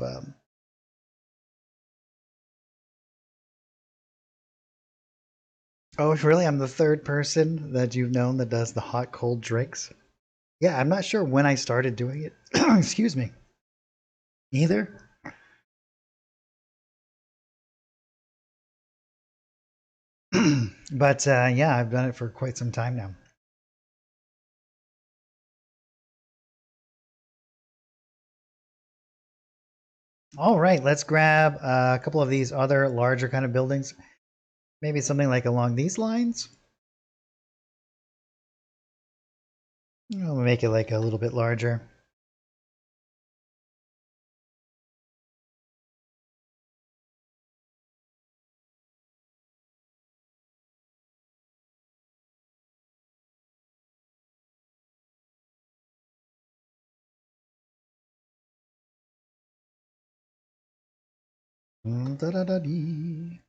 Oh, really? I'm the third person that you've known that does the hot cold drinks. Yeah, I'm not sure when I started doing it. Excuse me. Either. But yeah, I've done it for quite some time now. All right, let's grab a couple of these other larger kind of buildings. Maybe something like along these lines. We'll make it like a little bit larger. Da-da-da-dee.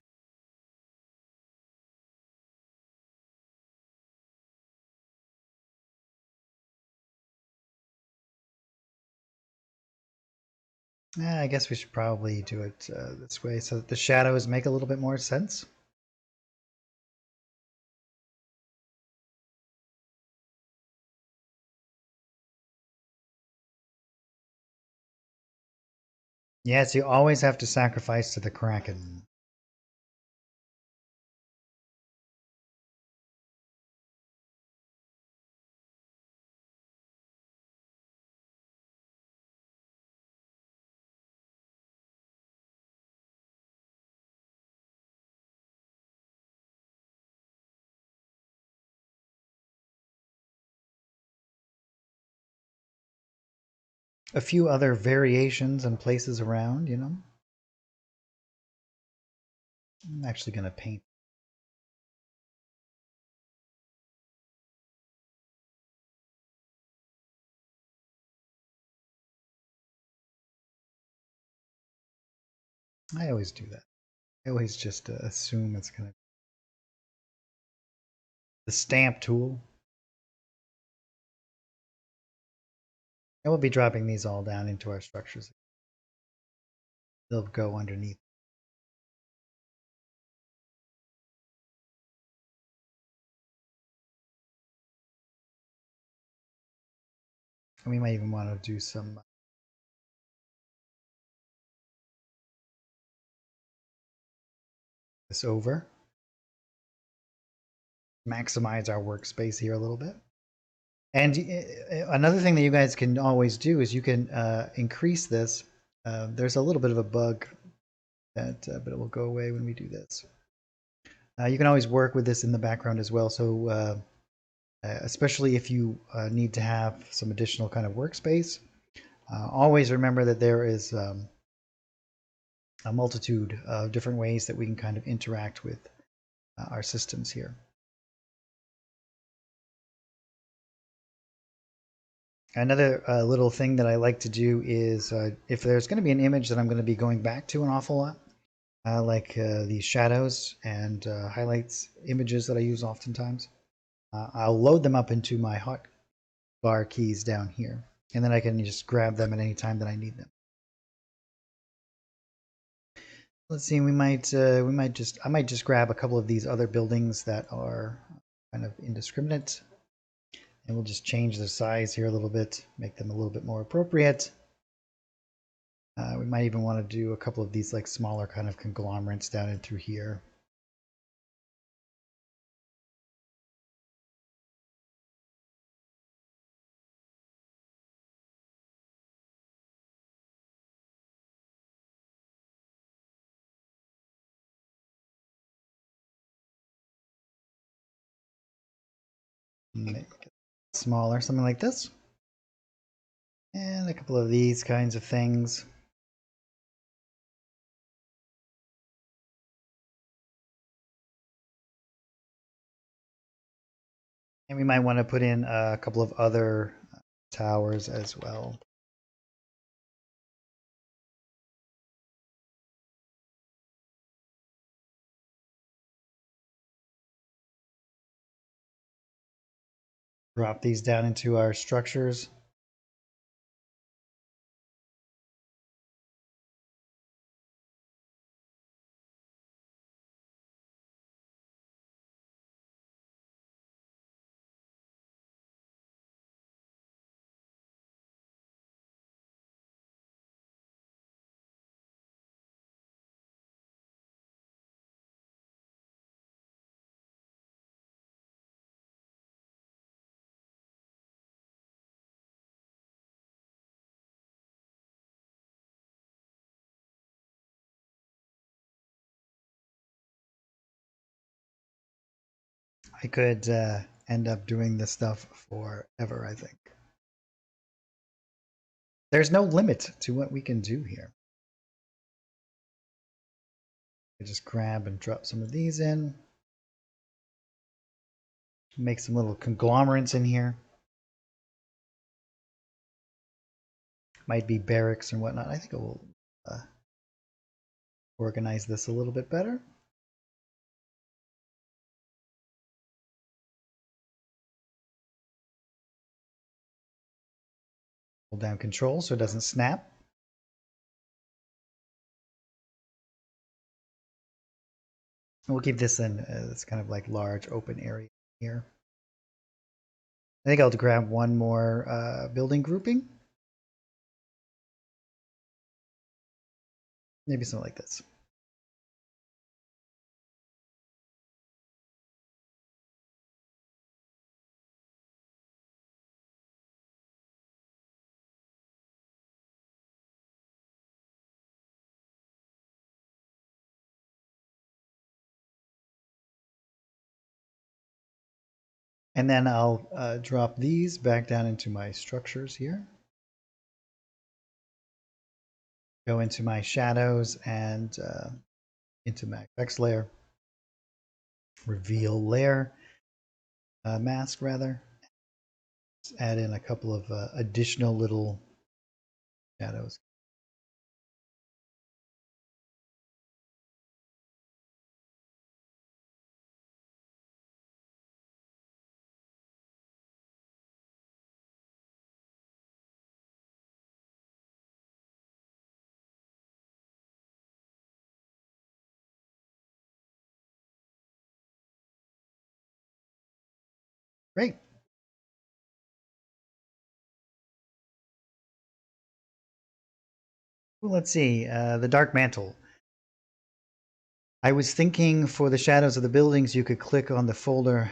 I guess we should probably do it this way so that the shadows make a little bit more sense. Yes, you always have to sacrifice to the Kraken. A few other variations and places around, you know. I'm actually going to paint. I always do that. I always just assume it's going to. The stamp tool. And we'll be dropping these all down into our structures. They'll go underneath. And we might even want to do some this over. maximize our workspace here a little bit. And another thing that you guys can always do is you can increase this. There's a little bit of a bug that, but it will go away when we do this. You can always work with this in the background as well. So especially if you need to have some additional kind of workspace, always remember that there is a multitude of different ways that we can kind of interact with our systems here. Another little thing that I like to do is if there's going to be an image that I'm going to be going back to an awful lot, like these shadows and highlights images that I use oftentimes, I'll load them up into my hotbar keys down here, and then I can just grab them at any time that I need them. Let's see, I might just grab a couple of these other buildings that are kind of indiscriminate, and we'll just change the size here a little bit, make them a little bit more appropriate. We might even want to do a couple of these like smaller kind of conglomerates down in through here. Make it smaller, something like this. And a couple of these kinds of things. And we might want to put in a couple of other towers as well. Drop these down into our structures. I could end up doing this stuff forever, I think. There's no limit to what we can do here. I just grab and drop some of these in. Make some little conglomerates in here. Might be barracks and whatnot. I think it will organize this a little bit better. Hold down Control so it doesn't snap. And we'll keep this in this kind of like large open area here. I think I'll grab one more building grouping. Maybe something like this. And then I'll drop these back down into my structures here. Go into my shadows and into my effects layer. Reveal layer, mask rather. Just add in a couple of additional little shadows. Great. Well, let's see, the dark mantle. I was thinking for the shadows of the buildings, you could click on the folder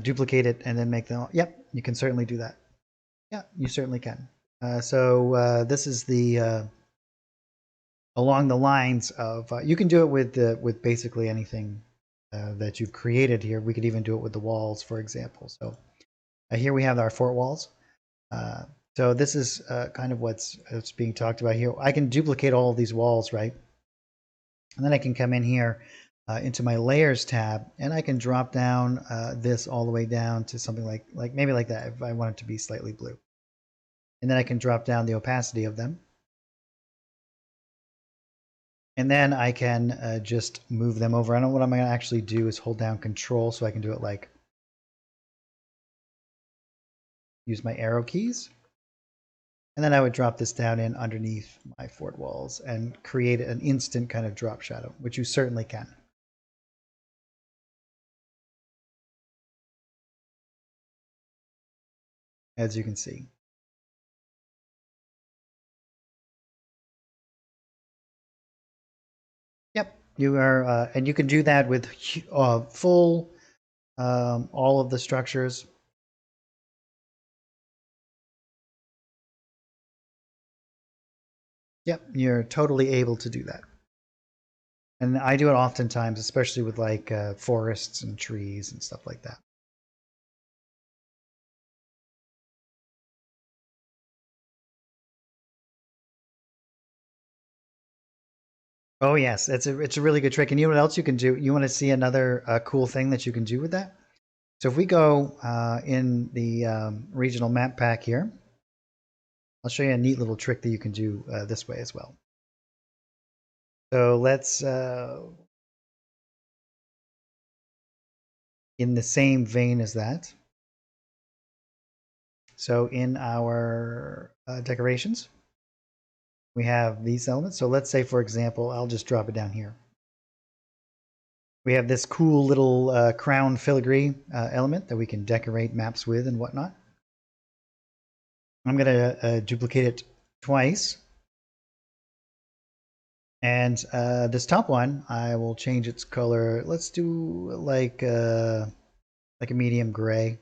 duplicate it, and then make them. Yep, you can certainly do that. Yeah, you certainly can. This is the along the lines of you can do it with basically anything that you've created here. We could even do it with the walls, for example. So here we have our fort walls. Uh, so this is kind of what's being talked about here. I can duplicate all of these walls, right? And then I can come in here into my layers tab, and I can drop down this all the way down to something like maybe like that if I want it to be slightly blue. And then I can drop down the opacity of them. And then I can just move them over. I know what I'm going to actually do is hold down Control so I can do it like use my arrow keys. And then I would drop this down in underneath my fort walls and create an instant kind of drop shadow, which you certainly can. As you can see. Yep, you are, and you can do that with full all of the structures. Yep, you're totally able to do that. And I do it oftentimes, especially with like forests and trees and stuff like that. Oh yes, it's a really good trick. And you know what else you can do? You want to see another cool thing that you can do with that? So if we go in the regional map pack here, I'll show you a neat little trick that you can do this way as well. So let's, in the same vein as that. So in our decorations, we have these elements. So let's say, for example, I'll just drop it down here. We have this cool little crown filigree element that we can decorate maps with and whatnot. I'm going to duplicate it twice. And this top one, I will change its color. Let's do like a medium gray.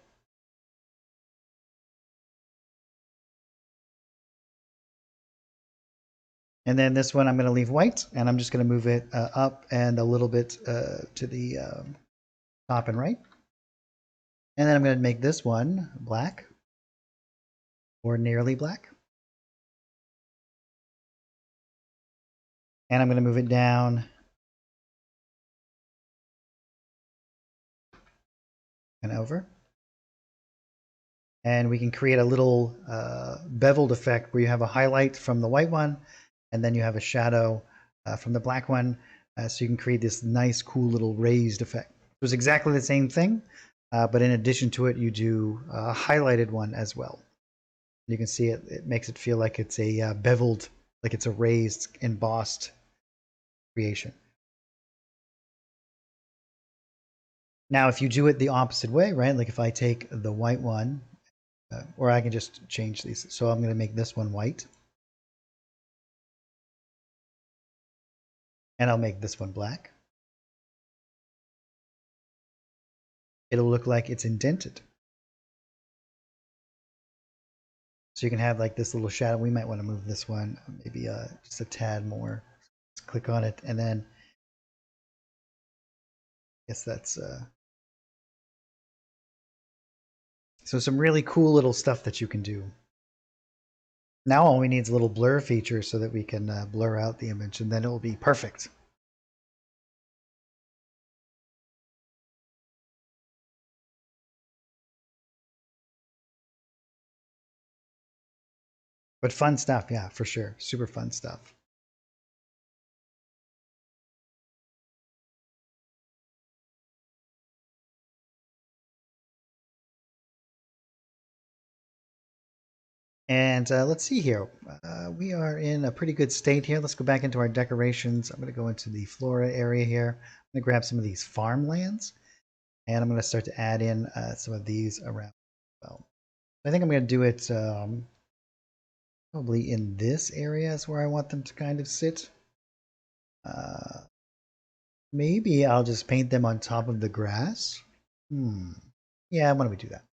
And then this one I'm going to leave white, and I'm just going to move it up and a little bit to the top and right. And then I'm going to make this one black, or nearly black. And I'm going to move it down and over. And we can create a little beveled effect where you have a highlight from the white one, and then you have a shadow from the black one. So you can create this nice, cool little raised effect. It was exactly the same thing, but in addition to it, you do a highlighted one as well. You can see it makes it feel like it's a beveled, like it's a raised, embossed creation. Now, if you do it the opposite way, right? Like if I take the white one, or I can just change these. So I'm going to make this one white. And I'll make this one black. It'll look like it's indented. So you can have like this little shadow. We might want to move this one maybe just a tad more. Let's click on it, and then I guess that's so some really cool little stuff that you can do. Now all we need is a little blur feature so that we can blur out the image, and then it will be perfect. But fun stuff, yeah, for sure. Super fun stuff. And let's see here. We are in a pretty good state here. Let's go back into our decorations. I'm going to go into the flora area here. I'm going to grab some of these farmlands, and I'm going to start to add in some of these around. Well, I think I'm going to do it probably in this area is where I want them to kind of sit. Uh, Maybe I'll just paint them on top of the grass. Yeah, why don't we do that?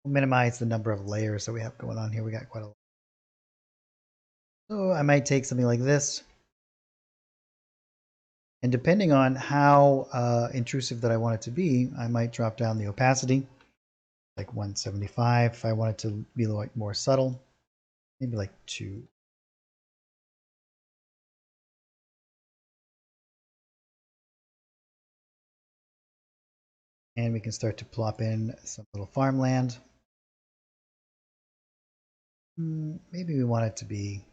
We'll minimize the number of layers that we have going on here. We got quite a lot. So I might take something like this. And depending on how intrusive that I want it to be, I might drop down the opacity, like 175. If I want it to be like more subtle, maybe like 2. And we can start to plop in some little farmland. Maybe we want it to be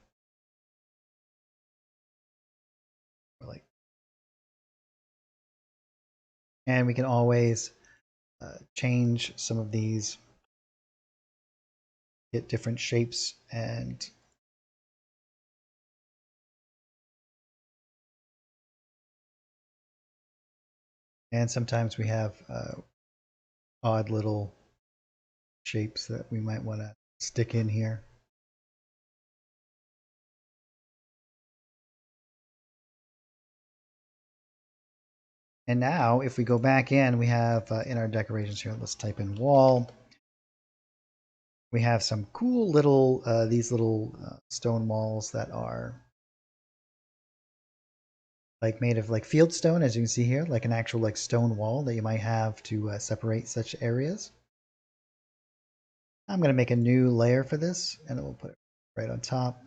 like, and we can always change some of these, get different shapes and sometimes we have odd little shapes that we might want to stick in here. And now if we go back in, we have in our decorations here, let's type in wall. We have some cool little, these little stone walls that are like made of like field stone, as you can see here, like an actual like stone wall that you might have to separate such areas. I'm going to make a new layer for this, and then we'll put it right on top.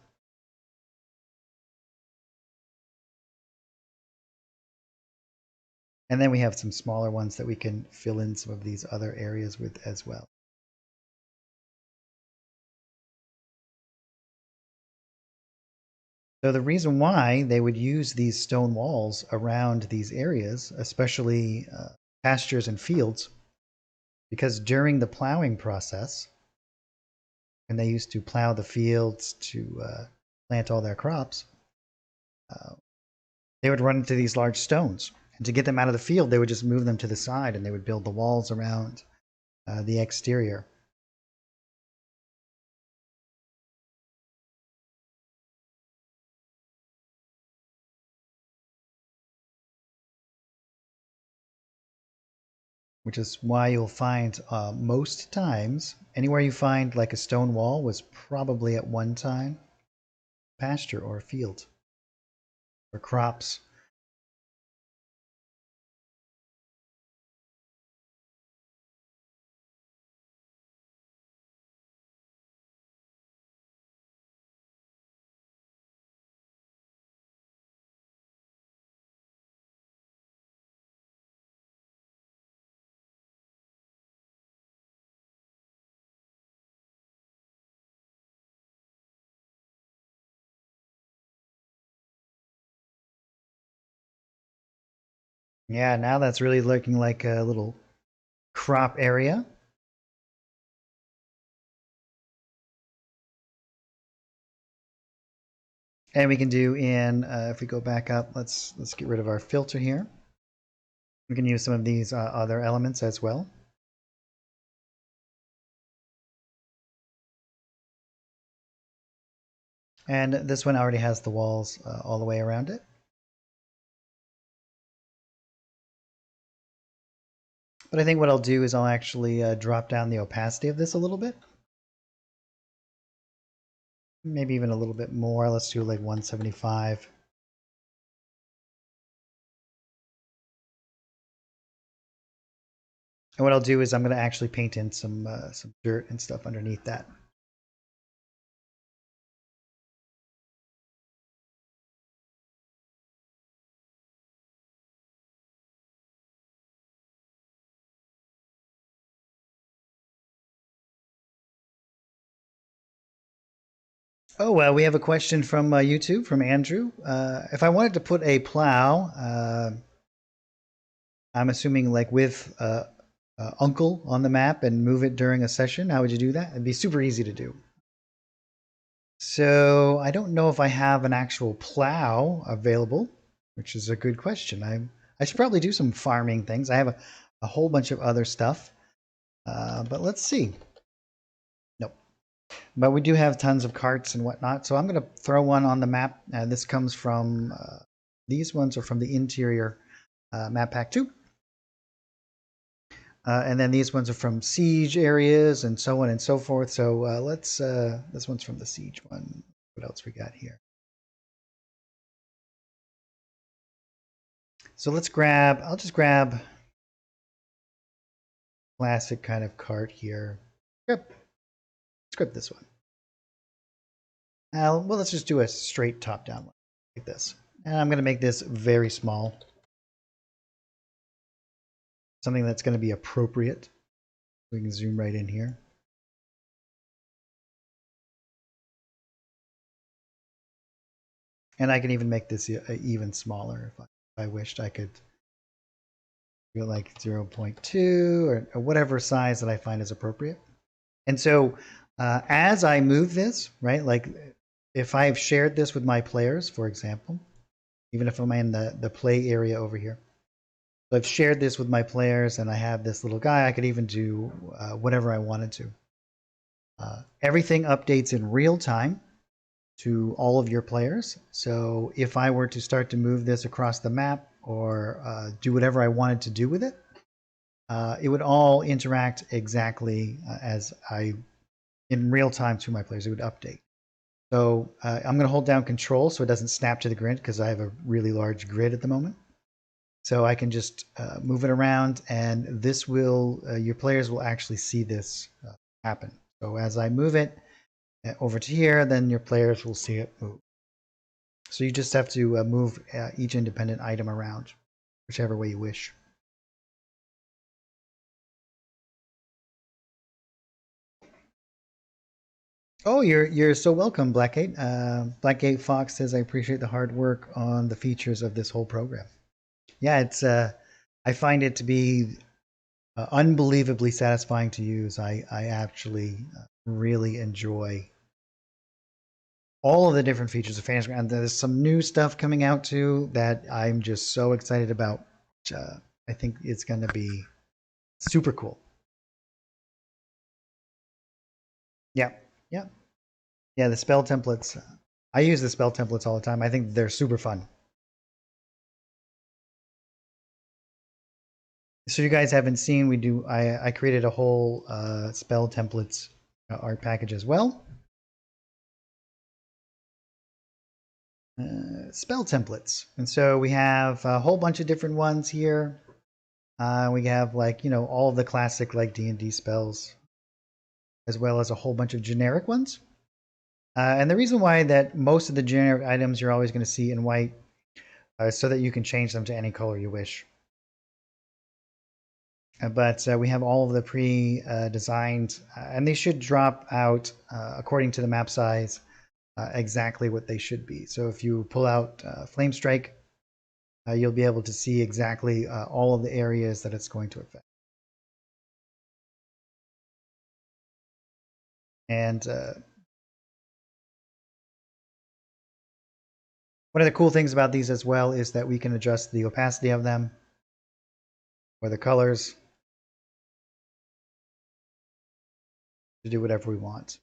And then we have some smaller ones that we can fill in some of these other areas with as well. So the reason why they would use these stone walls around these areas, especially pastures and fields, because during the plowing process, when they used to plow the fields to plant all their crops, they would run into these large stones. And to get them out of the field, they would just move them to the side and they would build the walls around the exterior. Which is why you'll find most times, anywhere you find like a stone wall was probably at one time pasture or a field or crops. Yeah, now that's really looking like a little crop area. And we can do in, if we go back up, let's get rid of our filter here. We can use some of these other elements as well. And this one already has the walls all the way around it. But I think what I'll do is I'll actually drop down the opacity of this a little bit. Maybe even a little bit more. Let's do like 175. And what I'll do is I'm going to actually paint in some dirt and stuff underneath that. Oh, well, we have a question from YouTube from Andrew. If I wanted to put a plow, I'm assuming like with Uncle on the map and move it during a session, how would you do that? It'd be super easy to do. So I don't know if I have an actual plow available, which is a good question. I should probably do some farming things. I have a whole bunch of other stuff, but let's see. Nope. But we do have tons of carts and whatnot, so I'm going to throw one on the map. This comes from, these ones are from the interior map pack 2. And then these ones are from siege areas and so on and so forth. So let's, this one's from the siege one. What else we got here? So let's grab, I'll just grab classic kind of cart here. Yep. Let's grab this one. Well, let's just do a straight top down one like this. And I'm going to make this very small. Something that's going to be appropriate. We can zoom right in here. And I can even make this even smaller if I wished. I could do it like 0.2 or whatever size that I find is appropriate. And so as I move this, right, like if I've shared this with my players, for example, even if I'm in the play area over here, so I've shared this with my players and I have this little guy, I could even do whatever I wanted to. Everything updates in real time to all of your players. So if I were to start to move this across the map or do whatever I wanted to do with it, it would all interact exactly as in real time to my players. It would update. So I'm going to hold down Control so it doesn't snap to the grid because I have a really large grid at the moment. So I can just move it around, and this will your players will actually see this happen. So as I move it over to here, then your players will see it move. So you just have to move each independent item around, whichever way you wish. Oh, you're so welcome, Blackgate. Blackgate Fox says, I appreciate the hard work on the features of this whole program. Yeah, it's I find it to be unbelievably satisfying to use. I actually really enjoy all of the different features of Fantasy Ground. There's some new stuff coming out too that I'm just so excited about. I think it's going to be super cool. Yeah, yeah, yeah. The spell templates. I use the spell templates all the time. I think they're super fun. So you guys haven't seen, we do. I created a whole spell templates art package as well. Spell templates, and so we have a whole bunch of different ones here. We have like all of the classic like D&D spells, as well as a whole bunch of generic ones. And the reason why that most of the generic items you're always going to see in white, so that you can change them to any color you wish. But we have all of the pre-designed, and they should drop out according to the map size exactly what they should be. So if you pull out Flame Strike, you'll be able to see exactly all of the areas that it's going to affect. And one of the cool things about these as well is that we can adjust the opacity of them or the colors to do whatever we want.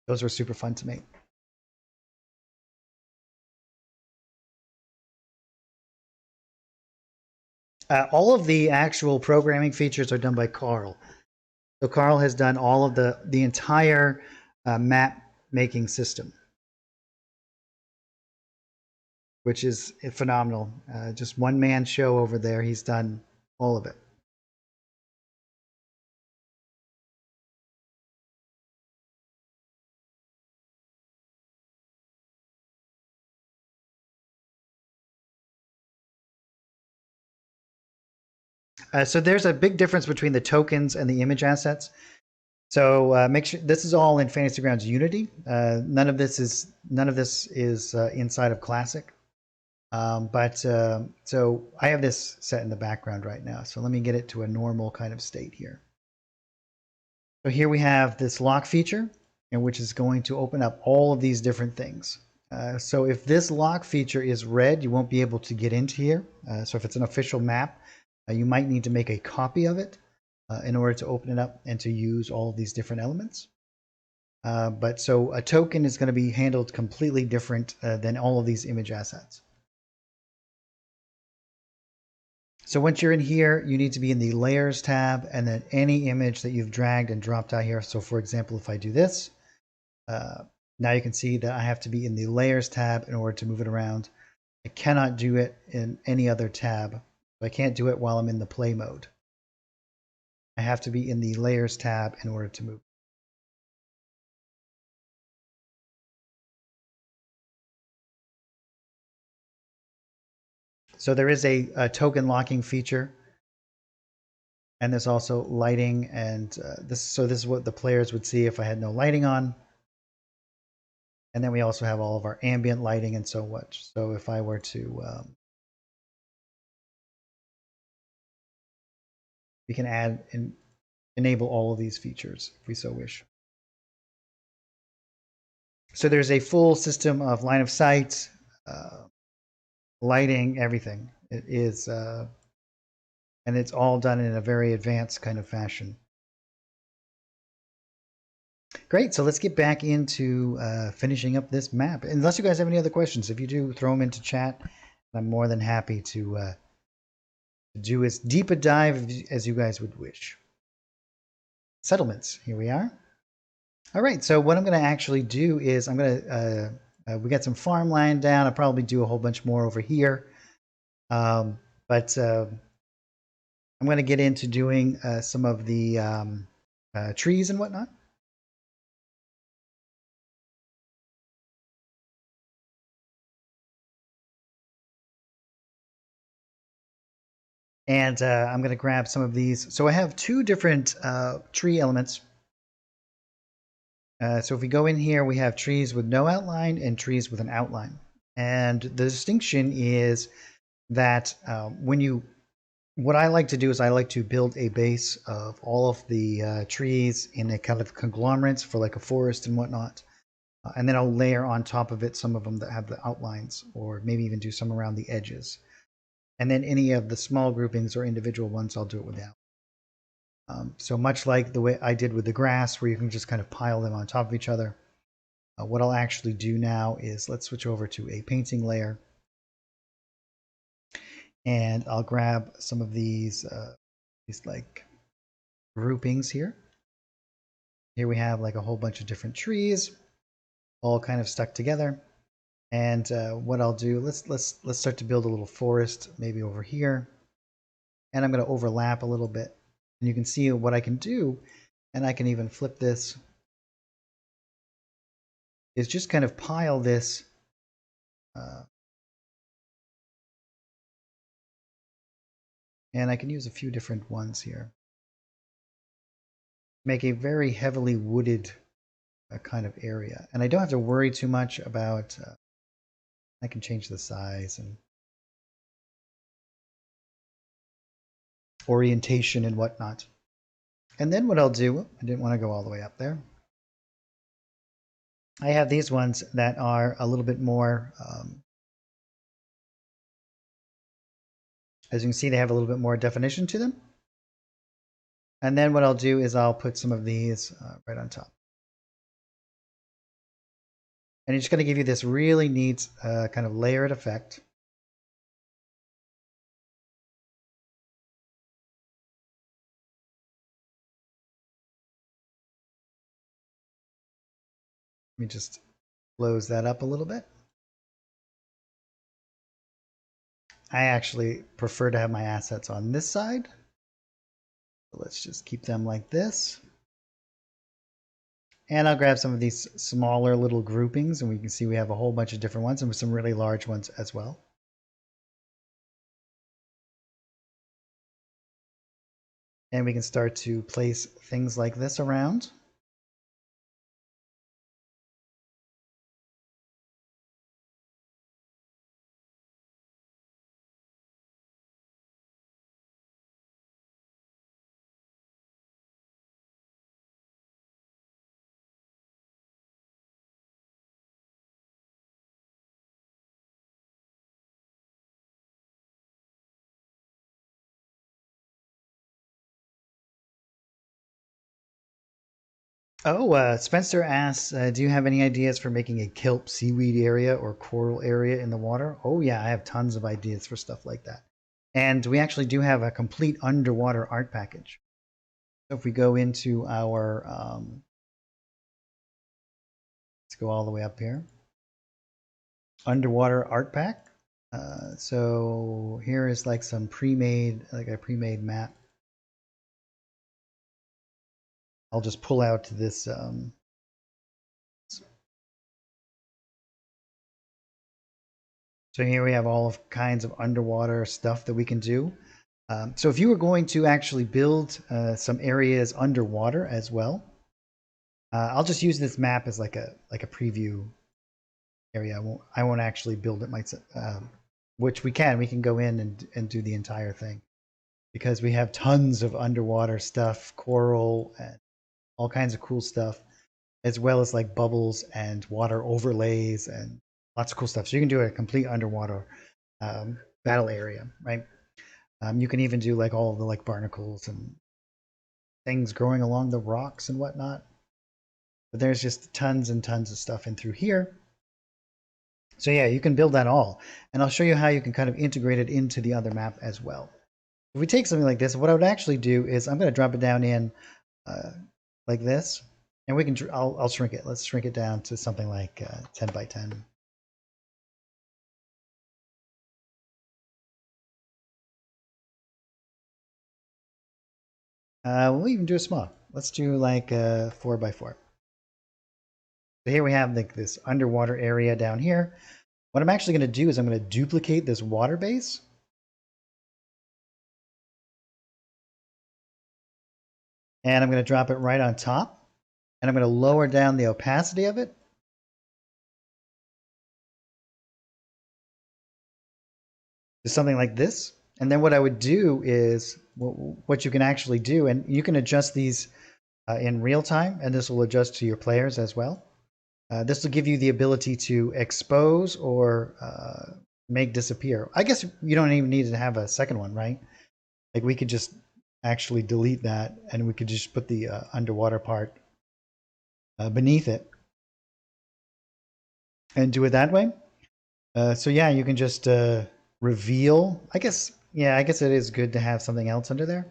Those were super fun to make. All of the actual programming features are done by Carl. So Carl has done all of the entire map making system, which is phenomenal. Just one man show over there. He's done all of it. So there's a big difference between the tokens and the image assets. So make sure this is all in Fantasy Grounds Unity. None of this is inside of Classic. So I have this set in the background right now. So let me get it to a normal kind of state here. So here we have this lock feature, which is going to open up all of these different things. So if this lock feature is red, you won't be able to get into here. So if it's an official map, you might need to make a copy of it in order to open it up and to use all of these different elements. But so a token is going to be handled completely different than all of these image assets. So once you're in here, you need to be in the Layers tab, and then any image that you've dragged and dropped out here. So for example, if I do this, now you can see that I have to be in the Layers tab in order to move it around. I cannot do it in any other tab. I can't do it while I'm in the play mode. I have to be in the Layers tab in order to move. So there is a token locking feature, and there's also lighting, and this is what the players would see if I had no lighting on. And then we also have all of our ambient lighting and so much. So if I were to, we can add and enable all of these features if we so wish. So there's a full system of line of sight, lighting, everything. It is, and it's all done in a very advanced kind of fashion. Great, so let's get back into finishing up this map. Unless you guys have any other questions, if you do, throw them into chat. I'm more than happy to do as deep a dive as you guys would wish. Settlements, here we are. All right, so what I'm going to actually do is I'm going to, we got some farmland down. I'll probably do a whole bunch more over here. But I'm going to get into doing some of the trees and whatnot. And I'm going to grab some of these. So I have two different tree elements. So if we go in here, we have trees with no outline and trees with an outline. And the distinction is that what I like to do is I like to build a base of all of the trees in a kind of conglomerates for like a forest and whatnot. And then I'll layer on top of it some of them that have the outlines, or maybe even do some around the edges. And then any of the small groupings or individual ones, I'll do it without. So much like the way I did with the grass, where you can just kind of pile them on top of each other. What I'll actually do now is let's switch over to a painting layer. And I'll grab some of these like groupings here. Here we have like a whole bunch of different trees, all kind of stuck together. And what I'll do, let's start to build a little forest, maybe over here. And I'm going to overlap a little bit. And you can see what I can do, and I can even flip this, is just kind of pile this and I can use a few different ones here. Make a very heavily wooded kind of area. And I don't have to worry too much about, I can change the size and orientation and whatnot. And then what I'll do, I didn't want to go all the way up there. I have these ones that are a little bit more, as you can see, they have a little bit more definition to them. And then what I'll do is I'll put some of these right on top. And it's going to give you this really neat kind of layered effect. Let me just close that up a little bit. I actually prefer to have my assets on this side. So let's just keep them like this. And I'll grab some of these smaller little groupings, and we can see we have a whole bunch of different ones and some really large ones as well. And we can start to place things like this around. Oh, Spencer asks, do you have any ideas for making a kelp seaweed area or coral area in the water? Oh yeah, I have tons of ideas for stuff like that. And we actually do have a complete underwater art package. So if we go into our, let's go all the way up here, underwater art pack. So here is like some pre-made, like a pre-made map. I'll just pull out this. So here we have all of kinds of underwater stuff that we can do. So if you were going to actually build some areas underwater as well, I'll just use this map as like a preview area. I won't actually build it myself, which we can. We can go in and do the entire thing because we have tons of underwater stuff, coral and all kinds of cool stuff, as well as like bubbles and water overlays and lots of cool stuff. So you can do a complete underwater battle area, right? You can even do like all of the like barnacles and things growing along the rocks and whatnot. But there's just tons and tons of stuff in through here. So yeah, you can build that all. And I'll show you how you can kind of integrate it into the other map as well. If we take something like this, what I would actually do is I'm going to drop it down in like this. And we can, I'll shrink it. Let's shrink it down to something like 10 by 10. We'll even do a small. Let's do like 4 by 4. So here we have like this underwater area down here. What I'm actually going to do is I'm going to duplicate this water base. And I'm going to drop it right on top. And I'm going to lower down the opacity of it. To something like this. And then what I would do is what you can actually do, and you can adjust these in real time, and this will adjust to your players as well. This will give you the ability to expose or make disappear. I guess you don't even need to have a second one, right? Like we could just actually delete that and we could just put the underwater part beneath it and do it that way. So yeah, you can just reveal. I guess, yeah, I guess it is good to have something else under there.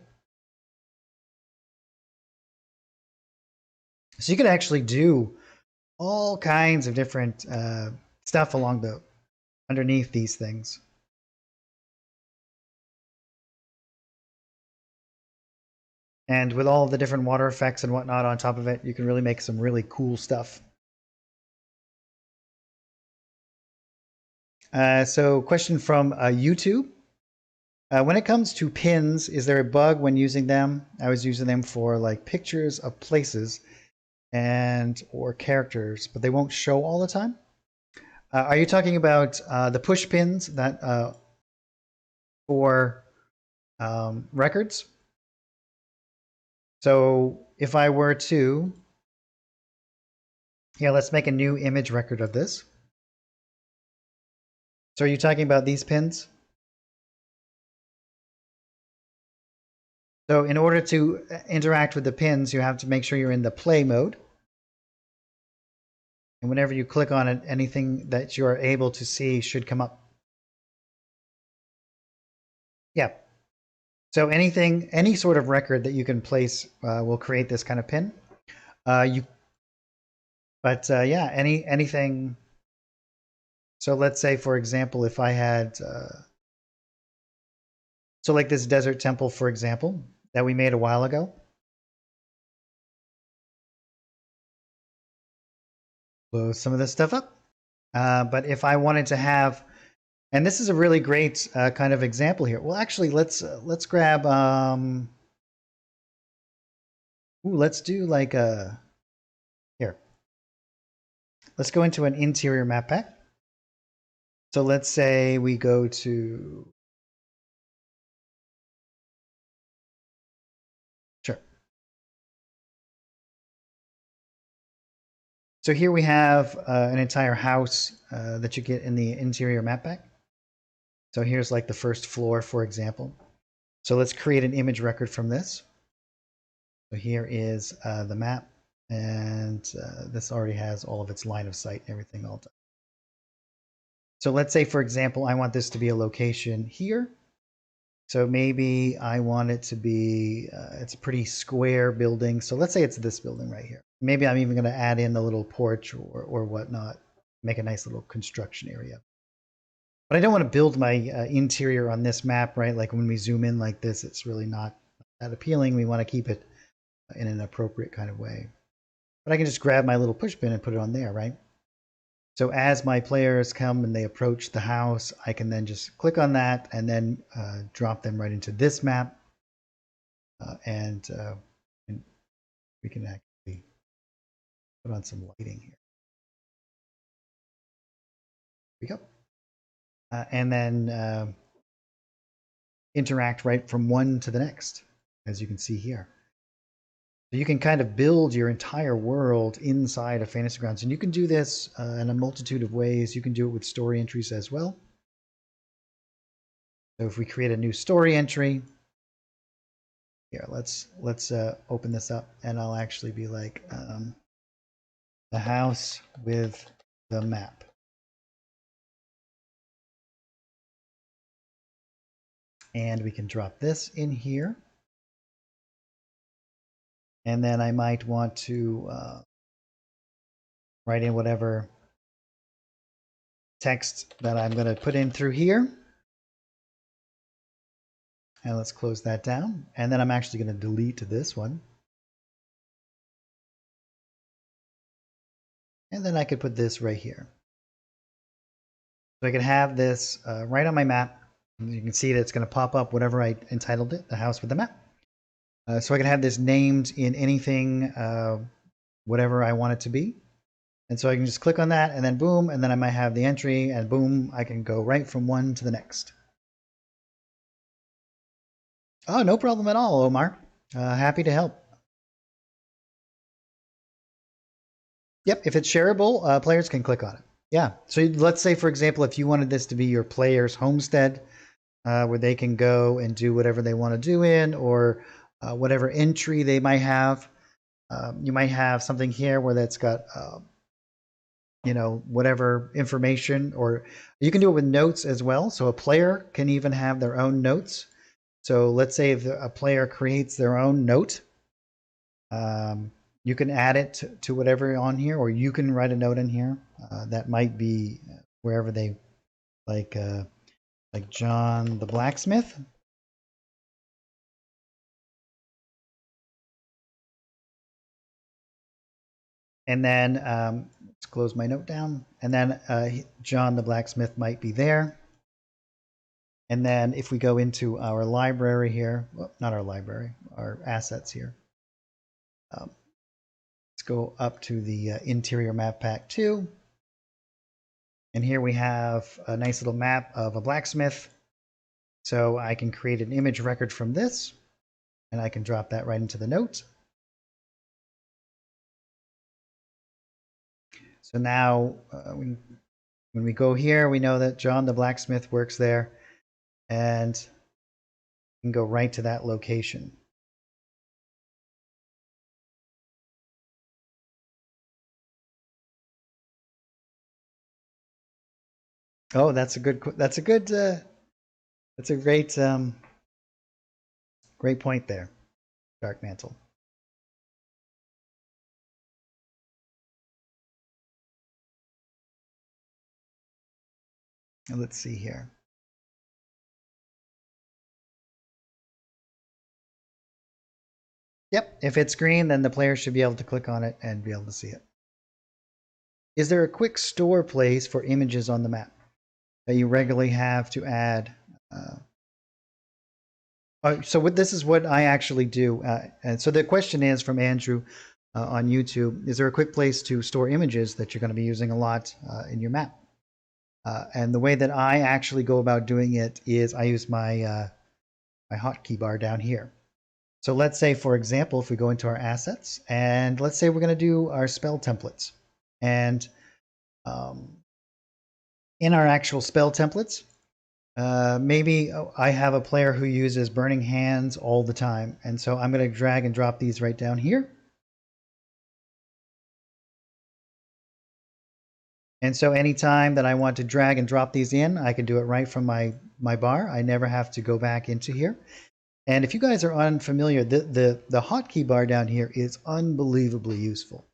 So you could actually do all kinds of different stuff along the underneath these things. And with all the different water effects and whatnot on top of it, you can really make some really cool stuff. So question from YouTube. When it comes to pins, is there a bug when using them? I was using them for like pictures of places and or characters, but they won't show all the time. Are you talking about the push pins that for records? So if I were to, yeah, let's make a new image record of this. So are you talking about these pins? So in order to interact with the pins, you have to make sure you're in the play mode. And whenever you click on it, anything that you are able to see should come up. Yeah. So anything, any sort of record that you can place will create this kind of pin. Yeah, anything. So let's say, for example, if I had, so like this desert temple, for example, that we made a while ago. Blow some of this stuff up. But if I wanted to have, and this is a really great kind of example here. Well, actually, let's grab. Let's do like a here. Let's go into an interior map pack. So let's say we go to. Sure. So here we have an entire house that you get in the interior map pack. So here's like the first floor, for example. So let's create an image record from this. So here is the map, and this already has all of its line of sight and everything all done. So let's say, for example, I want this to be a location here. So maybe I want it to be, it's a pretty square building. So let's say it's this building right here. Maybe I'm even going to add in a little porch or whatnot, make a nice little construction area. But I don't want to build my interior on this map, right? Like when we zoom in like this, it's really not that appealing. We want to keep it in an appropriate kind of way. But I can just grab my little push pin and put it on there, right? So as my players come and they approach the house, I can then just click on that and then drop them right into this map. And we can actually put on some lighting here. Here we go. And then interact right from one to the next, as you can see here. So you can kind of build your entire world inside of Fantasy Grounds. And you can do this in a multitude of ways. You can do it with story entries as well. So if we create a new story entry, here, let's open this up, and I'll actually be like the house with the map. And we can drop this in here. And then I might want to write in whatever text that I'm going to put in through here. And let's close that down. And then I'm actually going to delete this one. And then I could put this right here. So I can have this right on my map. And you can see that it's going to pop up whatever I entitled it, the house with the map. So I can have this named in anything, whatever I want it to be. And so I can just click on that and then boom, and then I might have the entry and boom, I can go right from one to the next. Oh, no problem at all, Omar. Happy to help. Yep, if it's shareable, players can click on it. Yeah, so let's say, for example, if you wanted this to be your player's homestead, where they can go and do whatever they want to do in, or whatever entry they might have. You might have something here where that's got, you know, whatever information, or you can do it with notes as well. So a player can even have their own notes. So let's say if a player creates their own note, you can add it to whatever on here, or you can write a note in here that might be wherever they like John the blacksmith. And then let's close my note down. And then John the blacksmith might be there. And then if we go into our library here, well, not our library, our assets here. Let's go up to the interior map pack 2. And here we have a nice little map of a blacksmith. So I can create an image record from this, and I can drop that right into the note. So now when we go here, we know that John the blacksmith works there, and we can go right to that location. Oh, that's a great great point there, Dark Mantle. And let's see here. Yep, if it's green, then the player should be able to click on it and be able to see it. Is there a quick store place for images on the map that you regularly have to add? So this is what I actually do. And so the question is from Andrew on YouTube, is there a quick place to store images that you're going to be using a lot in your map? And the way that I actually go about doing it is I use my my hotkey bar down here. So let's say, for example, if we go into our assets, and let's say we're going to do our spell templates. And in our actual spell templates, maybe I have a player who uses Burning Hands all the time. And so I'm going to drag and drop these right down here. And so anytime that I want to drag and drop these in, I can do it right from my my bar. I never have to go back into here. And if you guys are unfamiliar, the hotkey bar down here is unbelievably useful.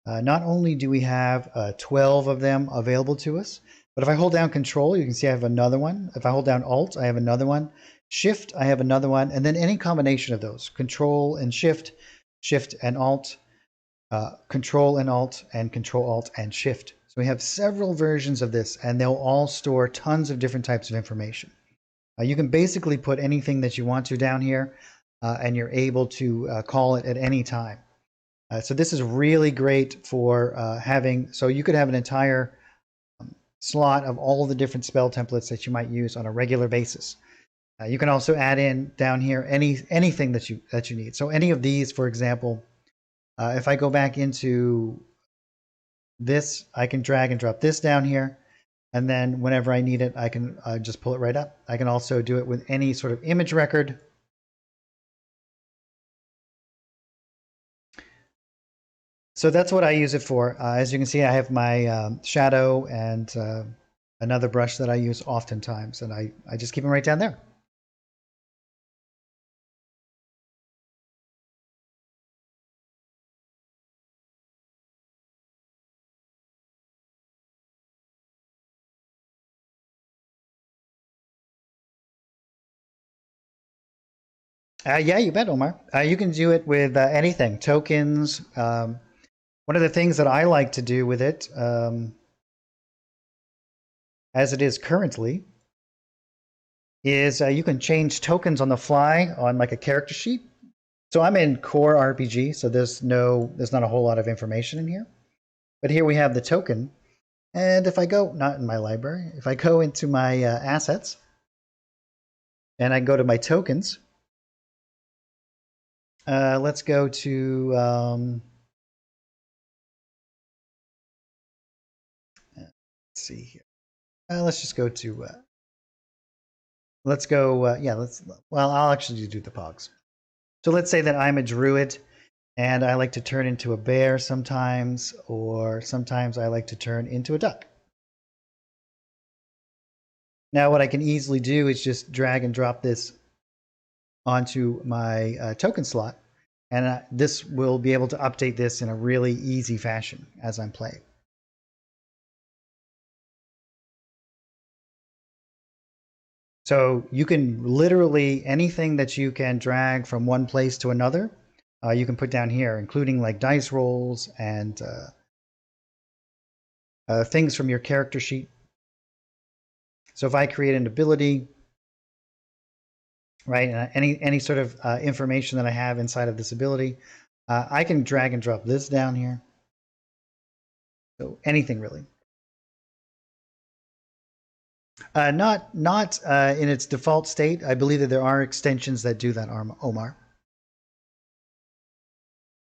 Not only do we have 12 of them available to us, but if I hold down Control, you can see I have another one. If I hold down Alt, I have another one. Shift, I have another one. And then any combination of those, Control and Shift, Shift and Alt, Control and Alt, and Control, Alt, and Shift. So we have several versions of this, and they'll all store tons of different types of information. You can basically put anything that you want to down here, and you're able to call it at any time. So this is really great for having, so you could have an entire slot of all the different spell templates that you might use on a regular basis. You can also add in down here anything that you need. So any of these, for example, if I go back into this, I can drag and drop this down here. And then whenever I need it, I can just pull it right up. I can also do it with any sort of image record. So that's what I use it for. As you can see, I have my shadow and another brush that I use oftentimes, and I just keep them right down there. Yeah, you bet, Omar. You can do it with anything, tokens. One of the things that I like to do with it, as it is currently, is you can change tokens on the fly on like a character sheet. So I'm in core RPG, so there's not a whole lot of information in here. But here we have the token. And if I go, not in my library, if I go into my assets, and I go to my tokens, let's go to, let's see here. Let's just go to, let's go, yeah, well, I'll actually do the pogs. So let's say that I'm a druid, and I like to turn into a bear sometimes, or sometimes I like to turn into a duck. Now what I can easily do is just drag and drop this onto my token slot, and this will be able to update this in a really easy fashion as I'm playing. So you can literally, anything that you can drag from one place to another, you can put down here, including like dice rolls and things from your character sheet. So if I create an ability, right, any sort of information that I have inside of this ability, I can drag and drop this down here. So anything really. Not in its default state. I believe that there are extensions that do that, Omar.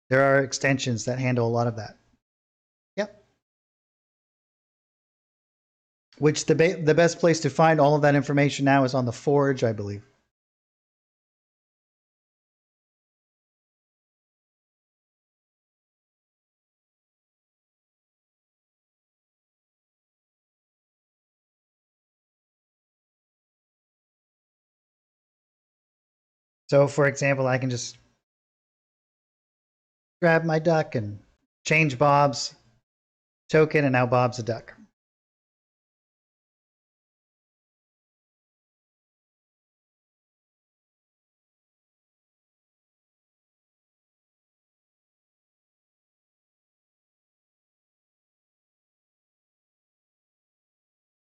There are extensions that handle a lot of that. Yep. Which the best place to find all of that information now is on the Forge, I believe. So for example, I can just grab my duck and change Bob's token, and now Bob's a duck.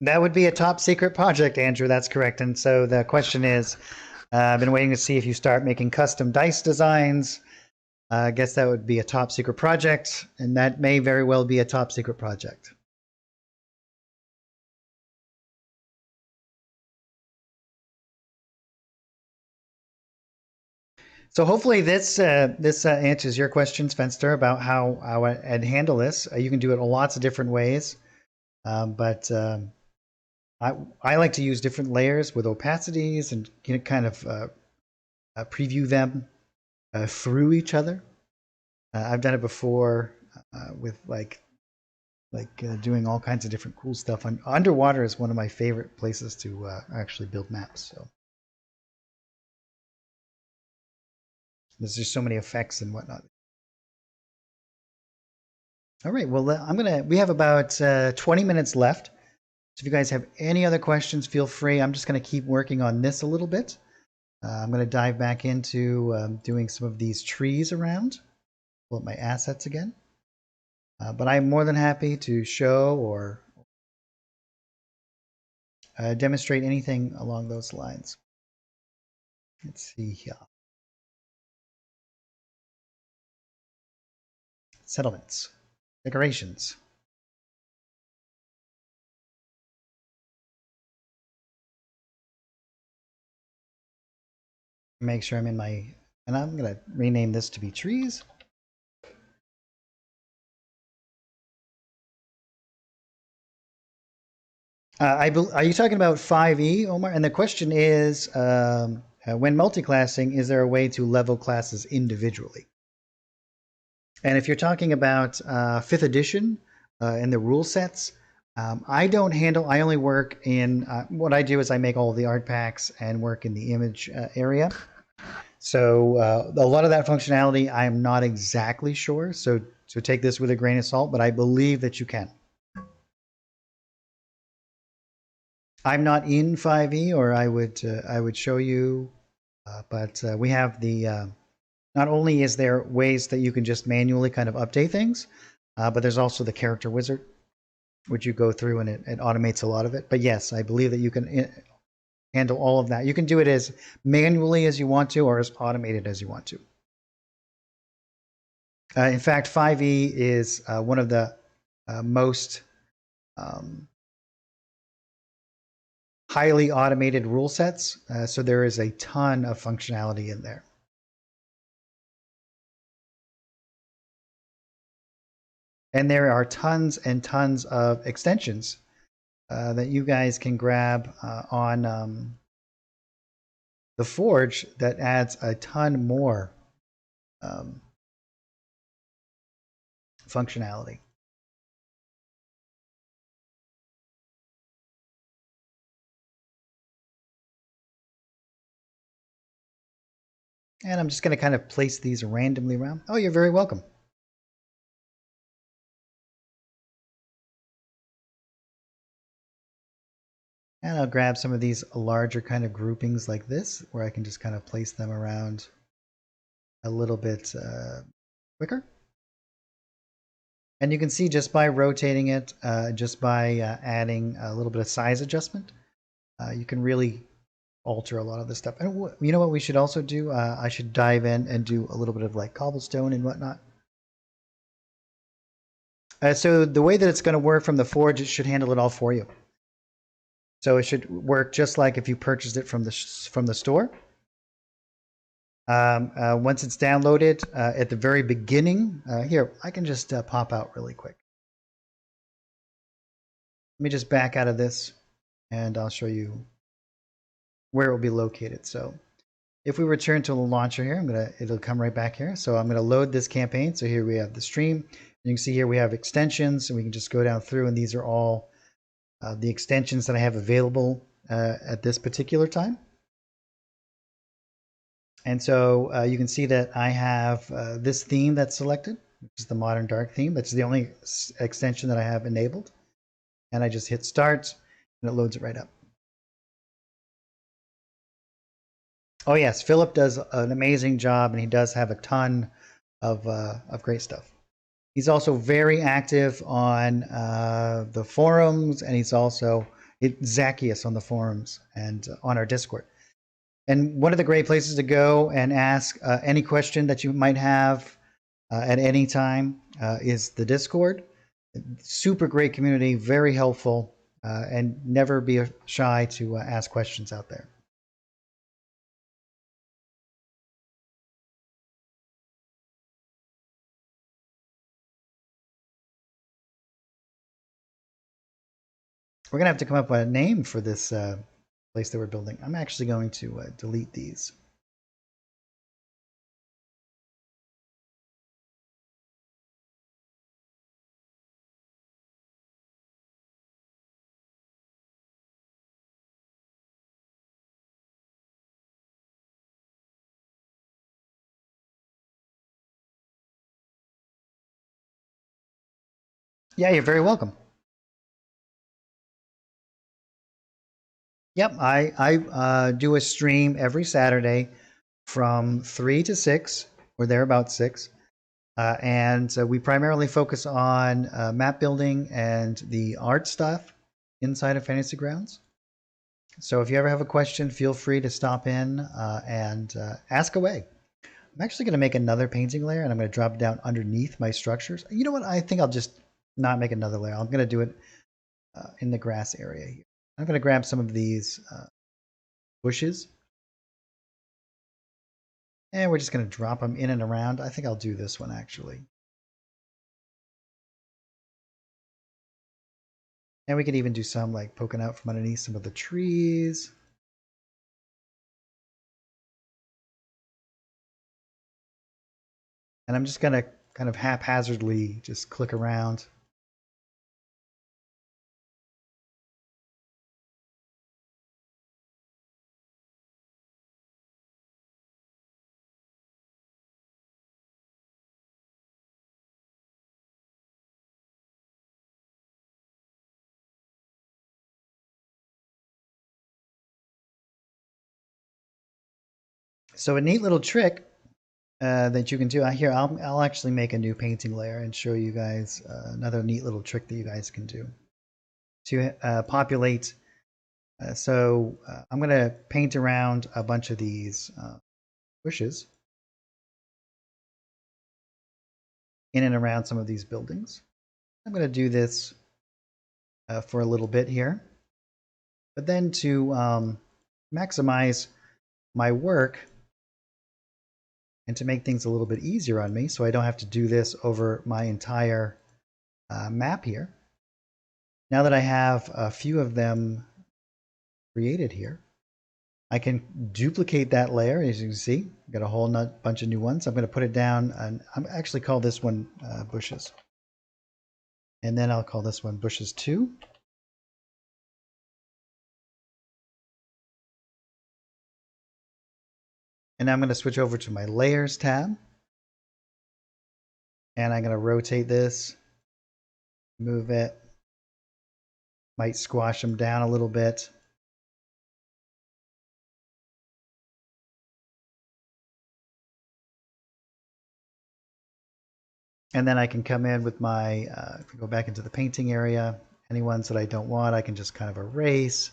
That would be a top secret project, Andrew. That's correct. And so the question is, I've been waiting to see if you start making custom dice designs. I guess that would be a top secret project, and that may very well be a top secret project. So hopefully this answers your questions, Fenster, about how I'd handle this. You can do it lots of different ways, but I like to use different layers with opacities and kind of preview them through each other. I've done it before with like like doing all kinds of different cool stuff. Underwater is one of my favorite places to actually build maps. So there's just so many effects and whatnot. All right, well, we have about 20 minutes left. So if you guys have any other questions, feel free. I'm just going to keep working on this a little bit. I'm going to dive back into doing some of these trees around. Pull up my assets again. But I'm more than happy to show or demonstrate anything along those lines. Let's see here. Settlements, decorations. Make sure I'm in my, and I'm going to rename this to be trees. Are you talking about 5e, Omar? And the question is, when multi-classing, is there a way to level classes individually? And if you're talking about 5th edition and the rule sets, I don't handle, I only work in, what I do is I make all of the art packs and work in the image area. So a lot of that functionality, I'm not exactly sure. So take this with a grain of salt, but I believe that you can. I'm not in 5e, or I would show you, but we have the. Not only is there ways that you can just manually kind of update things, but there's also the character wizard, which you go through and it automates a lot of it. But yes, I believe that you can handle all of that. You can do it as manually as you want to, or as automated as you want to. In fact, 5e is one of the most highly automated rule sets. So there is a ton of functionality in there. And there are tons and tons of extensions that you guys can grab on the Forge that adds a ton more functionality. And I'm just going to kind of place these randomly around. Oh, you're very welcome. And I'll grab some of these larger kind of groupings like this, where I can just kind of place them around a little bit quicker. And you can see just by rotating it, just by adding a little bit of size adjustment, you can really alter a lot of this stuff. And you know what we should also do? I should dive in and do a little bit of like cobblestone and whatnot. So the way that it's going to work from the Forge, it should handle it all for you. So it should work just like if you purchased it from the store. Once it's downloaded, at the very beginning, here, I can just pop out really quick. Let me just back out of this, and I'll show you where it will be located. So if we return to the launcher here, it'll come right back here. So I'm going to load this campaign. So here we have the stream. You can see here we have extensions, and we can just go down through, and these are all the extensions that I have available at this particular time. And so you can see that I have this theme that's selected, which is the Modern Dark theme. That's the only extension that I have enabled. And I just hit start, and it loads it right up. Oh yes, Philip does an amazing job, and he does have a ton of great stuff. He's also very active on the forums, and he's also Zacchaeus on the forums and on our Discord. And one of the great places to go and ask any question that you might have at any time is the Discord. Super great community, very helpful, and never be shy to ask questions out there. We're going to have to come up with a name for this place that we're building. I'm actually going to delete these. Yeah, you're very welcome. Yep, I do a stream every Saturday from 3 to 6, or there about 6. And we primarily focus on map building and the art stuff inside of Fantasy Grounds. So if you ever have a question, feel free to stop in and ask away. I'm actually going to make another painting layer, and I'm going to drop it down underneath my structures. You know what? I think I'll just not make another layer. I'm going to do it in the grass area here. I'm going to grab some of these bushes, and we're just going to drop them in and around. I think I'll do this one actually. And we could even do some like poking out from underneath some of the trees. And I'm just going to kind of haphazardly just click around. So a neat little trick that you can do here, I'll actually make a new painting layer and show you guys another neat little trick that you guys can do to populate. I'm going to paint around a bunch of these bushes in and around some of these buildings. I'm going to do this for a little bit here, but then to maximize my work and to make things a little bit easier on me so I don't have to do this over my entire map here. Now that I have a few of them created here, I can duplicate that layer. As you can see, I've got a whole bunch of new ones. I'm going to put it down, and I'm actually call this one bushes. And then I'll call this one bushes 2. And I'm going to switch over to my layers tab. And I'm going to rotate this, move it, might squash them down a little bit. And then I can come in with my, if we go back into the painting area, any ones that I don't want, I can just kind of erase.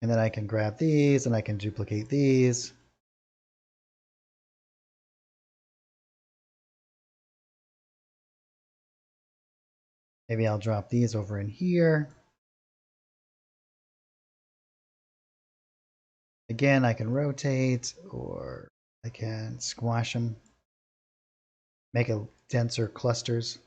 And then I can grab these and I can duplicate these. Maybe I'll drop these over in here. Again, I can rotate, or I can squash them, make a denser clusters.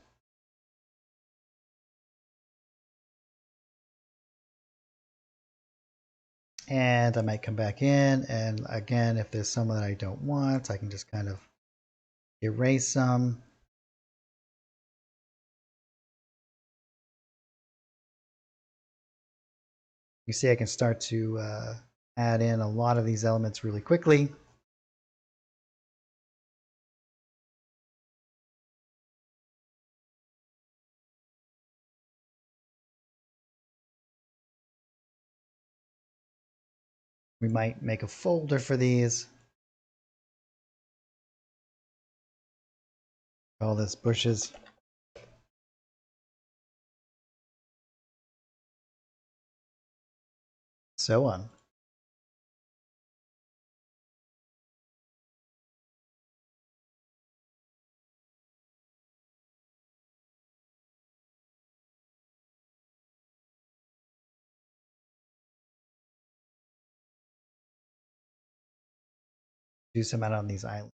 And I might come back in, and again, if there's some that I don't want, I can just kind of erase some. You see I can start to add in a lot of these elements really quickly. We might make a folder for these. Call this bushes. So on. Do some out on these islands.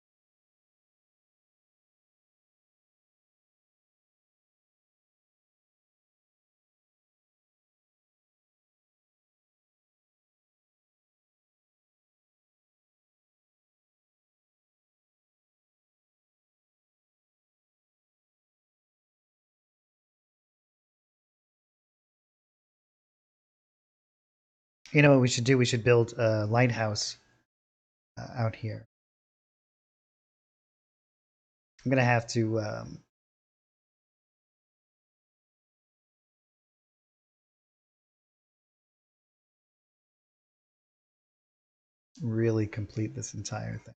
You know what we should do? We should build a lighthouse out here. I'm gonna have to really complete this entire thing.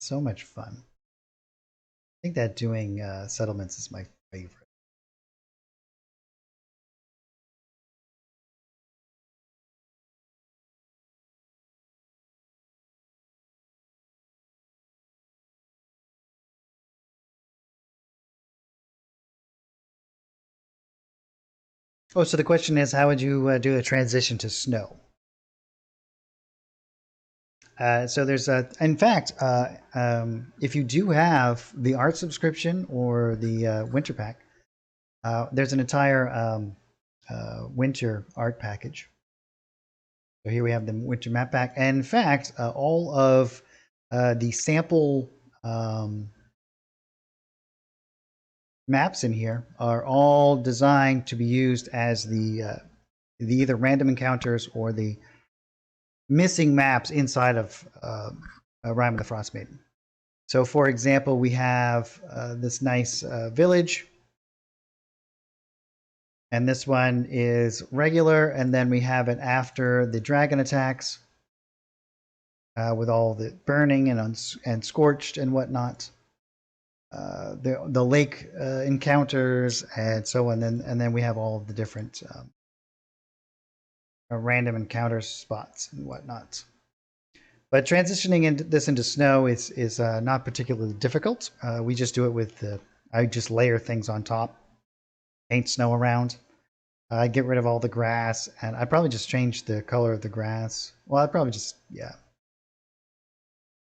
So much fun. I think that doing settlements is my favorite. Oh, so the question is, how would you do a transition to snow? So there's in fact, if you do have the art subscription or the winter pack, there's an entire winter art package. So here we have the winter map pack, and in fact, all of the sample maps in here are all designed to be used as the either random encounters or the missing maps inside of Rime of the Frost Maiden. So, for example, we have this nice village, and this one is regular, and then we have it after the dragon attacks with all the burning and scorched and whatnot. The lake encounters and so on, and then we have all of the different random encounter spots and whatnot. But transitioning this into snow is not particularly difficult. We just do it with I just layer things on top, paint snow around. I get rid of all the grass, and I'd probably just change the color of the grass. Well, I'd probably just get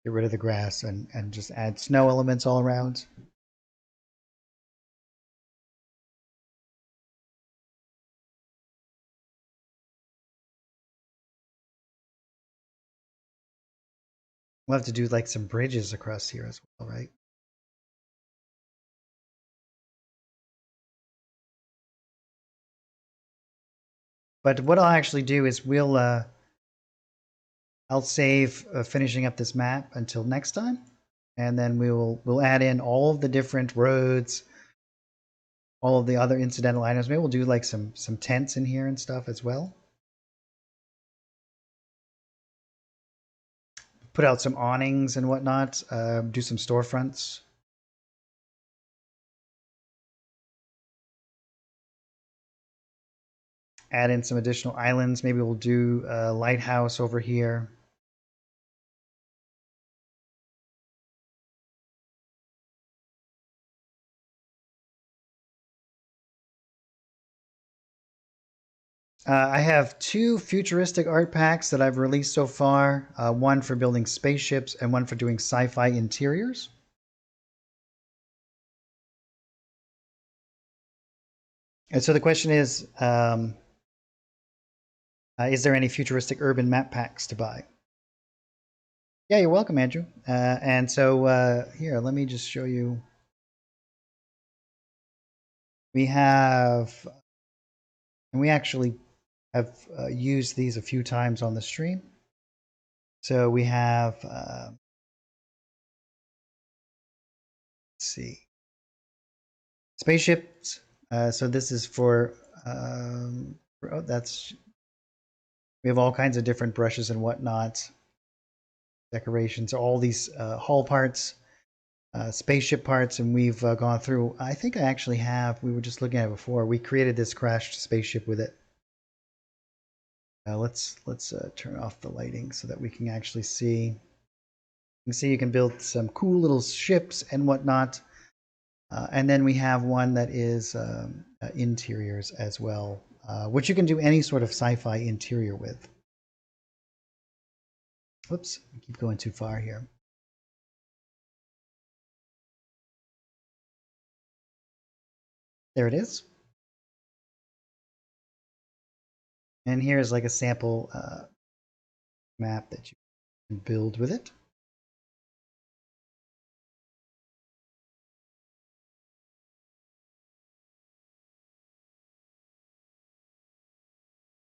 rid of the grass and just add snow elements all around. We'll have to do like some bridges across here as well, right? But what I'll actually do is I'll save finishing up this map until next time, and then we'll add in all of the different roads, all of the other incidental items. Maybe we'll do like some tents in here and stuff as well. Put out some awnings and whatnot. Do some storefronts. Add in some additional islands. Maybe we'll do a lighthouse over here. I have two futuristic art packs that I've released so far. One for building spaceships and one for doing sci-fi interiors. And so the question is there any futuristic urban map packs to buy? Yeah, you're welcome, Andrew. And so here, let me just show you. We have, and we actually have used these a few times on the stream. So we have, let's see, spaceships. So this is for, oh, we have all kinds of different brushes and whatnot, decorations, all these hull parts, spaceship parts, and we've gone through. I think I actually have. We were just looking at it before. We created this crashed spaceship with it. Let's turn off the lighting so that we can actually see. You can see you can build some cool little ships and whatnot. And then we have one that is interiors as well, which you can do any sort of sci-fi interior with. Whoops, I keep going too far here. There it is. And here's like a sample map that you can build with it.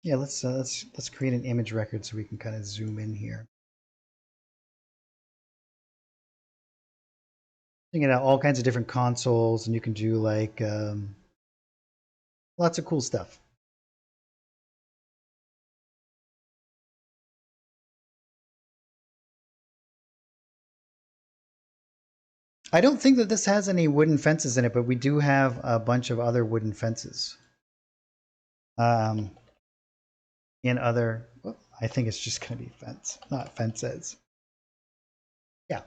Yeah, let's create an image record so we can kind of zoom in here. You can get all kinds of different consoles, and you can do like lots of cool stuff. I don't think that this has any wooden fences in it, but we do have a bunch of other wooden fences. Um, in other, I think it's just going to be fence, not fences. Yeah.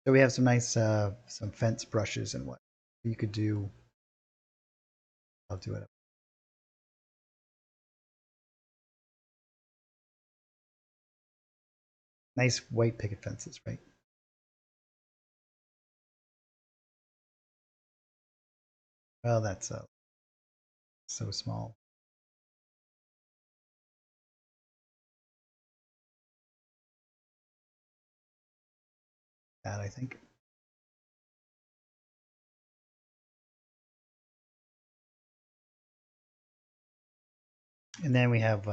So we have some nice, some fence brushes and what you could do. I'll do it. Nice white picket fences, right? Well, that's so small. That I think. And then we have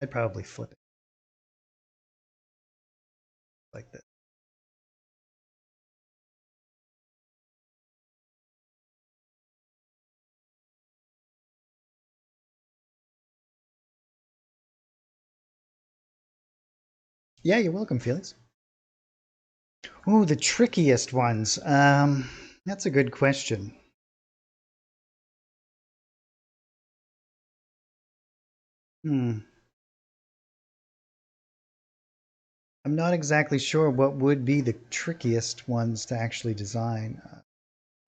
I'd probably flip it like this. Yeah, you're welcome, Felix. Oh, the trickiest ones. That's a good question. Hmm. I'm not exactly sure what would be the trickiest ones to actually design.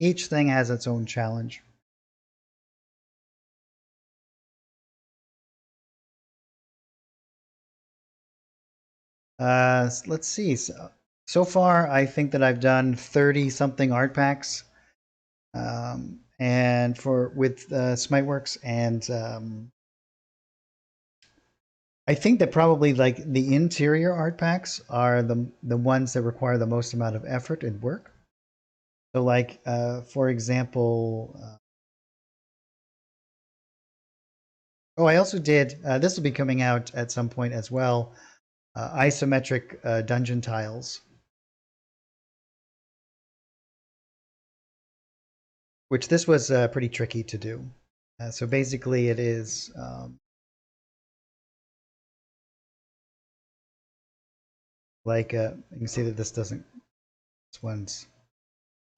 Each thing has its own challenge. Let's see. So far, I think that I've done 30 something art packs, and for with Smiteworks, and I think that probably like the interior art packs are the ones that require the most amount of effort and work. So, like for example, oh, I also did. This will be coming out at some point as well. Isometric dungeon tiles, which this was pretty tricky to do. So basically, it is like you can see that this doesn't. This one's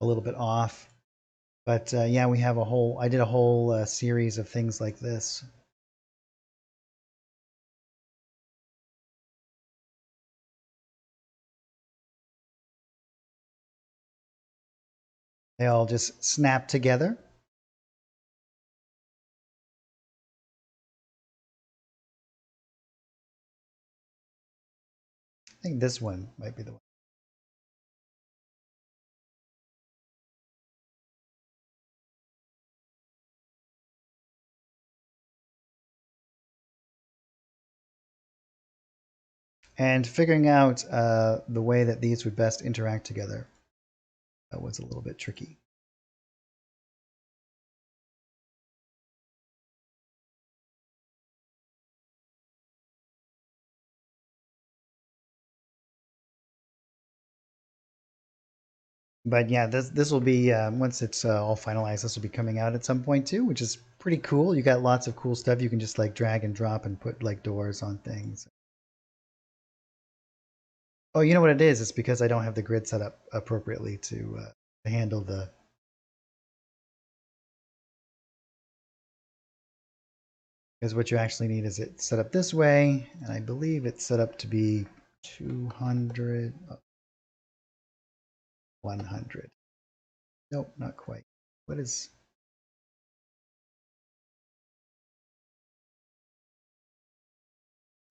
a little bit off, but yeah, we have a whole. I did a whole series of things like this. They all just snap together. I think this one might be the one. And figuring out the way that these would best interact together was a little bit tricky. But yeah, this will be once it's all finalized. This will be coming out at some point too, which is pretty cool. You got lots of cool stuff. You can just like drag and drop and put like doors on things. Oh, you know what it is? It's because I don't have the grid set up appropriately to handle the. Because what you actually need is it set up this way, and I believe it's set up to be 200, 100. Nope, not quite. What is?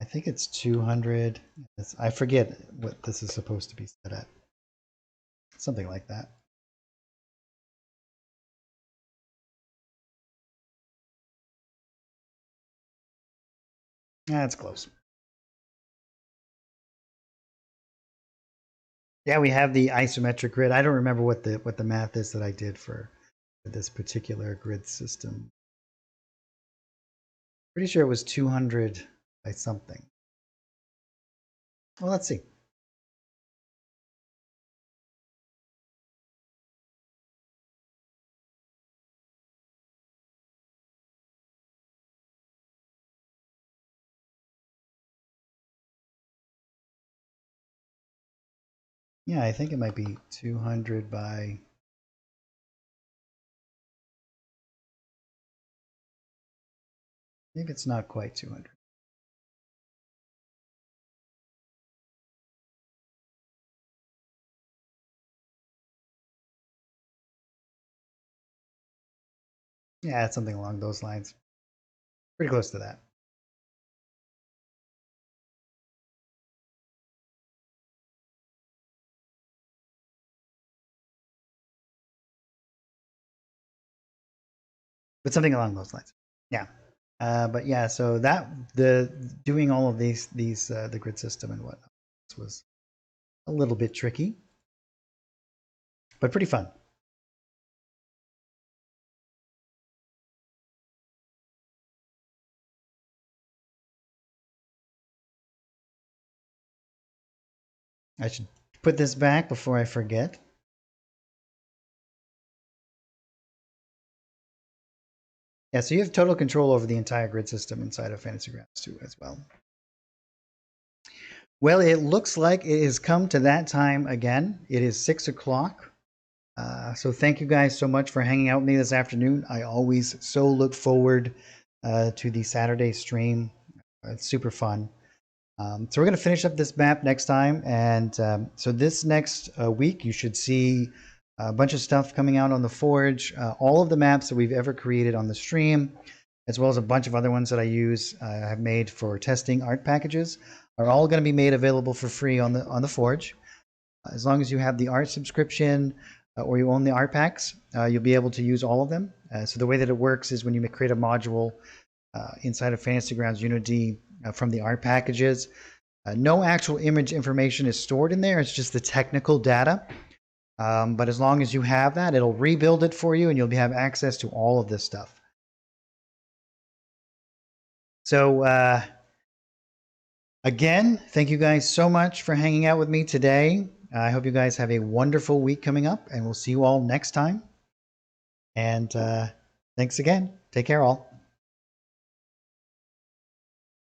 I think it's 200. I forget what this is supposed to be set at. Something like that. That's close. Yeah, we have the isometric grid. I don't remember what the math is that I did for this particular grid system. Pretty sure it was 200 by something. Well, let's see. Yeah, I think it might be 200 by... Maybe it's not quite 200. Yeah, it's something along those lines. Pretty close to that. But something along those lines. Yeah. But yeah, so that the doing all of these the grid system and whatnot was a little bit tricky, but pretty fun. I should put this back before I forget. Yeah, so you have total control over the entire grid system inside of Fantasy Grounds 2 as well. Well, it looks like it has come to that time again. It is 6 o'clock. So thank you guys so much for hanging out with me this afternoon. I always so look forward to the Saturday stream. It's super fun. So we're going to finish up this map next time. And so this next week, you should see a bunch of stuff coming out on the Forge. All of the maps that we've ever created on the stream, as well as a bunch of other ones that I use, have made for testing art packages, are all going to be made available for free on the Forge. As long as you have the art subscription or you own the art packs, you'll be able to use all of them. So the way that it works is when you create a module inside of Fantasy Grounds Unity from the art packages, no actual image information is stored in there. It's just the technical data. But as long as you have that, it'll rebuild it for you and you'll have access to all of this stuff. So again, thank you guys so much for hanging out with me today. I hope you guys have a wonderful week coming up, and we'll see you all next time. And thanks again. Take care, all.